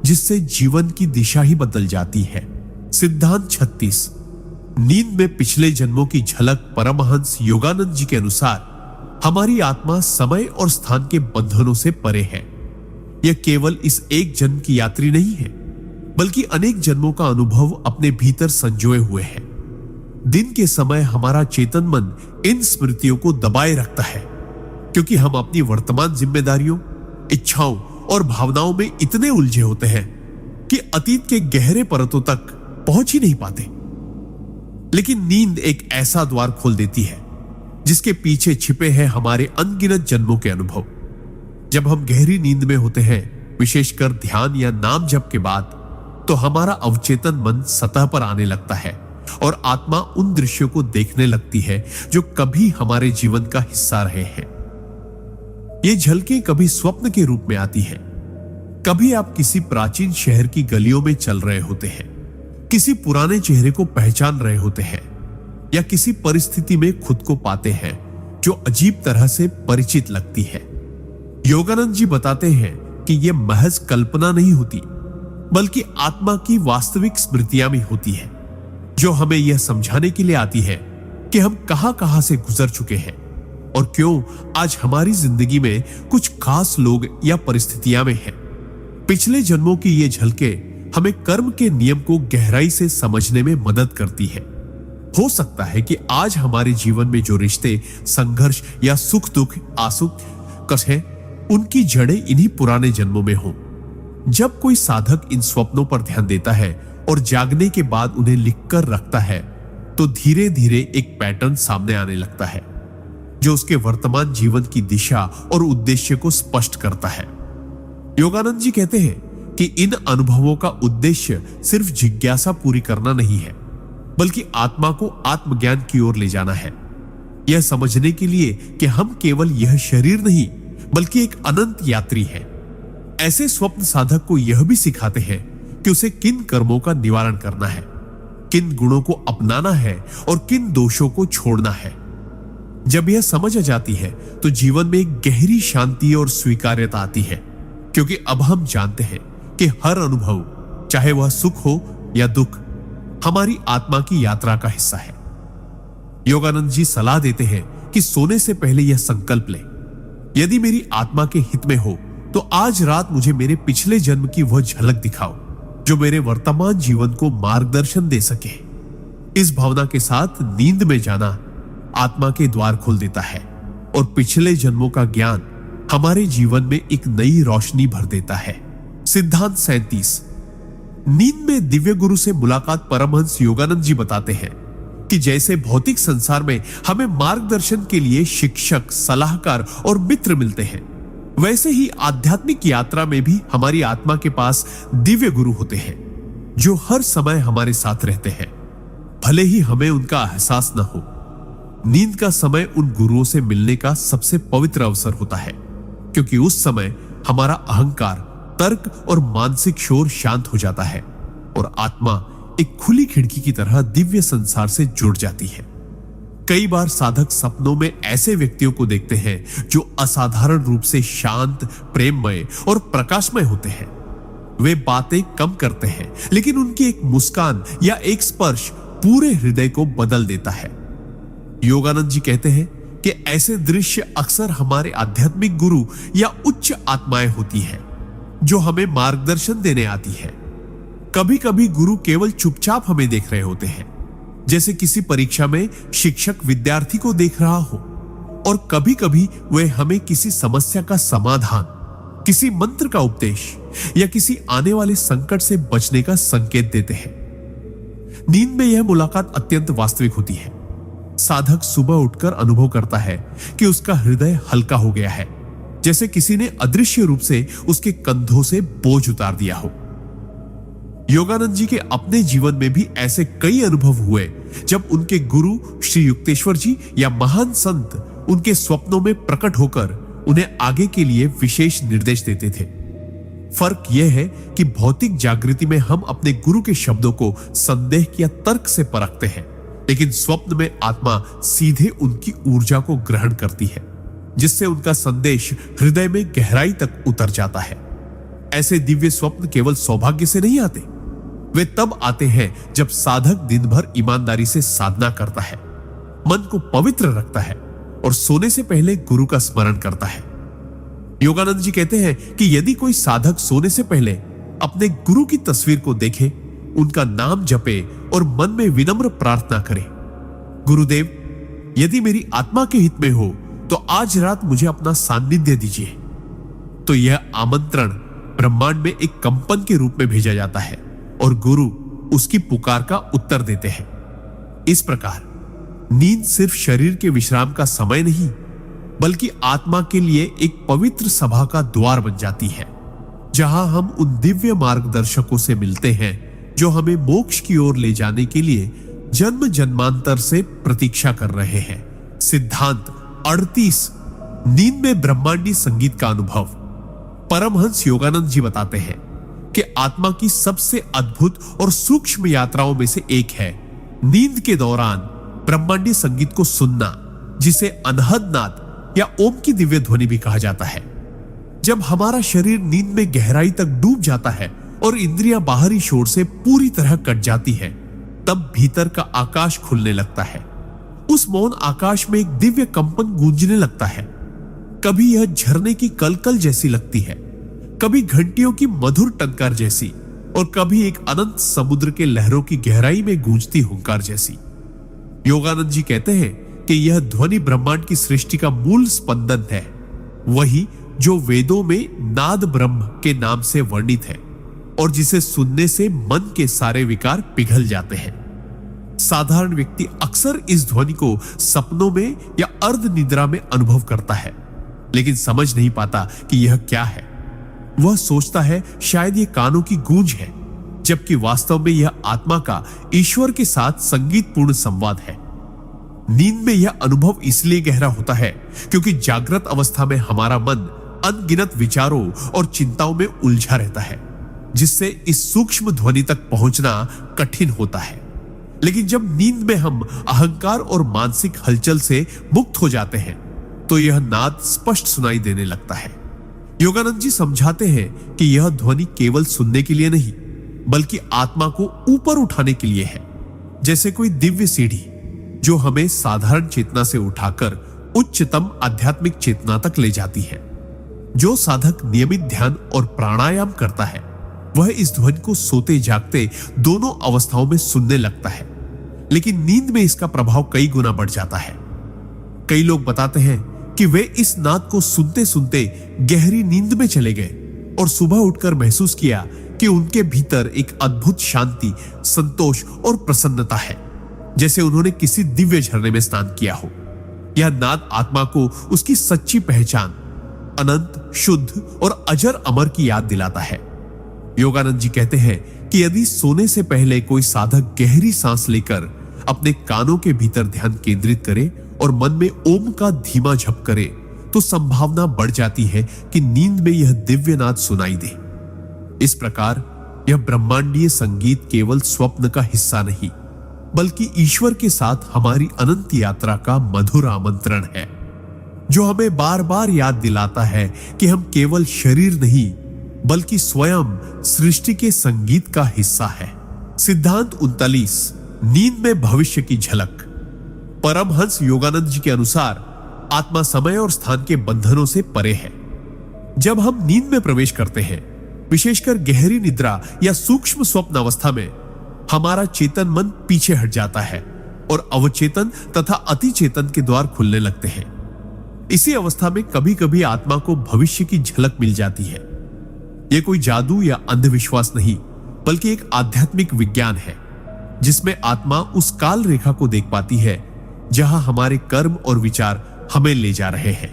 जिससे जीवन की दिशा ही बदल जाती है। सिद्धांत 36। नींद में पिछले जन्मों की झलक। परमहंस योगानंद जी के अनुसार हमारी आत्मा समय और स्थान के बंधनों से परे है। यह केवल इस एक जन्म की यात्री नहीं है, बल्कि अनेक जन्मों का अनुभव अपने भीतर संजोए हुए है। दिन के समय हमारा चेतन मन इन स्मृतियों को दबाए रखता है, क्योंकि हम अपनी वर्तमान जिम्मेदारियों, इच्छाओं और भावनाओं में इतने उलझे होते हैं कि अतीत के गहरे परतों तक पहुंच ही नहीं पाते। लेकिन नींद एक ऐसा द्वार खोल देती है जिसके पीछे छिपे हैं हमारे अनगिनत जन्मों के अनुभव। जब हम गहरी नींद में होते हैं, विशेषकर ध्यान या नाम जप के बाद, तो हमारा अवचेतन मन सतह पर आने लगता है और आत्मा उन दृश्यों को देखने लगती है जो कभी हमारे जीवन का हिस्सा रहे हैं। ये झलकें कभी स्वप्न के रूप में आती हैं, कभी आप किसी प्राचीन शहर की गलियों में चल रहे होते हैं, किसी पुराने चेहरे को पहचान रहे होते हैं, या किसी परिस्थिति में खुद को पाते हैं जो अजीब तरह से परिचित लगती है। योगानंद जी बताते हैं कि यह महज कल्पना नहीं होती, बल्कि आत्मा की वास्तविक स्मृतियां भी होती है, जो हमें यह समझाने के लिए आती है कि हम कहां से गुजर चुके हैं और क्यों आज हमारी जिंदगी में कुछ खास लोग या परिस्थितियां में हैं। पिछले जन्मों की ये झलके हमें कर्म के नियम को गहराई से समझने में मदद करती है। हो सकता है कि आज हमारे जीवन में जो रिश्ते, संघर्ष या सुख दुख आंसू कष्ट, उनकी जड़ें इन्हीं पुराने जन्मों में हों। जब कोई साधक इन स्वप्नों पर ध्यान देता है और जागने के बाद उन्हें लिखकर रखता है, तो धीरे धीरे एक पैटर्न सामने आने लगता है जो उसके वर्तमान जीवन की दिशा और उद्देश्य को स्पष्ट करता है। योगानंद जी कहते हैं कि इन अनुभवों का उद्देश्य सिर्फ जिज्ञासा पूरी करना नहीं है, बल्कि आत्मा को आत्मज्ञान की ओर ले जाना है। यह समझने के लिए कि हम केवल यह शरीर नहीं, बल्कि एक अनंत यात्री है। ऐसे स्वप्न साधक को यह भी सिखाते हैं कि उसे किन कर्मों का निवारण करना है, किन गुणों को अपनाना है और किन दोषों को छोड़ना है। जब यह समझ आ जाती है तो जीवन में एक गहरी शांति और स्वीकार्यता आती है, क्योंकि अब हम जानते हैं कि हर अनुभव, चाहे वह सुख हो या दुख, हमारी आत्मा की यात्रा का हिस्सा है। योगानंद जी सलाह देते हैं कि सोने से पहले यह संकल्प लें, यदि मेरी आत्मा के हित में हो तो आज रात मुझे मेरे पिछले जन्म की वह झलक दिखाओ जो मेरे वर्तमान जीवन को मार्गदर्शन दे सके। इस भावना के साथ नींद में जाना आत्मा के द्वार खोल देता है और पिछले जन्मों का ज्ञान हमारे जीवन में एक नई रोशनी भर देता है। सिद्धांत 37। नींद में दिव्य गुरु से मुलाकात। परमहंस योगानंद जी बताते हैं कि जैसे भौतिक संसार में हमें मार्गदर्शन के लिए शिक्षक, सलाहकार और मित्र मिलते हैं, वैसे ही आध्यात्मिक यात्रा में भी हमारी आत्मा के पास दिव्य गुरु होते हैं जो हर समय हमारे साथ रहते हैं, भले ही हमें उनका एहसास न हो। नींद का समय उन गुरुओं से मिलने का सबसे पवित्र अवसर होता है, क्योंकि उस समय हमारा अहंकार, तर्क और मानसिक शोर शांत हो जाता है और आत्मा एक खुली खिड़की की तरह दिव्य संसार से जुड़ जाती है। कई बार साधक सपनों में ऐसे व्यक्तियों को देखते हैं जो असाधारण रूप से शांत, प्रेममय और प्रकाशमय होते हैं। वे बातें कम करते हैं, लेकिन उनकी एक मुस्कान या एक स्पर्श पूरे हृदय को बदल देता है। योगानंद जी कहते हैं कि ऐसे दृश्य अक्सर हमारे आध्यात्मिक गुरु या उच्च आत्माएं होती हैं जो हमें मार्गदर्शन देने आती है। कभी कभी गुरु केवल चुपचाप हमें देख रहे होते हैं, जैसे किसी परीक्षा में शिक्षक विद्यार्थी को देख रहा हो, और कभी कभी वे हमें किसी समस्या का समाधान, किसी मंत्र का उपदेश या किसी आने वाले संकट से बचने का संकेत देते हैं। नींद में यह मुलाकात अत्यंत वास्तविक होती है। साधक सुबह उठकर अनुभव करता है कि उसका हृदय हल्का हो गया है, जैसे किसी ने अदृश्य रूप से उसके कंधों से बोझ उतार दिया हो। योगानंद जी के अपने जीवन में भी ऐसे कई अनुभव हुए जब उनके गुरु श्री युक्तेश्वर जी या महान संत उनके स्वप्नों में प्रकट होकर उन्हें आगे के लिए विशेष निर्देश देते थे। फर्क यह है कि भौतिक जागृति में हम अपने गुरु के शब्दों को संदेह या तर्क से परखते हैं, लेकिन स्वप्न में आत्मा सीधे उनकी ऊर्जा को ग्रहण करती है, जिससे उनका संदेश हृदय में गहराई तक उतर जाता है। ऐसे दिव्य स्वप्न केवल सौभाग्य से नहीं आते, वे तब आते हैं जब साधक दिन भर ईमानदारी से साधना करता है, मन को पवित्र रखता है और सोने से पहले गुरु का स्मरण करता है। योगानंद जी कहते हैं कि यदि कोई साधक सोने से पहले अपने गुरु की तस्वीर को देखे, उनका नाम जपे और मन में विनम्र प्रार्थना करे, गुरुदेव, यदि मेरी आत्मा के हित में हो तो आज रात मुझे अपना सान्निध्य दीजिए, तो यह आमंत्रण ब्रह्मांड में एक कंपन के रूप में भेजा जाता है और गुरु उसकी पुकार का उत्तर देते हैं। इस प्रकार नींद सिर्फ शरीर के विश्राम का समय नहीं, बल्कि आत्मा के लिए एक पवित्र सभा का द्वार बन जाती है, जहां हम उन दिव्य मार्गदर्शकों से मिलते हैं जो हमें मोक्ष की ओर ले जाने के लिए जन्म जन्मांतर से प्रतीक्षा कर रहे हैं। सिद्धांत 38, नींद में ब्रह्मांडी संगीत का अनुभव। परमहंस योगानंद जी बताते हैं कि आत्मा की सबसे अद्भुत और सूक्ष्म यात्राओं में से एक है नींद के दौरान ब्रह्मांडी संगीत को सुनना, जिसे अनहद नाद या ओम की दिव्य ध्वनि भी कहा जाता है। जब हमारा शरीर नींद में गहराई तक डूब जाता है और इंद्रियां बाहरी शोर से पूरी तरह कट जाती है, तब भीतर का आकाश खुलने लगता है। उस मौन आकाश में एक दिव्य कंपन गूंजने लगता है। कभी यह झरने की कलकल जैसी लगती है, कभी घंटियों की मधुर टंकार जैसी, और कभी एक अनंत समुद्र के लहरों की गहराई में गूंजती हुंकार जैसी। योगानंद जी कहते हैं कि यह ध्वनि ब्रह्मांड की सृष्टि का मूल स्पंदन है, वही जो वेदों में नाद ब्रह्म के नाम से वर्णित है और जिसे सुनने से मन के सारे विकार पिघल जाते हैं। साधारण व्यक्ति अक्सर इस ध्वनि को सपनों में या अर्ध निद्रा में अनुभव करता है, लेकिन समझ नहीं पाता कि यह क्या है। वह सोचता है शायद ये कानों की गूंज है, जबकि वास्तव में यह आत्मा का ईश्वर के साथ संगीतपूर्ण संवाद है। नींद में यह अनुभव इसलिए गहरा होता है क्योंकि जागृत अवस्था में हमारा मन अनगिनत विचारों और चिंताओं में उलझा रहता है, जिससे इस सूक्ष्म ध्वनि तक पहुंचना कठिन होता है। लेकिन जब नींद में हम अहंकार और मानसिक हलचल से मुक्त हो जाते हैं, तो यह नाद स्पष्ट सुनाई देने लगता है। योगानंद जी समझाते हैं कि यह ध्वनि केवल सुनने के लिए नहीं, बल्कि आत्मा को ऊपर उठाने के लिए है, जैसे कोई दिव्य सीढ़ी जो हमें साधारण चेतना से उठाकर उच्चतम आध्यात्मिक चेतना तक ले जाती है। जो साधक नियमित ध्यान और प्राणायाम करता है, वह इस ध्वनि को सोते जागते दोनों अवस्थाओं में सुनने लगता है, लेकिन नींद में इसका प्रभाव कई गुना बढ़ जाता है। कई लोग बताते हैं कि वे इस नाद को सुनते सुनते गहरी नींद में चले गए और सुबह उठकर महसूस किया कि उनके भीतर एक अद्भुत शांति, संतोष और प्रसन्नता है, जैसे उन्होंने किसी दिव्य झरने में स्नान किया हो। यह नाद आत्मा को उसकी सच्ची पहचान, अनंत, शुद्ध और अजर अमर की याद दिलाता है। योगानंद जी कहते हैं कि यदि सोने से पहले कोई साधक गहरी सांस लेकर अपने कानों के भीतर ध्यान केंद्रित करे और मन में ओम का धीमा जप करे, तो संभावना बढ़ जाती है कि नींद में यह दिव्य नाद सुनाई दे। इस प्रकार यह ब्रह्मांडीय संगीत केवल स्वप्न का हिस्सा नहीं, बल्कि ईश्वर के साथ हमारी अनंत यात्रा का मधुर आमंत्रण है, जो हमें बार बार याद दिलाता है कि हम केवल शरीर नहीं, बल्कि स्वयं सृष्टि के संगीत का हिस्सा है। सिद्धांत 39, नींद में भविष्य की झलक। परमहंस योगानंद जी के अनुसार आत्मा समय और स्थान के बंधनों से परे है। जब हम नींद में प्रवेश करते हैं, विशेषकर गहरी निद्रा या सूक्ष्म स्वप्न अवस्था में, हमारा चेतन मन पीछे हट जाता है और अवचेतन तथा अतिचेतन के द्वार खुलने लगते हैं। इसी अवस्था में कभी कभी आत्मा को भविष्य की झलक मिल जाती है। यह कोई जादू या अंधविश्वास नहीं, बल्कि एक आध्यात्मिक विज्ञान है, जिसमें आत्मा उस काल रेखा को देख पाती है जहां हमारे कर्म और विचार हमें ले जा रहे हैं।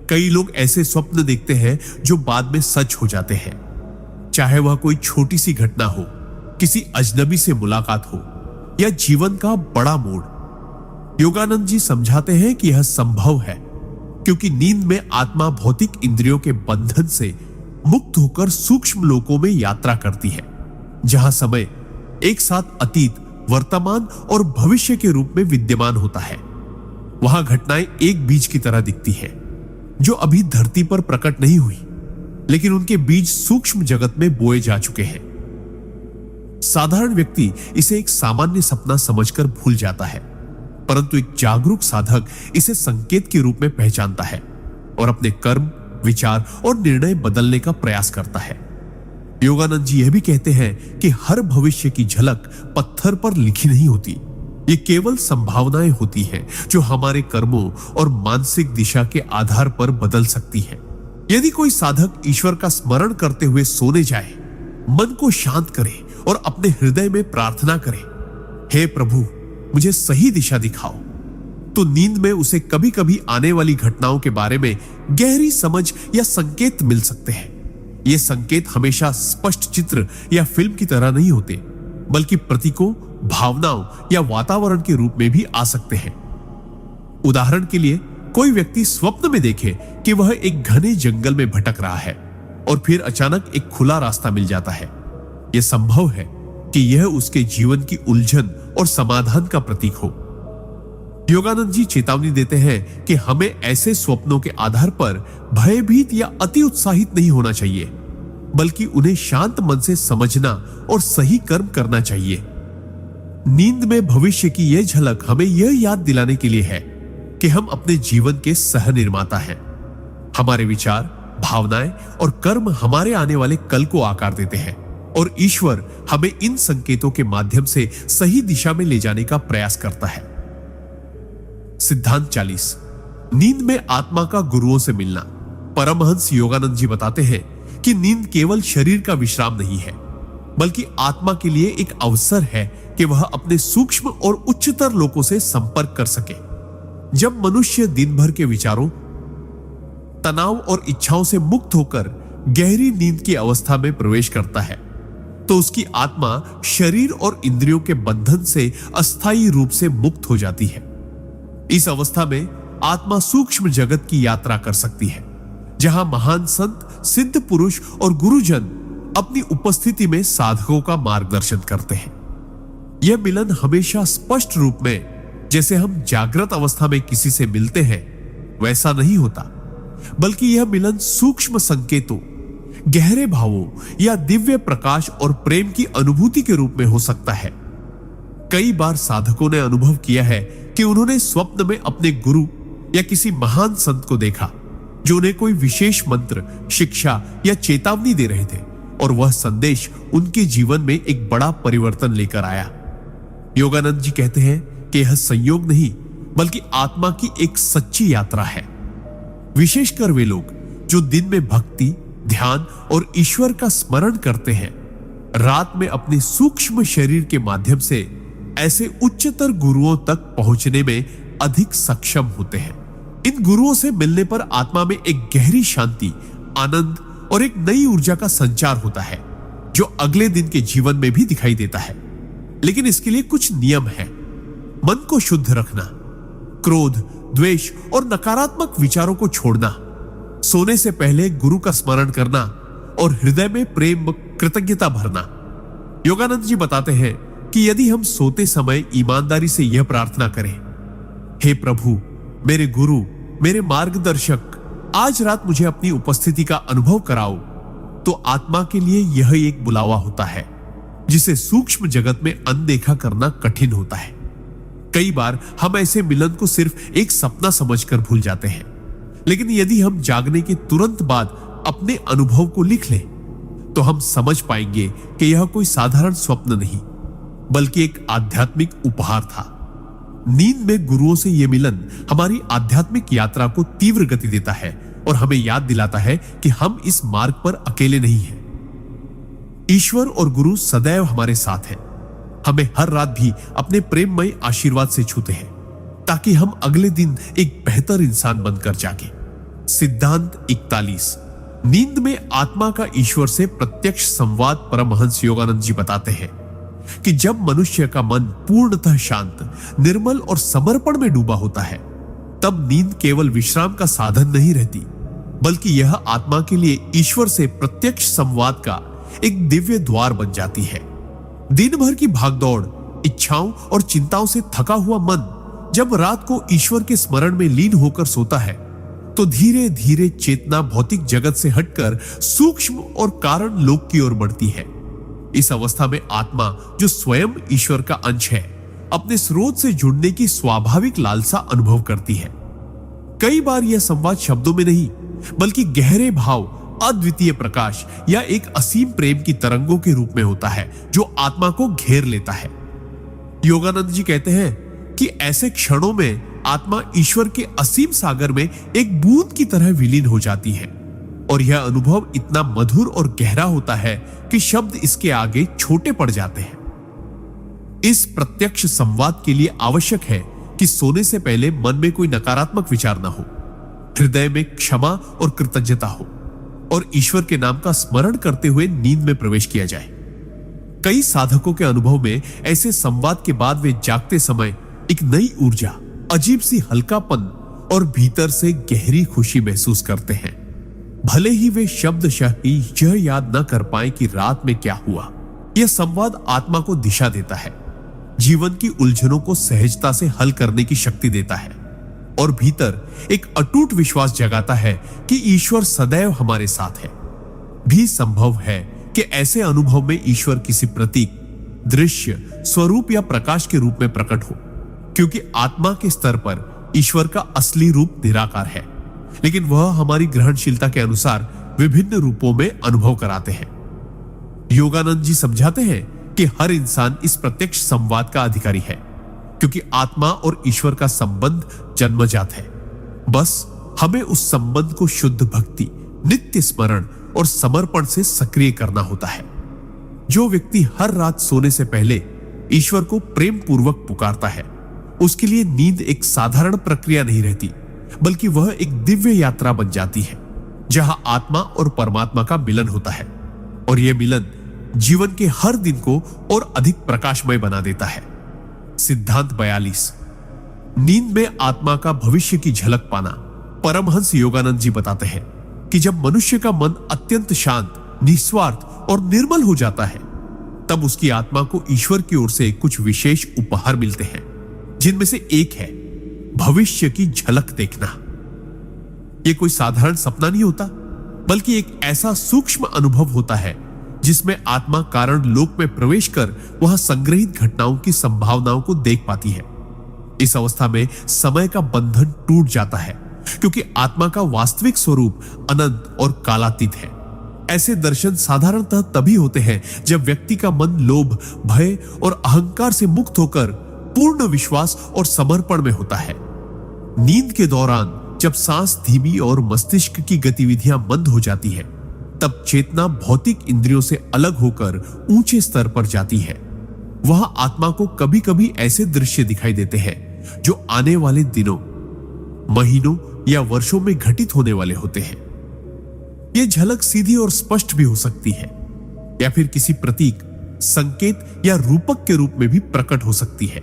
कई लोग ऐसे स्वप्न देखते हैं जो बाद में सच हो जाते हैं, चाहे वह कोई छोटी सी घटना हो, किसी अजनबी से मुलाकात हो या जीवन का बड़ा मोड़। योगानंद जी समझाते हैं कि यह संभव है क्योंकि नींद में आत्मा भौतिक इंद्रियों के बंधन से मुक्त होकर सूक्ष्म लोकों में यात्रा करती है, जहां समय एक साथ अतीत, वर्तमान और भविष्य के रूप में विद्यमान होता है। वहां घटनाएं एक बीज की तरह दिखती है जो अभी धरती पर प्रकट नहीं हुई, लेकिन उनके बीज सूक्ष्म जगत में बोए जा चुके हैं। साधारण व्यक्ति इसे एक सामान्य सपना समझकर भूल जाता है, परंतु एक जागरूक साधक इसे संकेत के रूप में पहचानता है और अपने कर्म, विचार और निर्णय बदलने का प्रयास करता है। योगानंद जी यह भी कहते हैं कि हर भविष्य की झलक पत्थर पर लिखी नहीं होती, ये केवल संभावनाएं होती हैं जो हमारे कर्मों और मानसिक दिशा के आधार पर बदल सकती हैं। यदि कोई साधक ईश्वर का स्मरण करते हुए सोने जाए, मन को शांत करे और अपने हृदय में प्रार्थना करे, हे प्रभु मुझे सही दिशा दिखाओ, तो नींद में उसे कभी कभी आने वाली घटनाओं के बारे में गहरी समझ या संकेत मिल सकते हैं। ये संकेत हमेशा स्पष्ट चित्र या फिल्म की तरह नहीं होते, बल्कि प्रतीकों, भावनाओं या वातावरण के रूप में भी आ सकते हैं। उदाहरण के लिए, कोई व्यक्ति स्वप्न में देखे कि वह एक घने जंगल में भटक रहा है और फिर अचानक एक खुला रास्ता मिल जाता है। यह संभव है कि यह उसके जीवन की उलझन और समाधान का प्रतीक हो। योगानंद जी चेतावनी देते हैं कि हमें ऐसे स्वप्नों के आधार पर भयभीत या अति उत्साहित नहीं होना चाहिए, बल्कि उन्हें शांत मन से समझना और सही कर्म करना चाहिए। नींद में भविष्य की यह झलक हमें यह याद दिलाने के लिए है कि हम अपने जीवन के सह निर्माता हैं। हमारे विचार, भावनाएं और कर्म हमारे आने वाले कल को आकार देते हैं और ईश्वर हमें इन संकेतों के माध्यम से सही दिशा में ले जाने का प्रयास करता है। सिद्धांत 40, नींद में आत्मा का गुरुओं से मिलना। परमहंस योगानंद जी बताते हैं कि नींद केवल शरीर का विश्राम नहीं है, बल्कि आत्मा के लिए एक अवसर है कि वह अपने सूक्ष्म और उच्चतर लोकों से संपर्क कर सके। जब मनुष्य दिन भर के विचारों, तनाव और इच्छाओं से मुक्त होकर गहरी नींद की अवस्था में प्रवेश करता है, तो उसकी आत्मा शरीर और इंद्रियों के बंधन से अस्थायी रूप से मुक्त हो जाती है। इस अवस्था में आत्मा सूक्ष्म जगत की यात्रा कर सकती है, जहां महान संत, सिद्ध पुरुष और गुरुजन अपनी उपस्थिति में साधकों का मार्गदर्शन करते हैं। यह मिलन हमेशा स्पष्ट रूप में, जैसे हम जागृत अवस्था में किसी से मिलते हैं, वैसा नहीं होता, बल्कि यह मिलन सूक्ष्म संकेतों, गहरे भावों या दिव्य प्रकाश और प्रेम की अनुभूति के रूप में हो सकता है। कई बार साधकों ने अनुभव किया है कि उन्होंने स्वप्न में अपने गुरु या किसी महान संत को देखा जो उन्हें कोई विशेष मंत्र, शिक्षा या चेतावनी दे रहे थे, और वह संदेश उनके जीवन में एक बड़ा परिवर्तन लेकर आया। योगानंद जी कहते हैं कि यह संयोग नहीं, बल्कि आत्मा की एक सच्ची यात्रा है। विशेषकर वे लोग जो दिन में भक्ति, ध्यान और ईश्वर का स्मरण करते हैं, रात में अपने सूक्ष्म शरीर के माध्यम से ऐसे उच्चतर गुरुओं तक पहुंचने में अधिक सक्षम होते हैं। इन गुरुओं से मिलने पर आत्मा में एक गहरी शांति, आनंद और एक नई ऊर्जा का संचार होता है, जो अगले दिन के जीवन में भी दिखाई देता है। लेकिन इसके लिए कुछ नियम है। मन को शुद्ध रखना, क्रोध, द्वेष और नकारात्मक विचारों को छोड़ना, सोने से पहले गुरु का स्मरण करना और हृदय में प्रेम, कृतज्ञता भरना। योगानंद जी बताते हैं कि यदि हम सोते समय ईमानदारी से यह प्रार्थना करें, हे प्रभु, मेरे गुरु, मेरे मार्गदर्शक, आज रात मुझे अपनी उपस्थिति का अनुभव कराओ, तो आत्मा के लिए यह एक बुलावा होता है जिसे सूक्ष्म जगत में अनदेखा करना कठिन होता है। कई बार हम ऐसे मिलन को सिर्फ एक सपना समझकर भूल जाते हैं, लेकिन यदि हम जागने के तुरंत बाद अपने अनुभव को लिख लें, तो हम समझ पाएंगे कि यह कोई साधारण स्वप्न नहीं, बल्कि एक आध्यात्मिक उपहार था। नींद में गुरुओं से यह मिलन हमारी आध्यात्मिक यात्रा को तीव्र गति देता है और हमें याद दिलाता है कि हम इस मार्ग पर अकेले नहीं हैं। ईश्वर और गुरु सदैव हमारे साथ हैं, हमें हर रात भी अपने प्रेममय आशीर्वाद से छूते हैं ताकि हम अगले दिन एक बेहतर इंसान बनकर जागे। सिद्धांत 41। नींद में आत्मा का ईश्वर से प्रत्यक्ष संवाद। परमहंस योगानंद जी बताते हैं कि जब मनुष्य का मन पूर्णतः शांत, निर्मल और समर्पण में डूबा होता है, तब नींद केवल विश्राम का साधन नहीं रहती, बल्कि यह आत्मा के लिए ईश्वर से प्रत्यक्ष संवाद का एक दिव्य द्वार बन जाती है। दिन भर की भागदौड़, इच्छाओं और चिंताओं से थका हुआ मन जब रात को ईश्वर के स्मरण में लीन होकर सोता है, तो धीरे धीरे चेतना भौतिक जगत से हटकर सूक्ष्म और कारण लोक की ओर बढ़ती है। इस अवस्था में आत्मा, जो स्वयं ईश्वर का अंश है, अपने स्रोत से जुड़ने की स्वाभाविक लालसा अनुभव करती है। कई बार यह संवाद शब्दों में नहीं, बल्कि गहरे भाव, अद्वितीय प्रकाश या एक असीम प्रेम की तरंगों के रूप में होता है, जो आत्मा को घेर लेता है। योगानंद जी कहते हैं कि ऐसे क्षणों में आत्मा ईश्वर के असीम सागर में एक बूंद की तरह विलीन हो जाती है, और यह अनुभव इतना मधुर और गहरा होता है कि शब्द इसके आगे छोटे पड़ जाते हैं। इस प्रत्यक्ष संवाद के लिए आवश्यक है कि सोने से पहले मन में कोई नकारात्मक विचार न हो, हृदय में क्षमा और कृतज्ञता हो, और ईश्वर के नाम का स्मरण करते हुए नींद में प्रवेश किया जाए। कई साधकों के अनुभव में ऐसे संवाद के बाद वे जागते समय एक नई ऊर्जा, अजीब सी हल्कापन और भीतर से गहरी खुशी महसूस करते हैं। भले ही वे शब्दशः ही यह याद न कर पाए कि रात में क्या हुआ, यह संवाद आत्मा को दिशा देता है, जीवन की उलझनों को सहजता से हल करने की शक्ति देता है, और भीतर एक अटूट विश्वास जगाता है कि ईश्वर सदैव हमारे साथ है। भी संभव है कि ऐसे अनुभव में ईश्वर किसी प्रतीक, दृश्य, स्वरूप या प्रकाश के रूप में प्रकट हो, क्योंकि आत्मा के स्तर पर ईश्वर का असली रूप निराकार है, लेकिन वह हमारी ग्रहणशीलता के अनुसार विभिन्न रूपों में अनुभव कराते हैं। योगानंद जी समझाते हैं कि हर इंसान इस प्रत्यक्ष संवाद का अधिकारी है, क्योंकि आत्मा और ईश्वर का संबंध जन्मजात है। बस हमें उस संबंध को शुद्ध भक्ति, नित्य स्मरण और समर्पण से सक्रिय करना होता है। जो व्यक्ति हर रात सोने से पहले ईश्वर को प्रेम पूर्वक पुकारता है, उसके लिए नींद एक साधारण प्रक्रिया नहीं रहती, बल्कि वह एक दिव्य यात्रा बन जाती है, जहां आत्मा और परमात्मा का मिलन होता है, और यह मिलन जीवन के हर दिन को और अधिक प्रकाशमय बना देता है। सिद्धांत 42। नींद में आत्मा का भविष्य की झलक पाना। परमहंस योगानंद जी बताते हैं कि जब मनुष्य का मन अत्यंत शांत, निस्वार्थ और निर्मल हो जाता है, तब उसकी आत्मा को ईश्वर की ओर से कुछ विशेष उपहार मिलते हैं, जिनमें से एक है भविष्य की झलक देखना। यह कोई साधारण सपना नहीं होता, बल्कि एक ऐसा सूक्ष्म अनुभव होता है जिसमें आत्मा कारण लोक में प्रवेश कर वहां संग्रहित घटनाओं की संभावनाओं को देख पाती है। इस अवस्था में समय का बंधन टूट जाता है, क्योंकि आत्मा का वास्तविक स्वरूप अनंत और कालातीत है। ऐसे दर्शन साधारणतः तभी होते हैं जब व्यक्ति का मन लोभ, भय और अहंकार से मुक्त होकर पूर्ण विश्वास और समर्पण में होता है। नींद के दौरान जब सांस धीमी और मस्तिष्क की गतिविधियां बंद हो जाती है, तब चेतना भौतिक इंद्रियों से अलग होकर ऊंचे स्तर पर जाती है। वहां आत्मा को कभी कभी ऐसे दृश्य दिखाई देते हैं जो आने वाले दिनों, महीनों या वर्षों में घटित होने वाले होते हैं। यह झलक सीधी और स्पष्ट भी हो सकती है, या फिर किसी प्रतीक, संकेत या रूपक के रूप में भी प्रकट हो सकती है।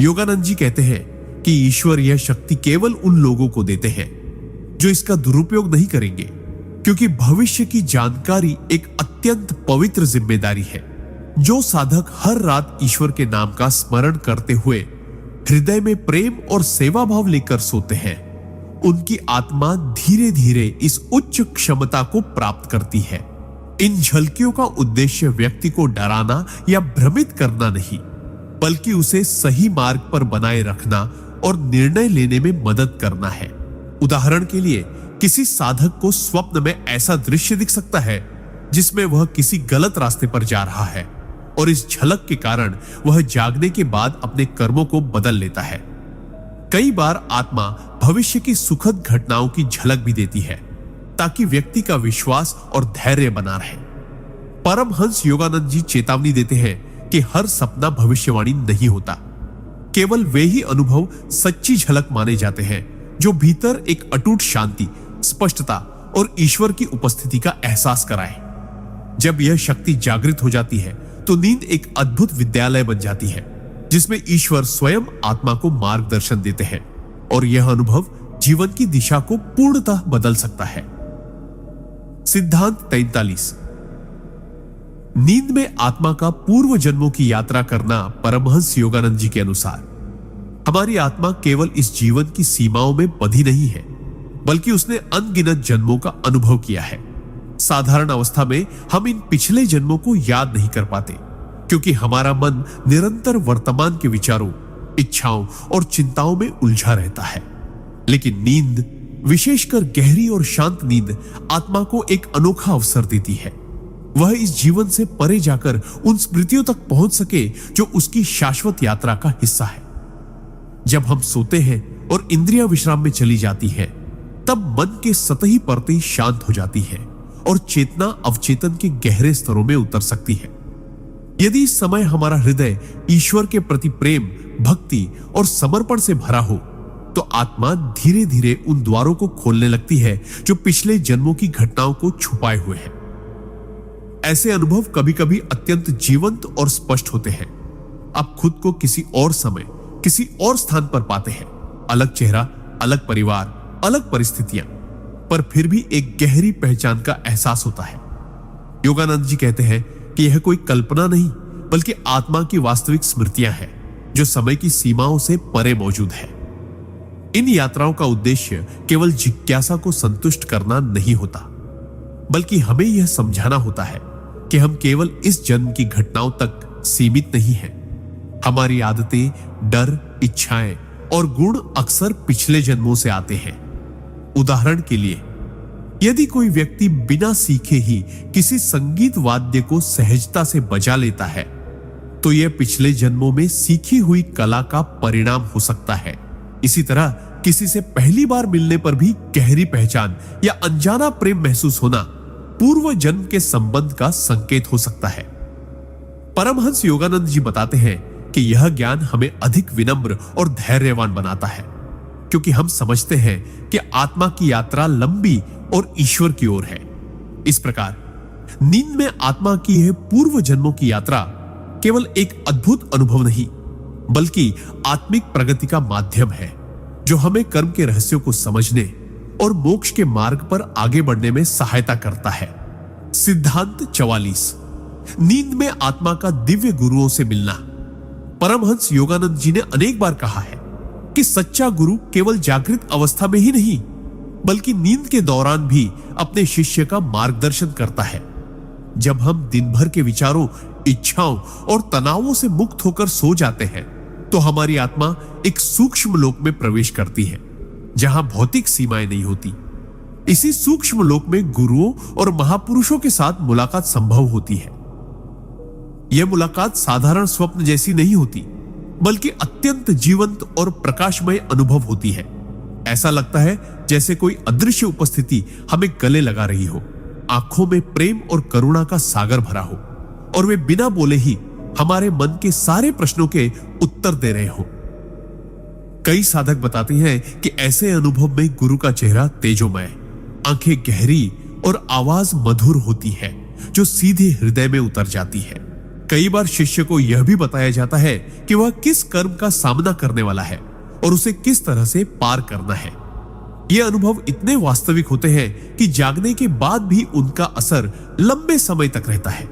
योगानंद जी कहते हैं कि ईश्वर यह शक्ति केवल उन लोगों को देते हैं जो इसका दुरुपयोग नहीं करेंगे, क्योंकि भविष्य की जानकारी एक अत्यंत पवित्र जिम्मेदारी है। जो साधक हर रात ईश्वर के नाम का स्मरण करते हुए हृदय में प्रेम और सेवा भाव लेकर सोते हैं, उनकी आत्मा धीरे धीरे इस उच्च क्षमता को प्राप्त करती है। इन झलकियों का उद्देश्य व्यक्ति को डराना या भ्रमित करना नहीं, बल्कि उसे सही मार्ग पर बनाए रखना और निर्णय लेने में मदद करना है। उदाहरण के लिए, किसी साधक को स्वप्न में ऐसा दृश्य दिख सकता है जिसमें वह किसी गलत रास्ते पर जा रहा है, और इस झलक के कारण वह जागने के बाद अपने कर्मों को बदल लेता है। कई बार आत्मा भविष्य की सुखद घटनाओं की झलक भी देती है, ताकि व्यक्ति का विश्वास और धैर्य बना रहे। परमहंस योगानंद जी चेतावनी देते हैं कि हर सपना भविष्यवाणी नहीं होता। केवल वे ही अनुभव सच्ची झलक माने जाते हैं जो भीतर एक अटूट शांति, स्पष्टता और ईश्वर की उपस्थिति का एहसास कराए। जब यह शक्ति जागृत हो जाती है तो नींद एक अद्भुत विद्यालय बन जाती है जिसमें ईश्वर स्वयं आत्मा को मार्गदर्शन देते हैं और यह अनुभव जीवन की दिशा को पूर्णतः बदल सकता है। सिद्धांत 43। नींद में आत्मा का पूर्व जन्मों की यात्रा करना परमहंस योगानंद जी के अनुसार हमारी आत्मा केवल इस जीवन की सीमाओं में बंधी नहीं है, बल्कि उसने अनगिनत जन्मों का अनुभव किया है। साधारण अवस्था में हम इन पिछले जन्मों को याद नहीं कर पाते क्योंकि हमारा मन निरंतर वर्तमान के विचारों, इच्छाओं और चिंताओं में उलझा रहता है। लेकिन नींद, विशेषकर गहरी और शांत नींद, आत्मा को एक अनोखा अवसर देती है। वह इस जीवन से परे जाकर उन स्मृतियों तक पहुंच सके जो उसकी शाश्वत यात्रा का हिस्सा है। जब हम सोते हैं और इंद्रियां विश्राम में चली जाती हैं, तब मन के सतही परतें शांत हो जाती है और चेतना अवचेतन के गहरे स्तरों में उतर सकती है। यदि इस समय हमारा हृदय ईश्वर के प्रति प्रेम, भक्ति और समर्पण से भरा हो तो आत्मा धीरे धीरे उन द्वारों को खोलने लगती है जो पिछले जन्मों की घटनाओं को छुपाए हुए हैं। ऐसे अनुभव कभी कभी अत्यंत जीवंत और स्पष्ट होते हैं। आप खुद को किसी और समय, किसी और स्थान पर पाते हैं, अलग चेहरा, अलग परिवार, अलग परिस्थितियां, पर फिर भी एक गहरी पहचान का एहसास होता है। योगानंद जी कहते हैं कि यह कोई कल्पना नहीं बल्कि आत्मा की वास्तविक स्मृतियां हैं जो समय की सीमाओं से परे मौजूद है। इन यात्राओं का उद्देश्य केवल जिज्ञासा को संतुष्ट करना नहीं होता, बल्कि हमें यह समझाना होता है कि हम केवल इस जन्म की घटनाओं तक सीमित नहीं हैं। हमारी आदतें, डर, इच्छाएं और गुण अक्सर पिछले जन्मों से आते हैं। उदाहरण के लिए, यदि कोई व्यक्ति बिना सीखे ही किसी संगीत वाद्य को सहजता से बजा लेता है तो यह पिछले जन्मों में सीखी हुई कला का परिणाम हो सकता है। इसी तरह किसी से पहली बार मिलने पर भी गहरी पहचान या अनजाना प्रेम महसूस होना पूर्व जन्म के संबंध का संकेत हो सकता है। परमहंस योगानंद जी बताते हैं कि यह ज्ञान हमें अधिक विनम्र और धैर्यवान बनाता है क्योंकि हम समझते हैं कि आत्मा की यात्रा लंबी और ईश्वर की ओर है। इस प्रकार नींद में आत्मा की यह पूर्व जन्मों की यात्रा केवल एक अद्भुत अनुभव नहीं बल्कि आत्मिक प्रगति का माध्यम है जो हमें कर्म के रहस्यों को समझने और मोक्ष के मार्ग पर आगे बढ़ने में सहायता करता है। सिद्धांत 44। नींद में आत्मा का दिव्य गुरुओं से मिलना। परमहंस योगानंद जी ने अनेक बार कहा है कि सच्चा गुरु केवल जागृत अवस्था में ही नहीं बल्कि नींद के दौरान भी अपने शिष्य का मार्गदर्शन करता है। जब हम दिन भर के विचारों, इच्छाओं और तनावों से मुक्त होकर सो जाते हैं तो हमारी आत्मा एक सूक्ष्म लोक में प्रवेश करती है जहां भौतिक सीमाएं नहीं होती। इसी सूक्ष्म लोक में गुरुओं और महापुरुषों के साथ मुलाकात संभव होती है। यह मुलाकात साधारण स्वप्न जैसी नहीं होती बल्कि अत्यंत जीवंत और प्रकाशमय अनुभव होती है। ऐसा लगता है जैसे कोई अदृश्य उपस्थिति हमें गले लगा रही हो, आंखों में प्रेम और करुणा का सागर भरा हो और वे बिना बोले ही हमारे मन के सारे प्रश्नों के उत्तर दे रहे हो। कई साधक बताते हैं कि ऐसे अनुभव में गुरु का चेहरा तेजोमय, आंखें गहरी और आवाज मधुर होती है जो सीधे हृदय में उतर जाती है। कई बार शिष्य को यह भी बताया जाता है कि वह किस कर्म का सामना करने वाला है और उसे किस तरह से पार करना है। ये अनुभव इतने वास्तविक होते हैं कि जागने के बाद भी उनका असर लंबे समय तक रहता है।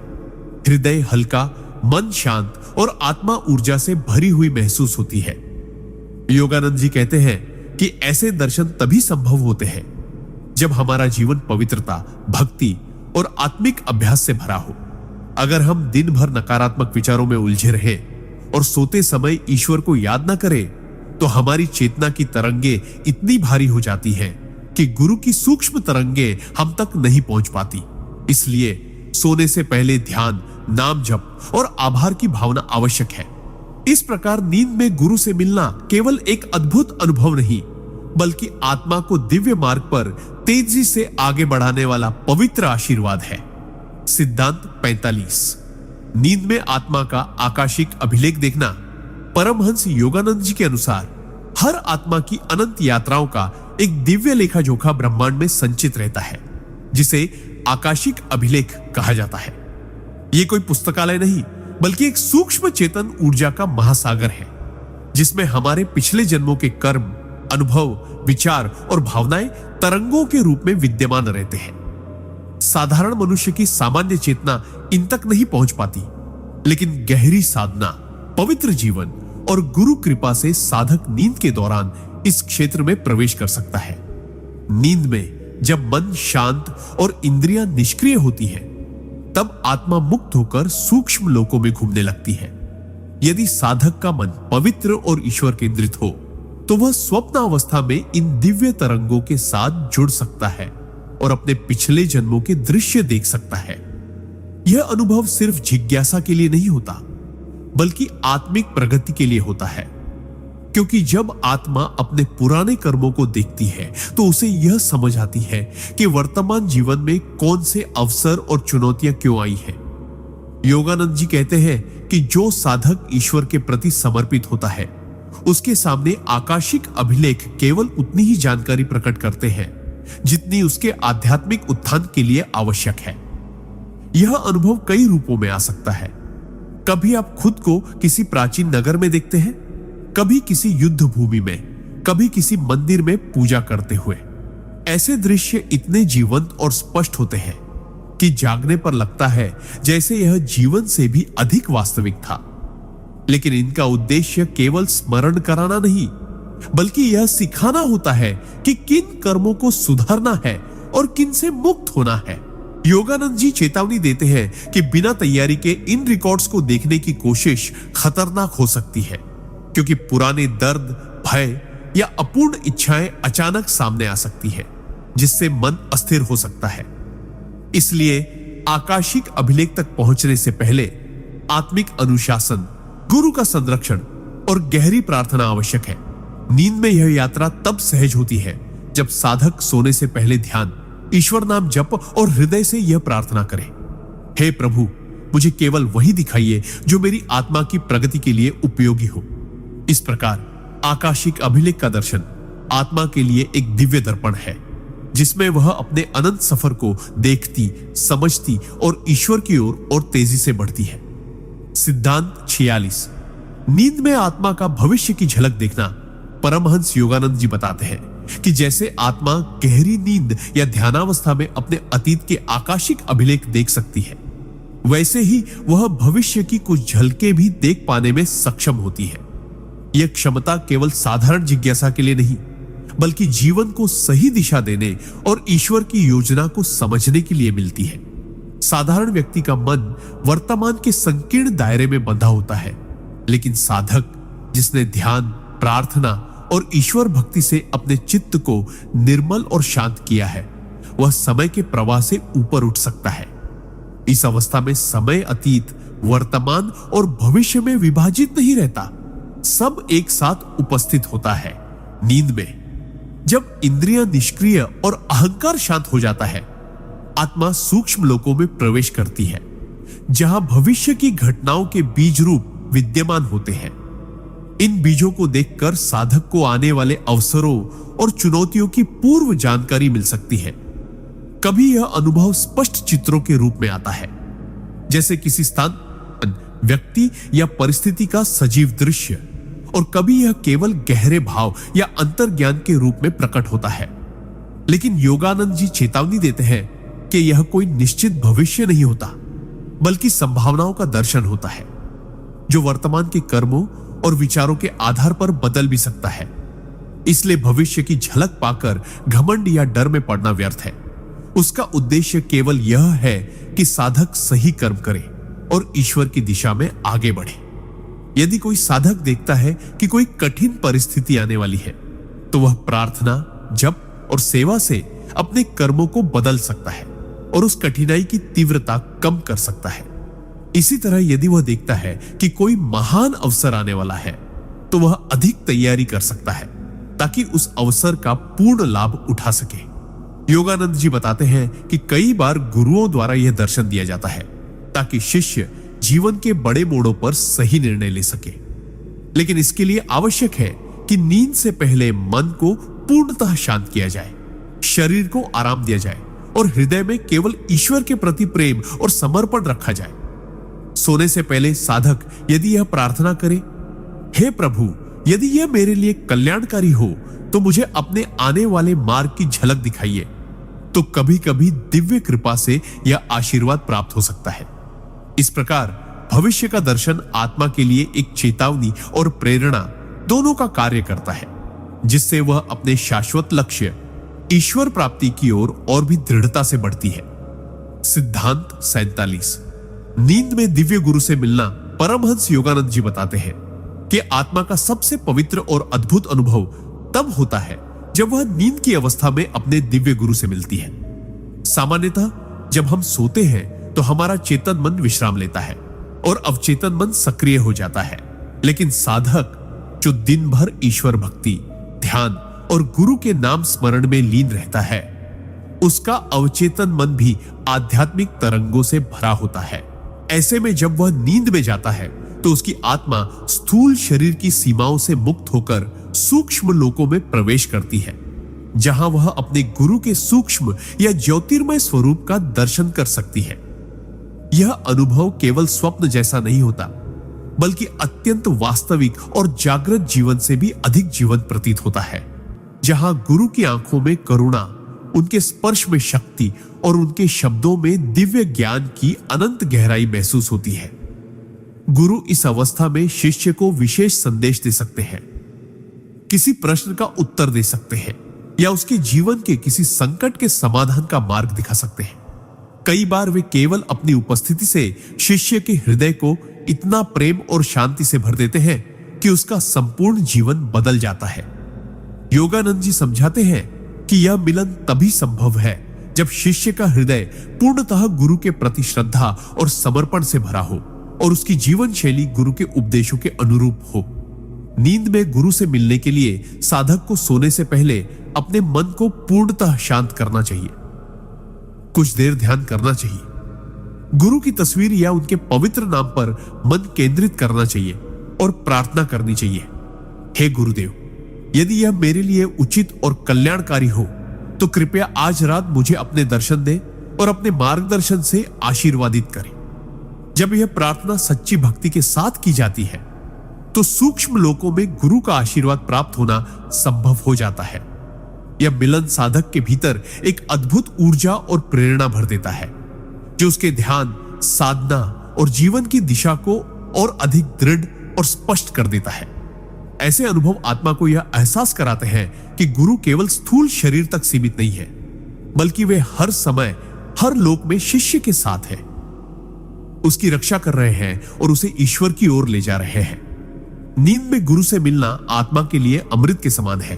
हृदय हल्का, मन शांत और आत्मा ऊर्जा से भरी हुई महसूस होती है। योगानंद जी कहते हैं कि ऐसे दर्शन तभी संभव होते हैं जब हमारा जीवन पवित्रता, भक्ति और आत्मिक अभ्यास से भरा हो। अगर हम दिन भर नकारात्मक विचारों में उलझे रहे और सोते समय ईश्वर को याद न करें तो हमारी चेतना की तरंगे इतनी भारी हो जाती हैं कि गुरु की सूक्ष्म तरंगे हम तक नहीं पहुंच पाती। इसलिए सोने से पहले ध्यान, नाम जप और आभार की भावना आवश्यक है। इस प्रकार नींद में गुरु से मिलना केवल एक अद्भुत अनुभव नहीं बल्कि आत्मा को दिव्य मार्ग पर तेजी से आगे बढ़ाने वाला पवित्र आशीर्वाद है। सिद्धांत 45। नींद में आत्मा का आकाशिक अभिलेख देखना। परमहंस योगानंद जी के अनुसार हर आत्मा की अनंत यात्राओं का एक दिव्य लेखा जोखा ब्रह्मांड में संचित रहता है, जिसे आकाशिक अभिलेख कहा जाता है। यह कोई पुस्तकालय नहीं, बल्कि एक सूक्ष्म चेतन ऊर्जा का महासागर है, जिसमें हमारे पिछले जन्मों के कर्म, अनुभव, विचार और भावनाएं तरंगों के रूप में विद्यमान रहते हैं। साधारण मनुष्य की सामान्य चेतना इन तक नहीं पहुंच पाती, लेकिन गहरी साधना, पवित्र जीवन और गुरु कृपा से साधक नींद के दौरान इस क्षेत्र में प्रवेश कर सकता है। नींद में जब मन शांत और इंद्रियां निष्क्रिय होती हैं, तब आत्मा मुक्त होकर सूक्ष्म लोकों में घूमने लगती है। यदि साधक का मन पवित्र और ईश्वर केंद्रित हो, तो वह स्वप्न अवस्था में इन दिव्य तरंगों के साथ जुड़ सकता है और अपने पिछले जन्मों के दृश्य देख सकता है। यह अनुभव सिर्फ जिज्ञासा के लिए नहीं होता, बल्कि आत्मिक प्रगति के लिए होता है, क्योंकि जब आत्मा अपने पुराने कर्मों को देखती है तो उसे यह समझ आती है कि वर्तमान जीवन में कौन से अवसर और चुनौतियां क्यों आई हैं। योगानंद जी कहते हैं कि जो साधक ईश्वर के प्रति समर्पित होता है, उसके सामने आकाशिक अभिलेख केवल उतनी ही जानकारी प्रकट करते हैं जितनी उसके आध्यात्मिक उत्थान के लिए आवश्यक है। यह अनुभव कई रूपों में आ सकता है। कभी आप खुद को किसी प्राचीन नगर में देखते हैं, कभी किसी युद्ध भूमि में, कभी किसी मंदिर में पूजा करते हुए। ऐसे दृश्य इतने जीवंत और स्पष्ट होते हैं कि जागने पर लगता है जैसे यह जीवन से भी अधिक वास्तविक था। लेकिन इनका उद्देश्य केवल स्मरण कराना नहीं, बल्कि यह सिखाना होता है कि किन कर्मों को सुधारना है और किन से मुक्त होना है। योगानंद जी चेतावनी देते हैं कि बिना तैयारी के इन रिकॉर्ड्स को देखने की कोशिश खतरनाक हो सकती है, क्योंकि पुराने दर्द, भय या अपूर्ण इच्छाएं अचानक सामने आ सकती है, जिससे मन अस्थिर हो सकता है। इसलिए आकाशिक अभिलेख तक पहुंचने से पहले आत्मिक अनुशासन, गुरु का संरक्षण और गहरी प्रार्थना आवश्यक है। नींद में यह यात्रा तब सहज होती है जब साधक सोने से पहले ध्यान, ईश्वर नाम जप और हृदय से यह प्रार्थना करे, हे प्रभु, मुझे केवल वही दिखाइए जो मेरी आत्मा की प्रगति के लिए उपयोगी हो। इस प्रकार आकाशिक अभिलेख का दर्शन आत्मा के लिए एक दिव्य दर्पण है, जिसमें वह अपने अनंत सफर को देखती, समझती और ईश्वर की ओर और तेजी से बढ़ती है। सिद्धांत 46। नींद में आत्मा का भविष्य की झलक देखना। परमहंस योगानंद जी बताते हैं कि जैसे आत्मा गहरी नींद या ध्यानावस्था में अपने अतीत के आकाशिक अभिलेख देख सकती है, वैसे ही वह भविष्य की कुछ झलकें भी देख पाने में सक्षम होती है। यह क्षमता केवल साधारण जिज्ञासा के लिए नहीं, बल्कि जीवन को सही दिशा देने और ईश्वर की योजना को समझने के लिए मिलती है। साधारण व्यक्ति का मन वर्तमान के संकीर्ण दायरे में बंधा होता है, लेकिन साधक जिसने ध्यान, प्रार्थना और ईश्वर भक्ति से अपने चित्त को निर्मल और शांत किया है, वह समय के प्रवाह से ऊपर उठ सकता है। इस अवस्था में समय अतीत, वर्तमान और भविष्य में विभाजित नहीं रहता, सब एक साथ उपस्थित होता है। नींद में जब इंद्रियां निष्क्रिय और अहंकार शांत हो जाता है, आत्मा सूक्ष्म लोकों में प्रवेश करती है, जहां भविष्य की घटनाओं के बीज रूप विद्यमान होते हैं। इन बीजों को देखकर साधक को आने वाले अवसरों और चुनौतियों की पूर्व जानकारी मिल सकती है। कभी यह अनुभव स्पष्ट चित्रों के रूप में आता है, जैसे किसी स्थान, व्यक्ति या परिस्थिति का सजीव दृश्य, और कभी यह केवल गहरे भाव या अंतर्ज्ञान के रूप में प्रकट होता है। लेकिन योगानंद जी चेतावनी देते हैं कि यह कोई निश्चित भविष्य नहीं होता, बल्कि संभावनाओं का दर्शन होता है, जो वर्तमान के कर्मों और विचारों के आधार पर बदल भी सकता है। इसलिए भविष्य की झलक पाकर घमंड या डर में पड़ना व्यर्थ है। उसका उद्देश्य केवल यह है कि साधक सही कर्म करे और ईश्वर की दिशा में आगे बढ़े। यदि कोई साधक देखता है कि कोई कठिन परिस्थिति आने वाली है, तो वह प्रार्थना, जप और सेवा से अपने कर्मों को बदल सकता है और उस कठिनाई की तीव्रता कम कर सकता है। इसी तरह यदि वह देखता है कि कोई महान अवसर आने वाला है, तो वह अधिक तैयारी कर सकता है ताकि उस अवसर का पूर्ण लाभ उठा सके। योगानंद जी बताते हैं कि कई बार गुरुओं द्वारा यह दर्शन दिया जाता है ताकि शिष्य जीवन के बड़े मोड़ों पर सही निर्णय ले सके। लेकिन इसके लिए आवश्यक है कि नींद से पहले मन को पूर्णतः शांत किया जाए, शरीर को आराम दिया जाए और हृदय में केवल ईश्वर के प्रति प्रेम और समर्पण रखा जाए। सोने से पहले साधक यदि यह प्रार्थना करे, हे प्रभु, यदि यह मेरे लिए कल्याणकारी हो तो मुझे अपने आने वाले मार्ग की झलक दिखाइए, तो कभी कभी दिव्य कृपा से यह आशीर्वाद प्राप्त हो सकता है। इस प्रकार भविष्य का दर्शन आत्मा के लिए एक चेतावनी और प्रेरणा दोनों का कार्य करता है, जिससे वह अपने शाश्वत लक्ष्य ईश्वर प्राप्ति की ओर और भी दृढ़ता से बढ़ती है। सिद्धांत 47। नींद में दिव्य गुरु से मिलना परमहंस योगानंद जी बताते हैं कि आत्मा का सबसे पवित्र और अद्भुत अनुभव तब होता है जब वह नींद की अवस्था में अपने दिव्य गुरु से मिलती है। सामान्यतः जब हम सोते हैं तो हमारा चेतन मन विश्राम लेता है और अवचेतन मन सक्रिय हो जाता है, लेकिन साधक जो दिन भर ईश्वर भक्ति, ध्यान और गुरु के नाम स्मरण में लीन रहता है, उसका अवचेतन मन भी आध्यात्मिक तरंगों से भरा होता है। ऐसे में जब वह नींद में जाता है तो उसकी आत्मा स्थूल शरीर की सीमाओं से मुक्त होकर सूक्ष्म लोकों में प्रवेश करती है, जहां वह अपने गुरु के सूक्ष्म या ज्योतिर्मय स्वरूप का दर्शन कर सकती है। यह अनुभव केवल स्वप्न जैसा नहीं होता, बल्कि अत्यंत वास्तविक और जागृत जीवन से भी अधिक जीवंत प्रतीत होता है, जहां गुरु की आंखों में करुणा, उनके स्पर्श में शक्ति और उनके शब्दों में दिव्य ज्ञान की अनंत गहराई महसूस होती है। गुरु इस अवस्था में शिष्य को विशेष संदेश दे सकते हैं, किसी प्रश्न का उत्तर दे सकते हैं या उसके जीवन के किसी संकट के समाधान का मार्ग दिखा सकते हैं। कई बार वे केवल अपनी उपस्थिति से शिष्य के हृदय को इतना प्रेम और शांति से भर देते हैं कि उसका संपूर्ण जीवन बदल जाता है। योगानंद जी समझाते हैं कि यह मिलन तभी संभव है जब शिष्य का हृदय पूर्णतः गुरु के प्रति श्रद्धा और समर्पण से भरा हो और उसकी जीवन शैली गुरु के उपदेशों के अनुरूप हो। नींद में गुरु से मिलने के लिए साधक को सोने से पहले अपने मन को पूर्णतः शांत करना चाहिए, कुछ देर ध्यान करना चाहिए, गुरु की तस्वीर या उनके पवित्र नाम पर मन केंद्रित करना चाहिए और प्रार्थना करनी चाहिए, हे गुरुदेव, यदि यह मेरे लिए उचित और कल्याणकारी हो तो कृपया आज रात मुझे अपने दर्शन दे और अपने मार्गदर्शन से आशीर्वादित करें। जब यह प्रार्थना सच्ची भक्ति के साथ की जाती है तो सूक्ष्म लोकों में गुरु का आशीर्वाद प्राप्त होना संभव हो जाता है। यह मिलन साधक के भीतर एक अद्भुत ऊर्जा और प्रेरणा भर देता है, जो उसके ध्यान, साधना और जीवन की दिशा को और अधिक दृढ़ और स्पष्ट कर देता है। ऐसे अनुभव आत्मा को यह एहसास कराते हैं कि गुरु केवल स्थूल शरीर तक सीमित नहीं है, बल्कि वे हर समय हर लोक में शिष्य के साथ है, उसकी रक्षा कर रहे हैं और उसे ईश्वर की ओर ले जा रहे हैं। नींद में गुरु से मिलना आत्मा के लिए अमृत के समान है।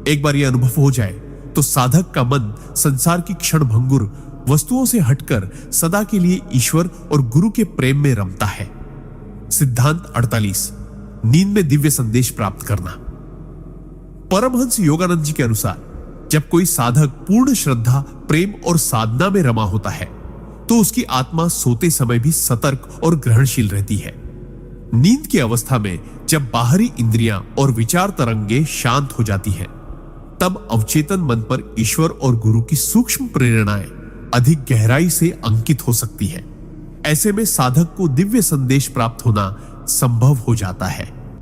एक बार यह अनुभव हो जाए तो साधक का मन संसार की क्षण भंगुर वस्तुओं से हटकर सदा के लिए ईश्वर और गुरु के प्रेम में रमता है। सिद्धांत 48। नींद में दिव्य संदेश प्राप्त करना। परमहंस योगानंद जी के अनुसार जब कोई साधक पूर्ण श्रद्धा, प्रेम और साधना में रमा होता है तो उसकी आत्मा सोते समय भी सतर्क और ग्रहणशील रहती है। नींद की अवस्था में जब बाहरी इंद्रियां और विचार तरंगे शांत हो जाती हैं, तब अवचेतन मन पर ईश्वर और गुरु की सूक्ष्म प्रेरणाएं अधिक गहराई से अंकित हो सकती है। ऐसे में साधक को दिव्य संदेश प्राप्त होना संभव हो जाता है।